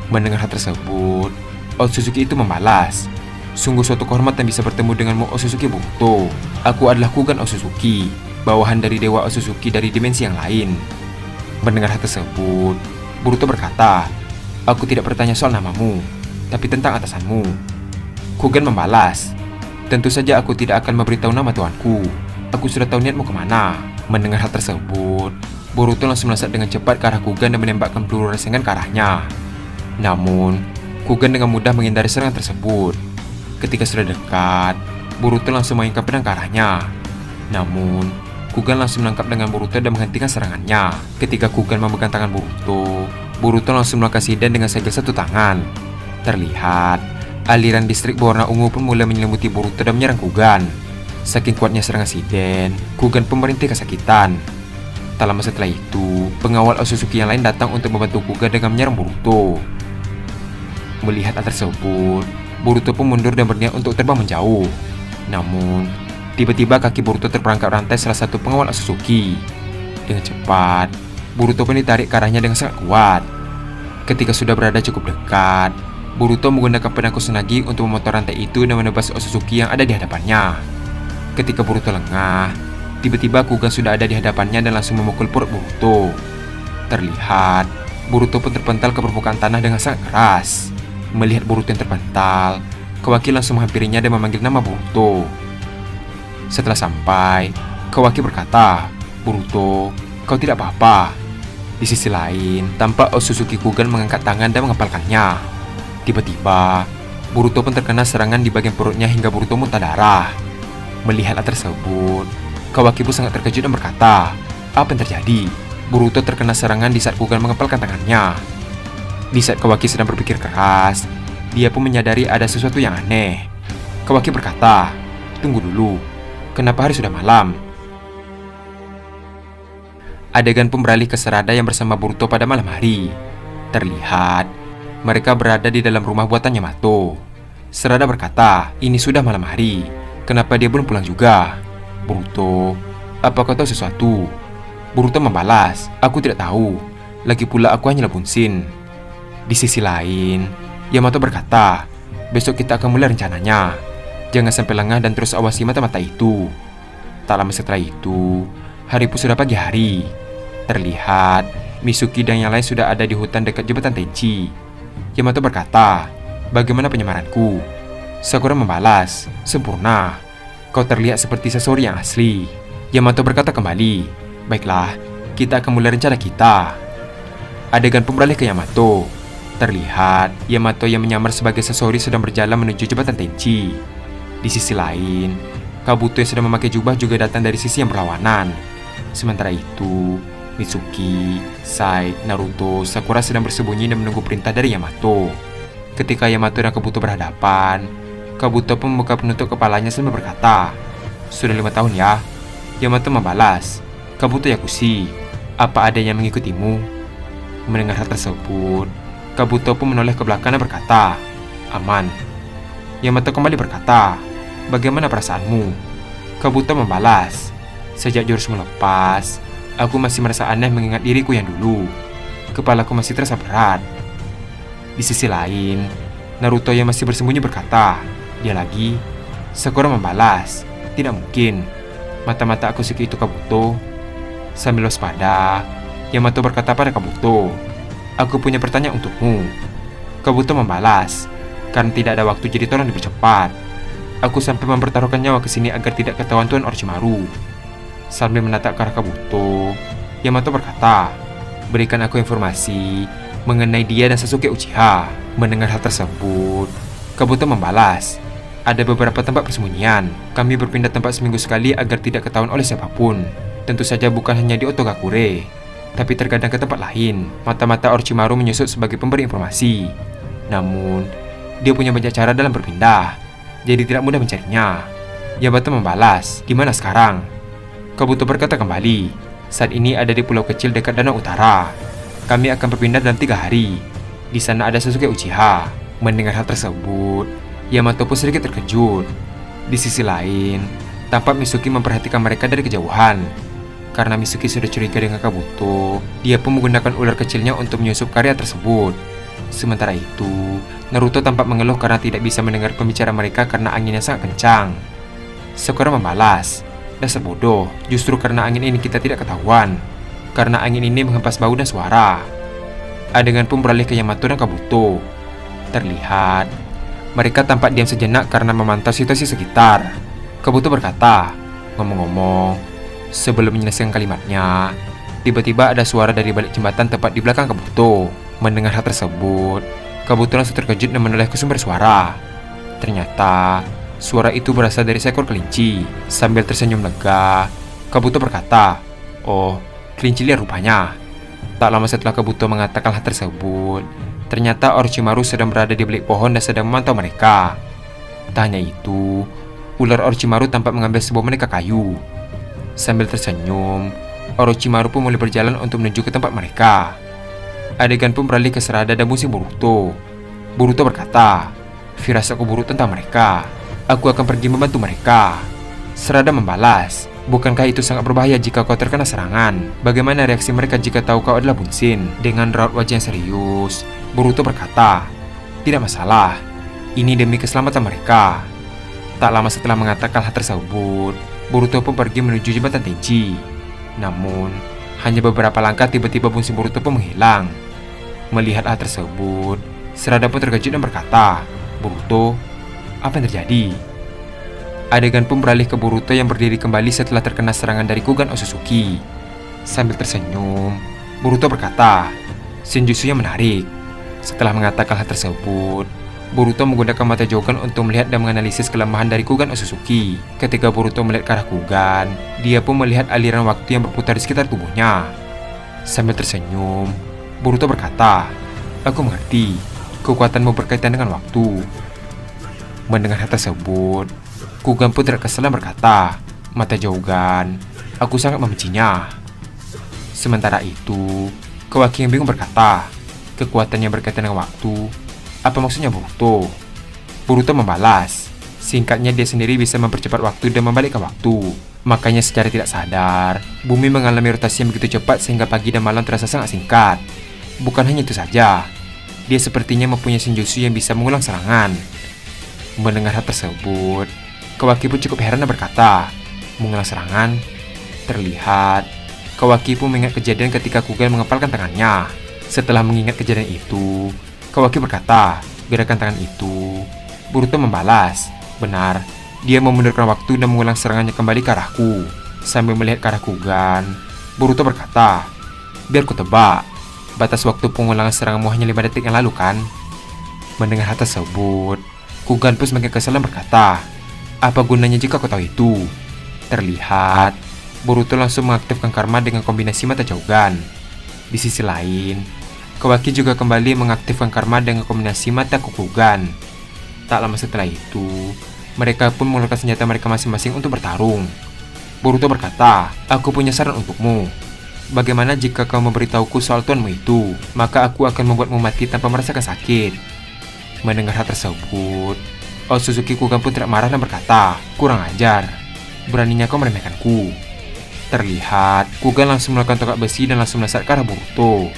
Mendengar hal tersebut, Otsutsuki itu membalas, "Sungguh suatu kehormatan bisa bertemu denganmu, Otsutsuki Boruto. Aku adalah Kugan Otsutsuki, bawahan dari Dewa Otsutsuki dari dimensi yang lain." Mendengar hal tersebut, Boruto berkata, "Aku tidak bertanya soal namamu, tapi tentang atasanmu." Kugan membalas, "Tentu saja aku tidak akan memberitahu nama tuanku. Aku sudah tahu niatmu kemana." Mendengar hal tersebut, Boruto langsung melesat dengan cepat ke arah Kugan dan menembakkan peluru rasengan ke arahnya. Namun, Kugan dengan mudah menghindari serangan tersebut. Ketika sudah dekat, Boruto langsung mengikat pedang ke arahnya. Namun, Kugan langsung menangkap dengan Boruto dan menghentikan serangannya. Ketika Kugan memegang tangan Boruto, Boruto langsung melakukan Shiden dengan segel satu tangan. Terlihat, aliran listrik berwarna ungu pun mulai menyelimuti Boruto dan menyerang Kugan. Saking kuatnya serangan Shiden, Kugan pun merintih kesakitan. Tak lama setelah itu, pengawal Otsutsuki yang lain datang untuk membantu Kugan dengan menyerang Boruto. Melihat hal tersebut, Boruto pun mundur dan berniat untuk terbang menjauh. Namun, tiba-tiba kaki Boruto terperangkap rantai salah satu pengawal Otsutsuki. Dengan cepat, Boruto pun ditarik ke arahnya dengan sangat kuat. Ketika sudah berada cukup dekat, Boruto menggunakan pedang Kusanagi untuk memotong rantai itu dan menebas Otsutsuki yang ada di hadapannya. Ketika Boruto lengah, tiba-tiba Kugan sudah ada di hadapannya dan langsung memukul perut Boruto. Terlihat, Boruto pun terpental ke permukaan tanah dengan sangat keras. Melihat Boruto yang terpental, Kawaki langsung menghampirinya dan memanggil nama Boruto. Setelah sampai, Kawaki berkata, "Boruto, kau tidak apa-apa." Di sisi lain, tampak Otsutsuki Kugan mengangkat tangan dan mengepalkannya. Tiba-tiba, Boruto pun terkena serangan di bagian perutnya hingga Boruto muntah darah. Melihat hal tersebut, Kawaki pun sangat terkejut dan berkata, "Apa yang terjadi?" Boruto terkena serangan di saat Kugan mengepalkan tangannya. Di saat Kawaki sedang berpikir keras, dia pun menyadari ada sesuatu yang aneh. Kawaki berkata, "Tunggu dulu, kenapa hari sudah malam?" Adegan pun beralih ke serada yang bersama Boruto pada malam hari. Terlihat, mereka berada di dalam rumah buatan Yamato. Serada berkata, "Ini sudah malam hari, kenapa dia belum pulang juga?" "Boruto, apa kau tahu sesuatu?" Boruto membalas, "Aku tidak tahu, lagi pula aku hanyalah bunsin." Di sisi lain, Yamato berkata, "Besok kita akan mulai rencananya. Jangan sampai lengah dan terus awasi mata-mata itu." Tak lama setelah itu, hari pun sudah pagi hari. Terlihat, Mitsuki dan yang lain sudah ada di hutan dekat jembatan Tenchi. Yamato berkata, "Bagaimana penyamaranku?" Sakura membalas, "Sempurna. Kau terlihat seperti Sasori yang asli." Yamato berkata kembali, "Baiklah, kita akan mulai rencana kita." Adegan pun beralih ke Yamato. Terlihat, Yamato yang menyamar sebagai Sasori sedang berjalan menuju jembatan Tenchi. Di sisi lain, Kabuto yang sedang memakai jubah juga datang dari sisi yang berlawanan. Sementara itu, Mitsuki, Sai, Naruto, Sakura sedang bersembunyi dan menunggu perintah dari Yamato. Ketika Yamato dan Kabuto berhadapan, Kabuto pun membuka penutup kepalanya sambil berkata, Sudah 5 tahun ya. Yamato membalas, Kabuto Yakushi, apa ada yang mengikutimu? Mendengar hal tersebut, Kabuto pun menoleh ke belakang dan berkata, aman. Yamato kembali berkata, bagaimana perasaanmu? Kabuto membalas, sejak jurus melepas, aku masih merasa aneh mengingat diriku yang dulu. Kepalaku masih terasa berat. Di sisi lain, Naruto yang masih bersembunyi berkata, dia lagi. Sakura membalas, tidak mungkin. Mata-mata Akutsuki itu Kabuto. Sambil waspada, Yamato berkata pada Kabuto, aku punya pertanyaan untukmu. Kabuto membalas, karena tidak ada waktu jadi tolong dipercepat. Aku sampai mempertaruhkan nyawa ke sini agar tidak ketahuan Tuan Orochimaru. Sambil menatap ke arah Kabuto, Yamato berkata, berikan aku informasi mengenai dia dan Sasuke Uchiha. Mendengar hal tersebut, Kabuto membalas, ada beberapa tempat persembunyian. Kami berpindah tempat seminggu sekali agar tidak ketahuan oleh siapapun. Tentu saja bukan hanya di Otogakure, tapi terkadang ke tempat lain. Mata-mata Orochimaru menyusut sebagai pemberi informasi. Namun, dia punya banyak cara dalam berpindah, jadi tidak mudah mencarinya. Yamato membalas, gimana sekarang? Kabuto berkata kembali, saat ini ada di pulau kecil dekat Danau Utara. Kami akan berpindah dalam 3 hari. Di sana ada Sasuke Uchiha. Mendengar hal tersebut, Yamato pun sedikit terkejut. Di sisi lain, tampak Mitsuki memperhatikan mereka dari kejauhan. Karena Mitsuki sudah curiga dengan Kabuto, dia pun menggunakan ular kecilnya untuk menyusup karya tersebut. Sementara itu, Naruto tampak mengeluh karena tidak bisa mendengar pembicaraan mereka karena anginnya sangat kencang. Sakura membalas, dasar bodoh, justru karena angin ini kita tidak ketahuan. Karena angin ini menghempas bau dan suara. Adegan pun beralih ke Yamato dan Kabuto. Terlihat, mereka tampak diam sejenak karena memantau situasi sekitar. Kabuto berkata, ngomong-ngomong, sebelum menyelesaikan kalimatnya, tiba-tiba ada suara dari balik jembatan tepat di belakang Kabuto. Mendengar hal tersebut, Kabuto langsung terkejut dan menoleh ke sumber suara. Ternyata, suara itu berasal dari seekor kelinci. Sambil tersenyum lega, Kabuto berkata, oh, kelinci liar rupanya. Tak lama setelah Kabuto mengatakan hal tersebut, ternyata Orochimaru sedang berada di balik pohon dan sedang memantau mereka. Tak hanya itu, ular Orochimaru tampak mengambil sebuah boneka kayu. Sambil tersenyum, Orochimaru pun mulai berjalan untuk menuju ke tempat mereka. Adegan pun beralih ke Sarada dan musim Boruto. Boruto berkata, firasatku buruk tentang mereka. Aku akan pergi membantu mereka. Sarada membalas, bukankah itu sangat berbahaya jika kau terkena serangan? Bagaimana reaksi mereka jika tahu kau adalah Bunsin? Dengan raut wajah yang serius, Boruto berkata, tidak masalah. Ini demi keselamatan mereka. Tak lama setelah mengatakan hal tersebut, Boruto pun pergi menuju jembatan Tenchi. Namun, hanya beberapa langkah tiba-tiba Bunsin Boruto pun menghilang. Melihat hal tersebut, Sarada pun terkejut dan berkata, Boruto, apa yang terjadi? Adegan pun beralih ke Boruto yang berdiri kembali setelah terkena serangan dari Kugan Otsutsuki. Sambil tersenyum, Boruto berkata, Senjutsu yang menarik. Setelah mengatakan hal tersebut, Boruto menggunakan mata Jogan untuk melihat dan menganalisis kelemahan dari Kugan Otsutsuki. Ketika Boruto melihat ke arah Kugan, dia pun melihat aliran waktu yang berputar di sekitar tubuhnya. Sambil tersenyum, Boruto berkata, aku mengerti, kekuatanmu berkaitan dengan waktu. Mendengar hal tersebut, Kugan pun terkesan dan berkata, mata Jogan, aku sangat membencinya. Sementara itu, Kawaki yang bingung berkata, kekuatan yang berkaitan dengan waktu, apa maksudnya Boruto? Boruto membalas, singkatnya dia sendiri bisa mempercepat waktu dan membalik ke waktu. Makanya secara tidak sadar, bumi mengalami rotasi yang begitu cepat sehingga pagi dan malam terasa sangat singkat. Bukan hanya itu saja, dia sepertinya mempunyai senjutsu yang bisa mengulang serangan. Mendengar hal tersebut, Kawaki pun cukup heran dan berkata, mengulang serangan? Terlihat, Kawaki pun mengingat kejadian ketika Kugan mengepalkan tangannya. Setelah mengingat kejadian itu, Kawaki berkata, gerakan tangan itu. Boruto membalas, benar, dia memundurkan waktu dan mengulang serangannya kembali ke arahku. Sambil melihat ke arah Kugan, Boruto berkata, biar ku tebak, batas waktu pengulangan seranganmu hanya 5 detik yang lalu kan? Mendengar hal tersebut, Kugan pun semakin kesal dan berkata, apa gunanya jika kau tahu itu? Terlihat, Boruto langsung mengaktifkan karma dengan kombinasi mata Jogan. Di sisi lain, Kawaki juga kembali mengaktifkan karma dengan kombinasi mata Kukugan. Tak lama setelah itu, Mereka pun mengeluarkan senjata mereka masing-masing untuk bertarung. Boruto berkata, "Aku punya saran untukmu. Bagaimana jika kau memberitahuku soal tuanmu itu? Maka aku akan membuatmu mati tanpa merasakan sakit." Mendengar hal tersebut, Otsutsuki Kugan pun tidak marah dan berkata, "Kurang ajar. Beraninya kau meremehkanku." Terlihat, Kugan langsung melakukan tongkat besi dan langsung melesat ke arah Boruto.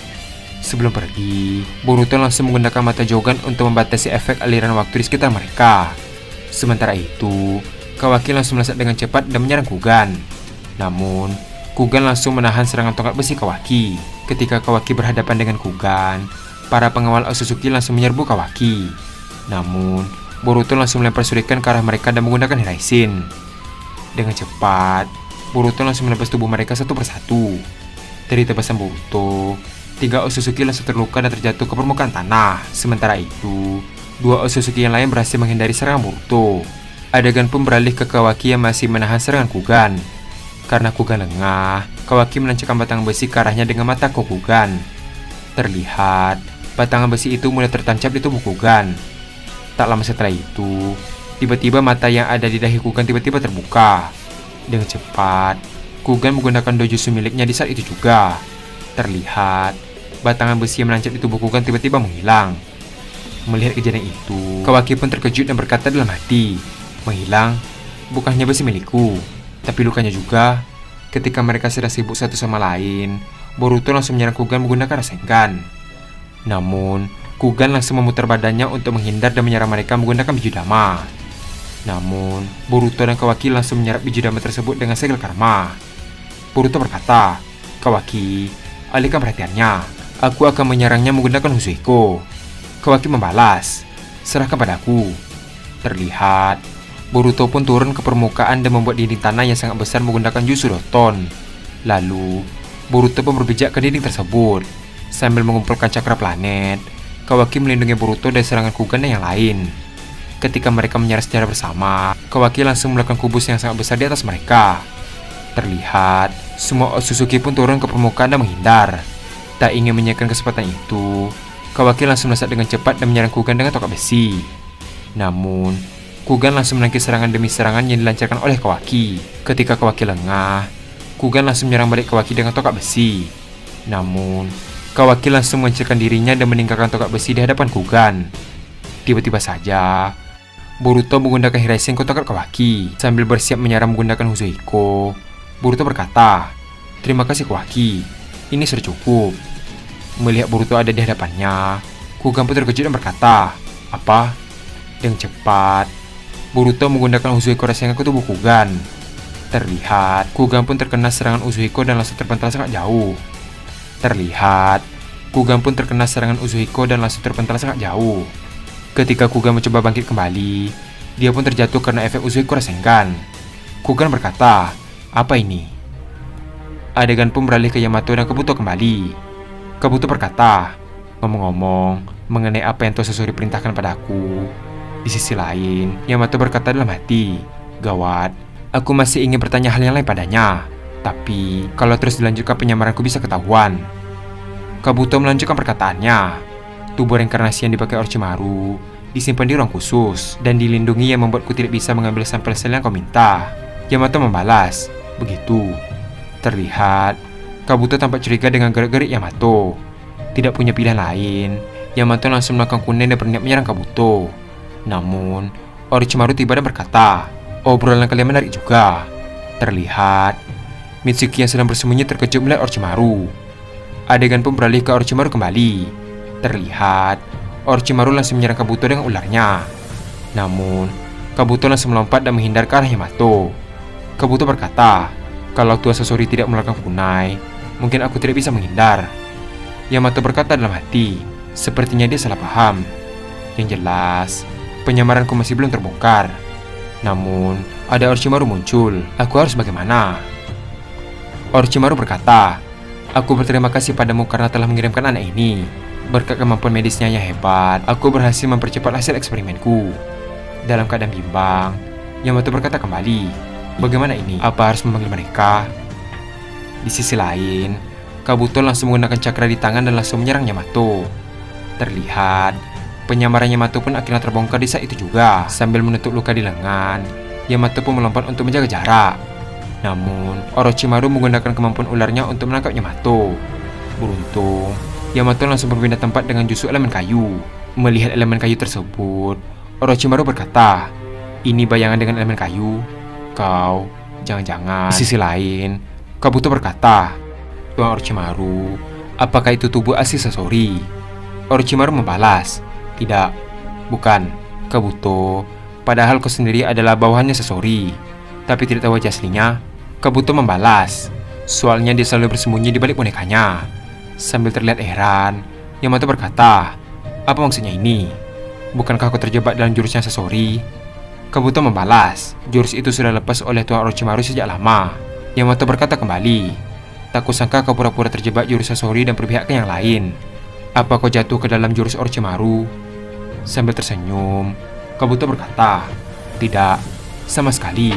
Sebelum pergi, Boruto langsung menggunakan mata Jogan untuk membatasi efek aliran waktu di sekitar mereka. Sementara itu, Kawaki langsung melesat dengan cepat dan menyerang Kugan. Namun, Kugan langsung menahan serangan tongkat besi Kawaki. Ketika Kawaki berhadapan dengan Kugan, para pengawal Otsutsuki langsung menyerbu Kawaki. Namun, Boruto langsung melempar shuriken ke arah mereka dan menggunakan Hiraishin. Dengan cepat, Boruto langsung menebas tubuh mereka satu persatu. Dari tebasan Boruto, 3 Otsutsuki langsung terluka dan terjatuh ke permukaan tanah. Sementara itu, 2 Otsutsuki yang lain berhasil menghindari serangan Boruto. Adegan pun beralih ke Kawaki yang masih menahan serangan Kugan. Karena Kugan lengah, Kawaki menancapkan batangan besi ke arahnya dengan mata Kokugan. Terlihat, batangan besi itu mulai tertancap di tubuh Kugan. Tak lama setelah itu, tiba-tiba mata yang ada di dahi Kugan tiba-tiba terbuka. Dengan cepat, Kugan menggunakan dojutsu miliknya di saat itu juga. Terlihat, batangan besi yang menancap di tubuh Kugan tiba-tiba menghilang. Melihat kejadian itu, Kawaki pun terkejut dan berkata dalam hati, "Menghilang? Bukannya besi milikku, tapi lukanya juga." Ketika mereka sedang sibuk satu sama lain, Boruto langsung menyerang Kugan menggunakan Rasengan. Namun, Kugan langsung memutar badannya untuk menghindar dan menyerang mereka menggunakan Bijudama. Namun, Boruto dan Kawaki langsung menyerap Bijudama tersebut dengan segel karma. Boruto berkata, "Kawaki, alihkan perhatiannya. Aku akan menyerangnya menggunakan Huzuiko." Kawaki membalas, "Serahkan padaku." Terlihat, Boruto pun turun ke permukaan dan membuat dinding tanah yang sangat besar menggunakan Jutsu Doton. Lalu, Boruto pun berpijak ke dinding tersebut. Sambil mengumpulkan cakra planet, Kawaki melindungi Boruto dari serangan Kugan dan yang lain. Ketika mereka menyerang secara bersama, Kawaki langsung melakukan kubus yang sangat besar di atas mereka. Terlihat, semua Otsutsuki pun turun ke permukaan dan menghindar. Tak ingin menyiapkan kesempatan itu, Kawaki langsung melesat dengan cepat dan menyerang Kugan dengan tongkat besi. Namun, Kugan langsung menangkis serangan demi serangan yang dilancarkan oleh Kawaki. Ketika Kawaki lengah, Kugan langsung menyerang balik Kawaki dengan tongkat besi. Namun, Kawaki langsung mengecilkan dirinya dan meninggalkan tongkat besi di hadapan Kugan. Tiba-tiba saja, Boruto menggunakan Hiraishin ke tongkat Kawaki. Sambil bersiap menyerang menggunakan Huzuiko, Boruto berkata, "Terima kasih Kawaki, ini sudah cukup." Melihat Boruto ada di hadapannya, Kugan pun terkejut dan berkata, "Apa?" Dengan cepat, Boruto menggunakan Huzuiko Rasengan ke tubuh Kugan. Terlihat, Kugan pun terkena serangan Uzuhiko dan langsung terpental sangat jauh. Terlihat, Kugan pun terkena serangan Uzuhiko dan langsung terpental sangat jauh. Ketika Kugan mencoba bangkit kembali, dia pun terjatuh karena efek Uzuhiko Rasengan. Kugan berkata, "Apa ini?" Adegan pun beralih ke Yamato dan Kabuto kembali. Kabuto berkata, "Ngomong-ngomong, mengenai apa yang Tuan Sasori perintahkan padaku." Di sisi lain, Yamato berkata dalam hati, "Gawat, aku masih ingin bertanya hal yang lain padanya. Tapi, kalau terus dilanjutkan penyamaranku bisa ketahuan." Kabuto melanjutkan perkataannya. Tubuh reinkarnasi yang dipakai Orochimaru disimpan di ruang khusus dan dilindungi yang membuatku tidak bisa mengambil sampel sel yang kau minta. Yamato membalas, "Begitu." Terlihat, Kabuto tampak curiga dengan gerak-gerik Yamato. Tidak punya pilihan lain, Yamato langsung melakukan kunen dan berniat menyerang Kabuto. Namun, Orochimaru tiba dan berkata, "Obrolan kalian menarik juga." Terlihat, Mitsuki yang sedang bersembunyi terkejut melihat Orochimaru. Adegan pun beralih ke Orochimaru kembali. Terlihat, Orochimaru langsung menyerang Kabuto dengan ularnya. Namun, Kabuto langsung melompat dan menghindar ke arah Yamato. Kabuto berkata, "Kalau Tuan Sasori tidak melakukan kunai, mungkin aku tidak bisa menghindar." Yamato berkata dalam hati, sepertinya dia salah paham. Yang jelas, penyamaranku masih belum terbongkar. Namun, ada Orochimaru muncul. Aku harus bagaimana? Orochimaru berkata, "Aku berterima kasih padamu karena telah mengirimkan anak ini. Berkat kemampuan medisnya yang hebat, aku berhasil mempercepat hasil eksperimenku." Dalam keadaan bimbang, Yamato berkata kembali, "Bagaimana ini? Apa harus memanggil mereka?" Di sisi lain, Kabuto langsung menggunakan cakra di tangan dan langsung menyerang Yamato. Terlihat, Penyamaran Yamato pun akhirnya terbongkar di saat itu juga. Sambil menutup luka di lengan, Yamato pun melompat untuk menjaga jarak. Namun, Orochimaru menggunakan kemampuan ularnya untuk menangkap Yamato. Beruntung, Yamato langsung berpindah tempat dengan jutsu elemen kayu. Melihat elemen kayu tersebut, Orochimaru berkata, "Ini bayangan dengan elemen kayu. Kau, jangan-jangan." Di sisi lain, Kabuto berkata, "Tuan Orochimaru, apakah itu tubuh asli Sasori?" Orochimaru membalas, "Tidak, bukan, Kabuto. Padahal kau sendiri adalah bawahannya Sasori, tapi tidak tahu wajah aslinya." Kabuto membalas, "Soalnya dia selalu bersembunyi di balik bonekanya." Sambil terlihat heran, Yamato berkata, "Apa maksudnya ini? Bukankah kau terjebak dalam jurusnya Sasori?" Kabuto membalas, "Jurus itu sudah lepas oleh Tuan Orochimaru sejak lama." Yamato berkata kembali, "Tak kusangka kau pura-pura terjebak jurus Sasori dan berpihak ke yang lain. Apa kau jatuh ke dalam jurus Orochimaru?" Sambil tersenyum, Kabuto berkata, "Tidak, sama sekali.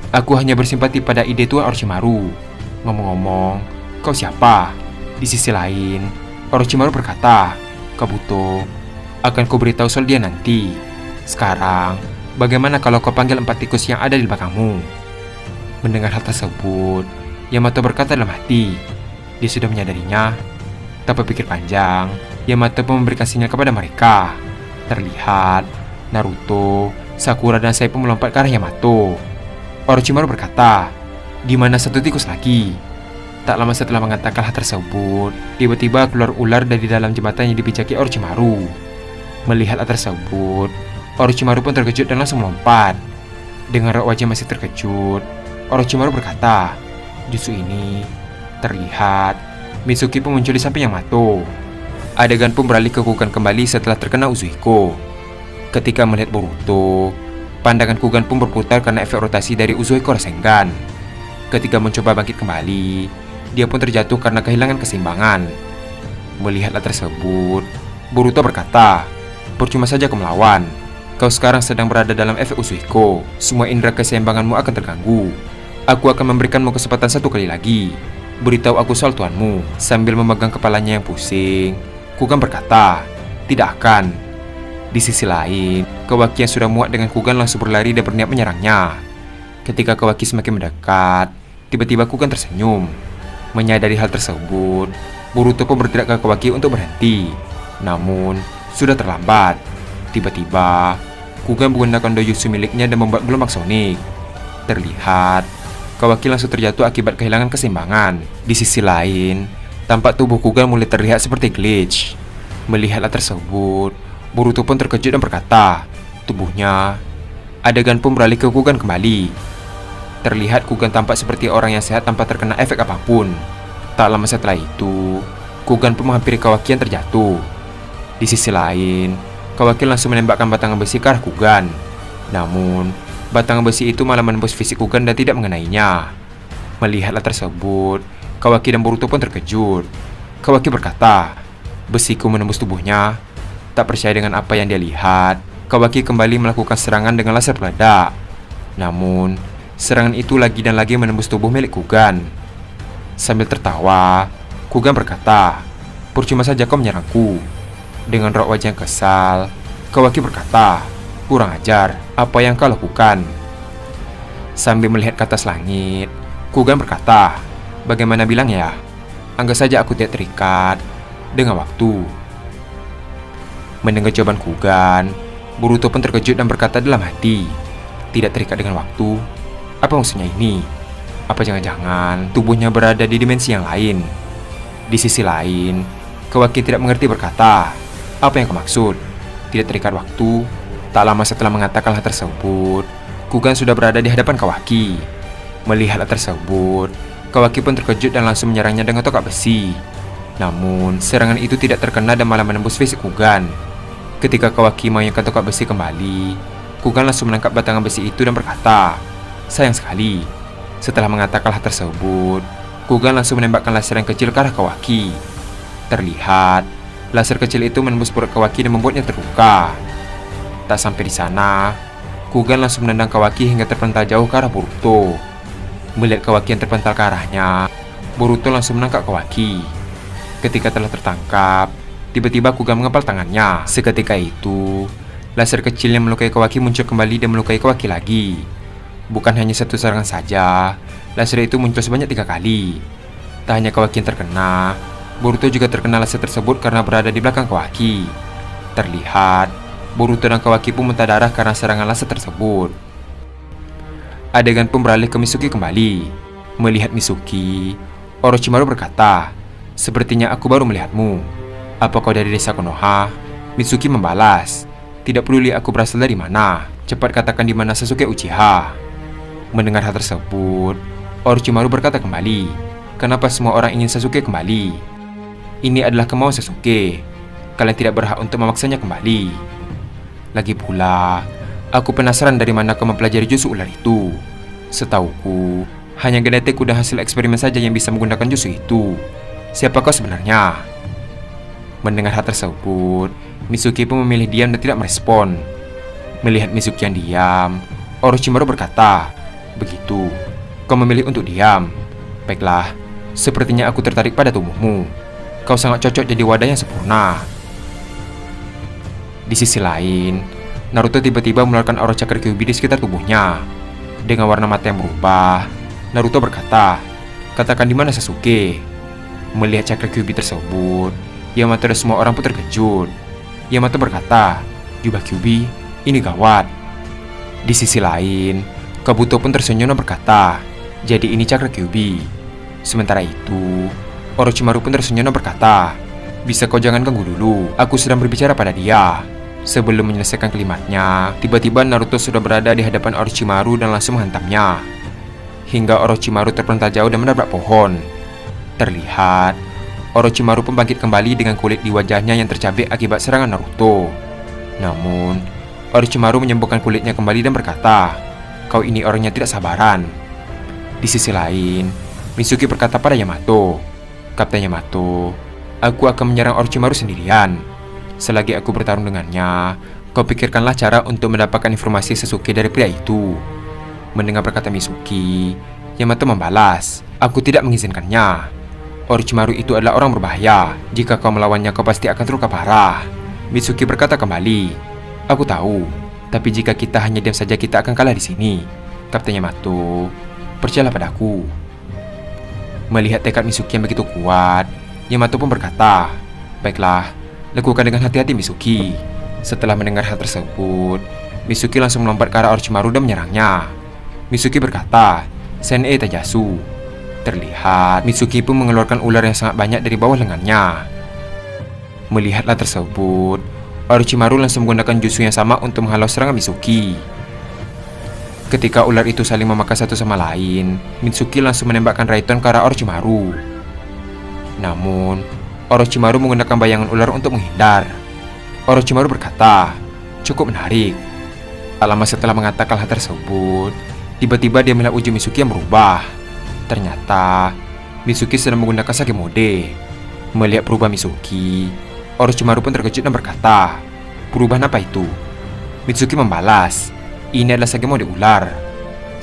Aku hanya bersimpati pada ide Tuan Orochimaru. Ngomong-ngomong, kau siapa?" Di sisi lain, Orochimaru berkata, "Kabuto, akan ku beritahu soal dia nanti. Sekarang, bagaimana kalau kau panggil 4 tikus yang ada di belakangmu?" Mendengar hal tersebut, Yamato berkata dalam hati, dia sudah menyadarinya. Tak berpikir panjang, Yamato pun memberikan sinyal kepada mereka. Terlihat, Naruto, Sakura, dan Sai pun melompat ke arah Yamato. Orochimaru berkata, "Di mana satu tikus lagi?" Tak lama setelah mengatakan hal tersebut, tiba-tiba keluar ular dari dalam jembatan yang dipijaki Orochimaru. Melihat hal tersebut, Orochimaru pun terkejut dan langsung melompat. Dengan raut wajah masih terkejut, Orochimaru berkata, "Jutsu ini..." Terlihat, Mitsuki pun muncul di samping Yamato. Adegan pun beralih ke Kugan kembali setelah terkena Uzuiko. Ketika melihat Boruto, pandangan Kugan pun berputar karena efek rotasi dari Uzuiko Rasengan. Ketika mencoba bangkit kembali, dia pun terjatuh karena kehilangan keseimbangan. Melihat hal tersebut, Boruto berkata, "Percuma saja kau melawan. Kau sekarang sedang berada dalam efek Uzuiko. Semua indera keseimbanganmu akan terganggu. Aku akan memberikanmu kesempatan 1 kali lagi. Beritahu aku soal tuanmu." Sambil memegang kepalanya yang pusing, Kugan berkata, "Tidak akan." Di sisi lain, Kawaki yang sudah muak dengan Kugan langsung berlari dan berniat menyerangnya. Ketika Kawaki semakin mendekat, tiba-tiba Kugan tersenyum. Menyadari hal tersebut, Boruto pun berteriak ke Kawaki untuk berhenti. Namun, sudah terlambat. Tiba-tiba, Kugan menggunakan dojutsu miliknya dan membuat gelombang sonik. Terlihat, Kawaki langsung terjatuh akibat kehilangan keseimbangan. Di sisi lain, tampak tubuh Kugan mulai terlihat seperti glitch. Melihat hal tersebut, Boruto pun terkejut dan berkata, "Tubuhnya..." Adegan pun beralih ke Kugan kembali. Terlihat Kugan tampak seperti orang yang sehat tanpa terkena efek apapun. Tak lama setelah itu, Kugan pun menghampiri Kawaki yang terjatuh. Di sisi lain, Kawaki langsung menembakkan batangan besi ke arah Kugan. Namun, batangan besi itu malah menembus fisik Kugan dan tidak mengenainya. Melihat hal tersebut, Kawaki dan Boruto pun terkejut. Kawaki berkata, "Besiku menembus tubuhnya." Tak percaya dengan apa yang dia lihat, Kawaki kembali melakukan serangan dengan laser peledak. Namun, serangan itu lagi dan lagi menembus tubuh milik Kugan. Sambil tertawa, Kugan berkata, "Percuma saja kau menyerangku." Dengan raut wajah yang kesal, Kawaki berkata, "Kurang ajar, apa yang kau lakukan?" Sambil melihat ke atas langit, Kugan berkata, "Bagaimana bilang ya? Anggap saja aku tidak terikat dengan waktu." Mendengar jawaban Kugan, Boruto pun terkejut dan berkata dalam hati, "Tidak terikat dengan waktu? Apa maksudnya ini? Apa jangan-jangan tubuhnya berada di dimensi yang lain?" Di sisi lain, Kawaki tidak mengerti berkata, "Apa yang kau maksud? Tidak terikat waktu?" Tak lama setelah mengatakan hal tersebut, Kugan sudah berada di hadapan Kawaki. Melihat hal tersebut, Kawaki pun terkejut dan langsung menyerangnya dengan tongkat besi. Namun, serangan itu tidak terkena dan malah menembus fisik Kugan. Ketika Kawaki mengajukan tongkat besi kembali, Kugan langsung menangkap batangan besi itu dan berkata, "Sayang sekali." Setelah mengatakan hal tersebut, Kugan langsung menembakkan laser yang kecil ke arah Kawaki. Terlihat, laser kecil itu menembus perut Kawaki dan membuatnya terluka. Tak sampai di sana, Kugan langsung menendang Kawaki hingga terpental jauh ke arah Boruto. Melihat Kawaki yang terpental ke arahnya, Boruto langsung menangkap Kawaki. Ketika telah tertangkap, Tiba-tiba Kuga mengepal tangannya. Seketika itu, laser kecil yang melukai Kawaki muncul kembali dan melukai Kawaki lagi. Bukan hanya satu serangan saja, laser itu muncul sebanyak 3 kali. Tak hanya Kawaki yang terkena, Boruto juga terkena laser tersebut karena berada di belakang Kawaki. Terlihat, Boruto dan Kawaki pun muntah darah karena serangan laser tersebut. Adegan pun beralih ke Mitsuki kembali. Melihat Mitsuki, Orochimaru berkata, "Sepertinya aku baru melihatmu. Apa kau dari desa Konoha?" Mitsuki membalas, "Tidak peduli aku berasal dari mana. Cepat katakan di mana Sasuke Uchiha." Mendengar hal tersebut, Orochimaru berkata kembali, "Kenapa semua orang ingin Sasuke kembali? Ini adalah kemauan Sasuke. Kalian tidak berhak untuk memaksanya kembali. Lagi pula, aku penasaran dari mana kau mempelajari jurus ular itu. Setauku, hanya genetik udah hasil eksperimen saja yang bisa menggunakan jurus itu. Siapa kau sebenarnya?" Mendengar hal tersebut, Mitsuki pun memilih diam dan tidak merespon. Melihat Mitsuki yang diam, Orochimaru berkata, "Begitu, kau memilih untuk diam. Baiklah, sepertinya aku tertarik pada tubuhmu. Kau sangat cocok jadi wadah yang sempurna." Di sisi lain, Naruto tiba-tiba mengeluarkan aura cakra Kyuubi di sekitar tubuhnya. Dengan warna mata yang berubah, Naruto berkata, "Katakan di mana Sasuke?" Melihat cakra Kyuubi tersebut, Yamato dan semua orang pun terkejut. Yamato berkata, "Jubah Kyuubi, ini gawat." Di sisi lain, Kabuto pun tersenyum dan berkata, "Jadi ini cakra Kyuubi." Sementara itu, Orochimaru pun tersenyum dan berkata, "Bisa kau jangan ganggu dulu, aku sedang berbicara pada dia." Sebelum menyelesaikan kalimatnya, tiba-tiba Naruto sudah berada di hadapan Orochimaru dan langsung menghantamnya. Hingga Orochimaru terpental jauh dan menabrak pohon. Terlihat, Orochimaru pun bangkit kembali dengan kulit di wajahnya yang tercabik akibat serangan Naruto. Namun, Orochimaru menyembuhkan kulitnya kembali dan berkata, "Kau ini orang yang tidak sabaran." Di sisi lain, Mitsuki berkata pada Yamato, "Kapten Yamato, aku akan menyerang Orochimaru sendirian. Selagi aku bertarung dengannya, kau pikirkanlah cara untuk mendapatkan informasi Sasuke dari pria itu." Mendengar perkataan Mitsuki, Yamato membalas, "Aku tidak mengizinkannya. Orochimaru itu adalah orang berbahaya. Jika kau melawannya, kau pasti akan terluka parah." Mitsuki berkata kembali, "Aku tahu, tapi jika kita hanya diam saja kita akan kalah di sini. Kapten Yamato, percayalah padaku." Melihat tekad Mitsuki yang begitu kuat, Yamato pun berkata, "Baiklah, lakukan dengan hati-hati Mitsuki." Setelah mendengar hal tersebut, Mitsuki langsung melompat ke arah Orochimaru dan menyerangnya. Mitsuki berkata, "Sen-e Taijutsu." Terlihat, Mitsuki pun mengeluarkan ular yang sangat banyak dari bawah lengannya. Melihatlah tersebut, Orochimaru langsung menggunakan jutsu yang sama untuk menghalau serangan Mitsuki. Ketika ular itu saling memakan satu sama lain, Mitsuki langsung menembakkan Raiton ke arah Orochimaru. Namun, Orochimaru menggunakan bayangan ular untuk menghindar. Orochimaru berkata, "Cukup menarik." Tak lama setelah mengatakan hal tersebut, tiba-tiba dia melihat wujud Mitsuki yang berubah. Ternyata, Mitsuki sedang menggunakan Sage Mode. Melihat perubahan Mitsuki, Orochimaru pun terkejut dan berkata, "Perubahan apa itu?" Mitsuki membalas, "Ini adalah Sage Mode ular."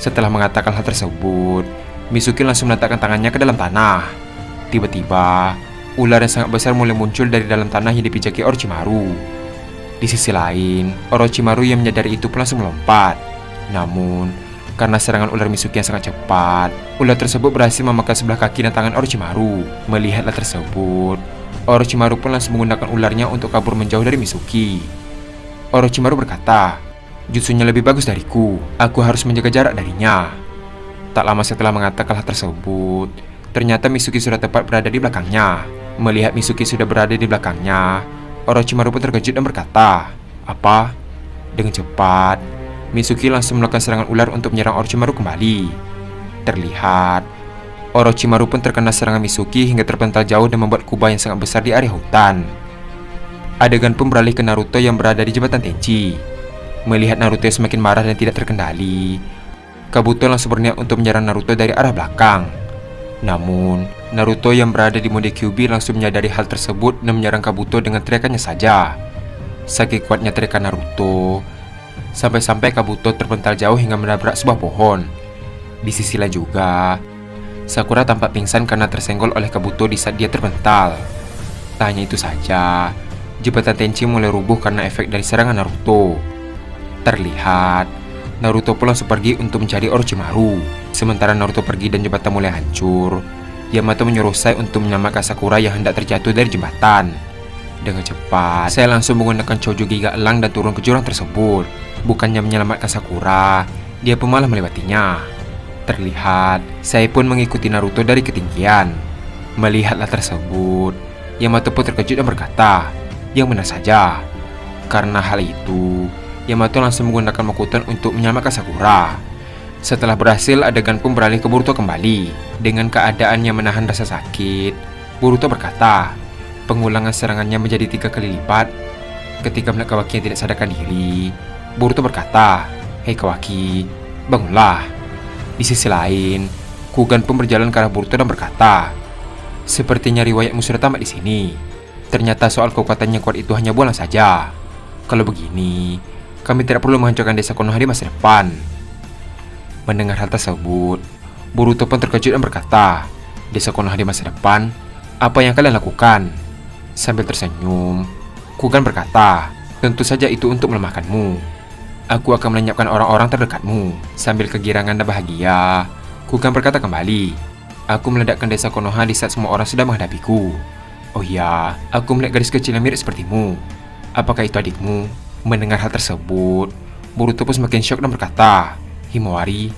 Setelah mengatakan hal tersebut, Mitsuki langsung meletakkan tangannya ke dalam tanah. Tiba-tiba, ular yang sangat besar mulai muncul dari dalam tanah yang dipijaki Orochimaru. Di sisi lain, Orochimaru yang menyadari itu pun langsung melompat. Namun, karena serangan ular Mitsuki yang sangat cepat, ular tersebut berhasil memakan sebelah kaki dan tangan Orochimaru. Melihat hal tersebut, Orochimaru pun langsung menggunakan ularnya untuk kabur menjauh dari Mitsuki. Orochimaru berkata, "Jutsunya lebih bagus dariku, aku harus menjaga jarak darinya." Tak lama setelah mengatakan hal tersebut, ternyata Mitsuki sudah tepat berada di belakangnya. Melihat Mitsuki sudah berada di belakangnya, Orochimaru pun terkejut dan berkata, "Apa?" Dengan cepat, Mitsuki langsung melakukan serangan ular untuk menyerang Orochimaru kembali. Terlihat, Orochimaru pun terkena serangan Mitsuki hingga terpental jauh dan membuat kubah yang sangat besar di area hutan. Adegan pun beralih ke Naruto yang berada di jembatan Tenchi. Melihat Naruto yang semakin marah dan tidak terkendali, Kabuto langsung berniat untuk menyerang Naruto dari arah belakang. Namun, Naruto yang berada di mode Kyuubi langsung menyadari hal tersebut dan menyerang Kabuto dengan teriakannya saja. Saking kuatnya teriakan Naruto, sampai-sampai Kabuto terpental jauh hingga menabrak sebuah pohon. Di sisi lain juga, Sakura tampak pingsan karena tersenggol oleh Kabuto di saat dia terpental. Tak hanya itu saja, jembatan Tenchi mulai rubuh karena efek dari serangan Naruto. Terlihat, Naruto pun langsung pergi untuk mencari Orochimaru. Sementara Naruto pergi dan jembatan mulai hancur, Yamato menyuruh saya untuk menyelamatkan Sakura yang hendak terjatuh dari jembatan. Dengan cepat, saya langsung menggunakan Chojo Giga Elang dan turun ke jurang tersebut. Bukannya menyelamatkan Sakura, dia pun malah melewatinya. Terlihat, saya pun mengikuti Naruto dari ketinggian. Melihat hal tersebut, Yamato pun terkejut dan berkata, yang benar saja. Karena hal itu, Yamato langsung menggunakan Mokuton untuk menyelamatkan Sakura. Setelah berhasil, adegan pun beralih ke Boruto kembali. Dengan keadaan yang menahan rasa sakit, Boruto berkata, pengulangan serangannya menjadi 3 kali lipat. Ketika melihat Kawaki yang tidak sadarkan diri, Boruto berkata, "Hei Kawaki, bangunlah." Di sisi lain, Kugan pun berjalan ke arah Boruto dan berkata, "Sepertinya riwayatmu sudah tamat di sini. Ternyata soal kekuatan yang kuat itu hanya bola saja. Kalau begini, kami tidak perlu menghancurkan desa Konoha di masa depan." Mendengar hal tersebut, Boruto pun terkejut dan berkata, "Desa Konoha di masa depan? Apa yang kalian lakukan?" Sambil tersenyum, Kugan berkata, "Tentu saja itu untuk melemahkanmu. Aku akan melenyapkan orang-orang terdekatmu." Sambil kegirangan dan bahagia, Kugan berkata kembali, "Aku meledakkan desa Konoha di saat semua orang sudah menghadapiku. Oh ya, aku melihat gadis kecil yang mirip sepertimu. Apakah itu adikmu?" Mendengar hal tersebut, Boruto pun semakin syok dan berkata, "Himawari."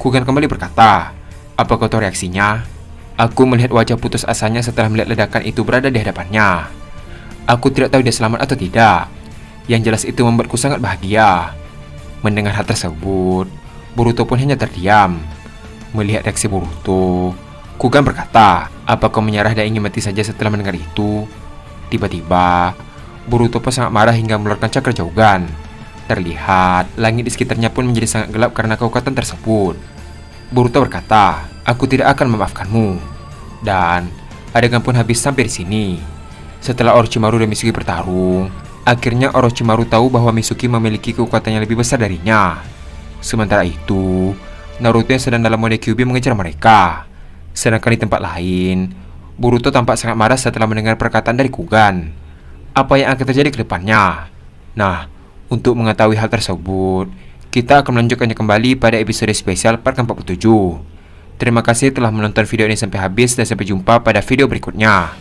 Kugan kembali berkata, "Apa kau tahu reaksinya?" Aku melihat wajah putus asanya setelah melihat ledakan itu berada di hadapannya. Aku tidak tahu dia selamat atau tidak. Yang jelas itu membuatku sangat bahagia. Mendengar hal tersebut, Boruto pun hanya terdiam. Melihat reaksi Boruto, Kugan berkata, "Apa kau menyerah dan ingin mati saja setelah mendengar itu?" Tiba-tiba, Boruto pun sangat marah hingga mengeluarkan cakra jaugan. Terlihat, langit di sekitarnya pun menjadi sangat gelap karena kekuatan tersebut. Boruto berkata, "Aku tidak akan memaafkanmu." Dan adegan pun habis sampai di sini. Setelah Orochimaru dan Mitsuki bertarung, akhirnya Orochimaru tahu bahwa Mitsuki memiliki kekuatan yang lebih besar darinya. Sementara itu, Naruto yang sedang dalam mode Kyuubi mengejar mereka. Sedangkan di tempat lain, Boruto tampak sangat marah setelah mendengar perkataan dari Kugan. Apa yang akan terjadi ke depannya? Nah, untuk mengetahui hal tersebut, kita akan melanjutkannya kembali pada episode spesial part ke-47. Terima kasih telah menonton video ini sampai habis dan sampai jumpa pada video berikutnya.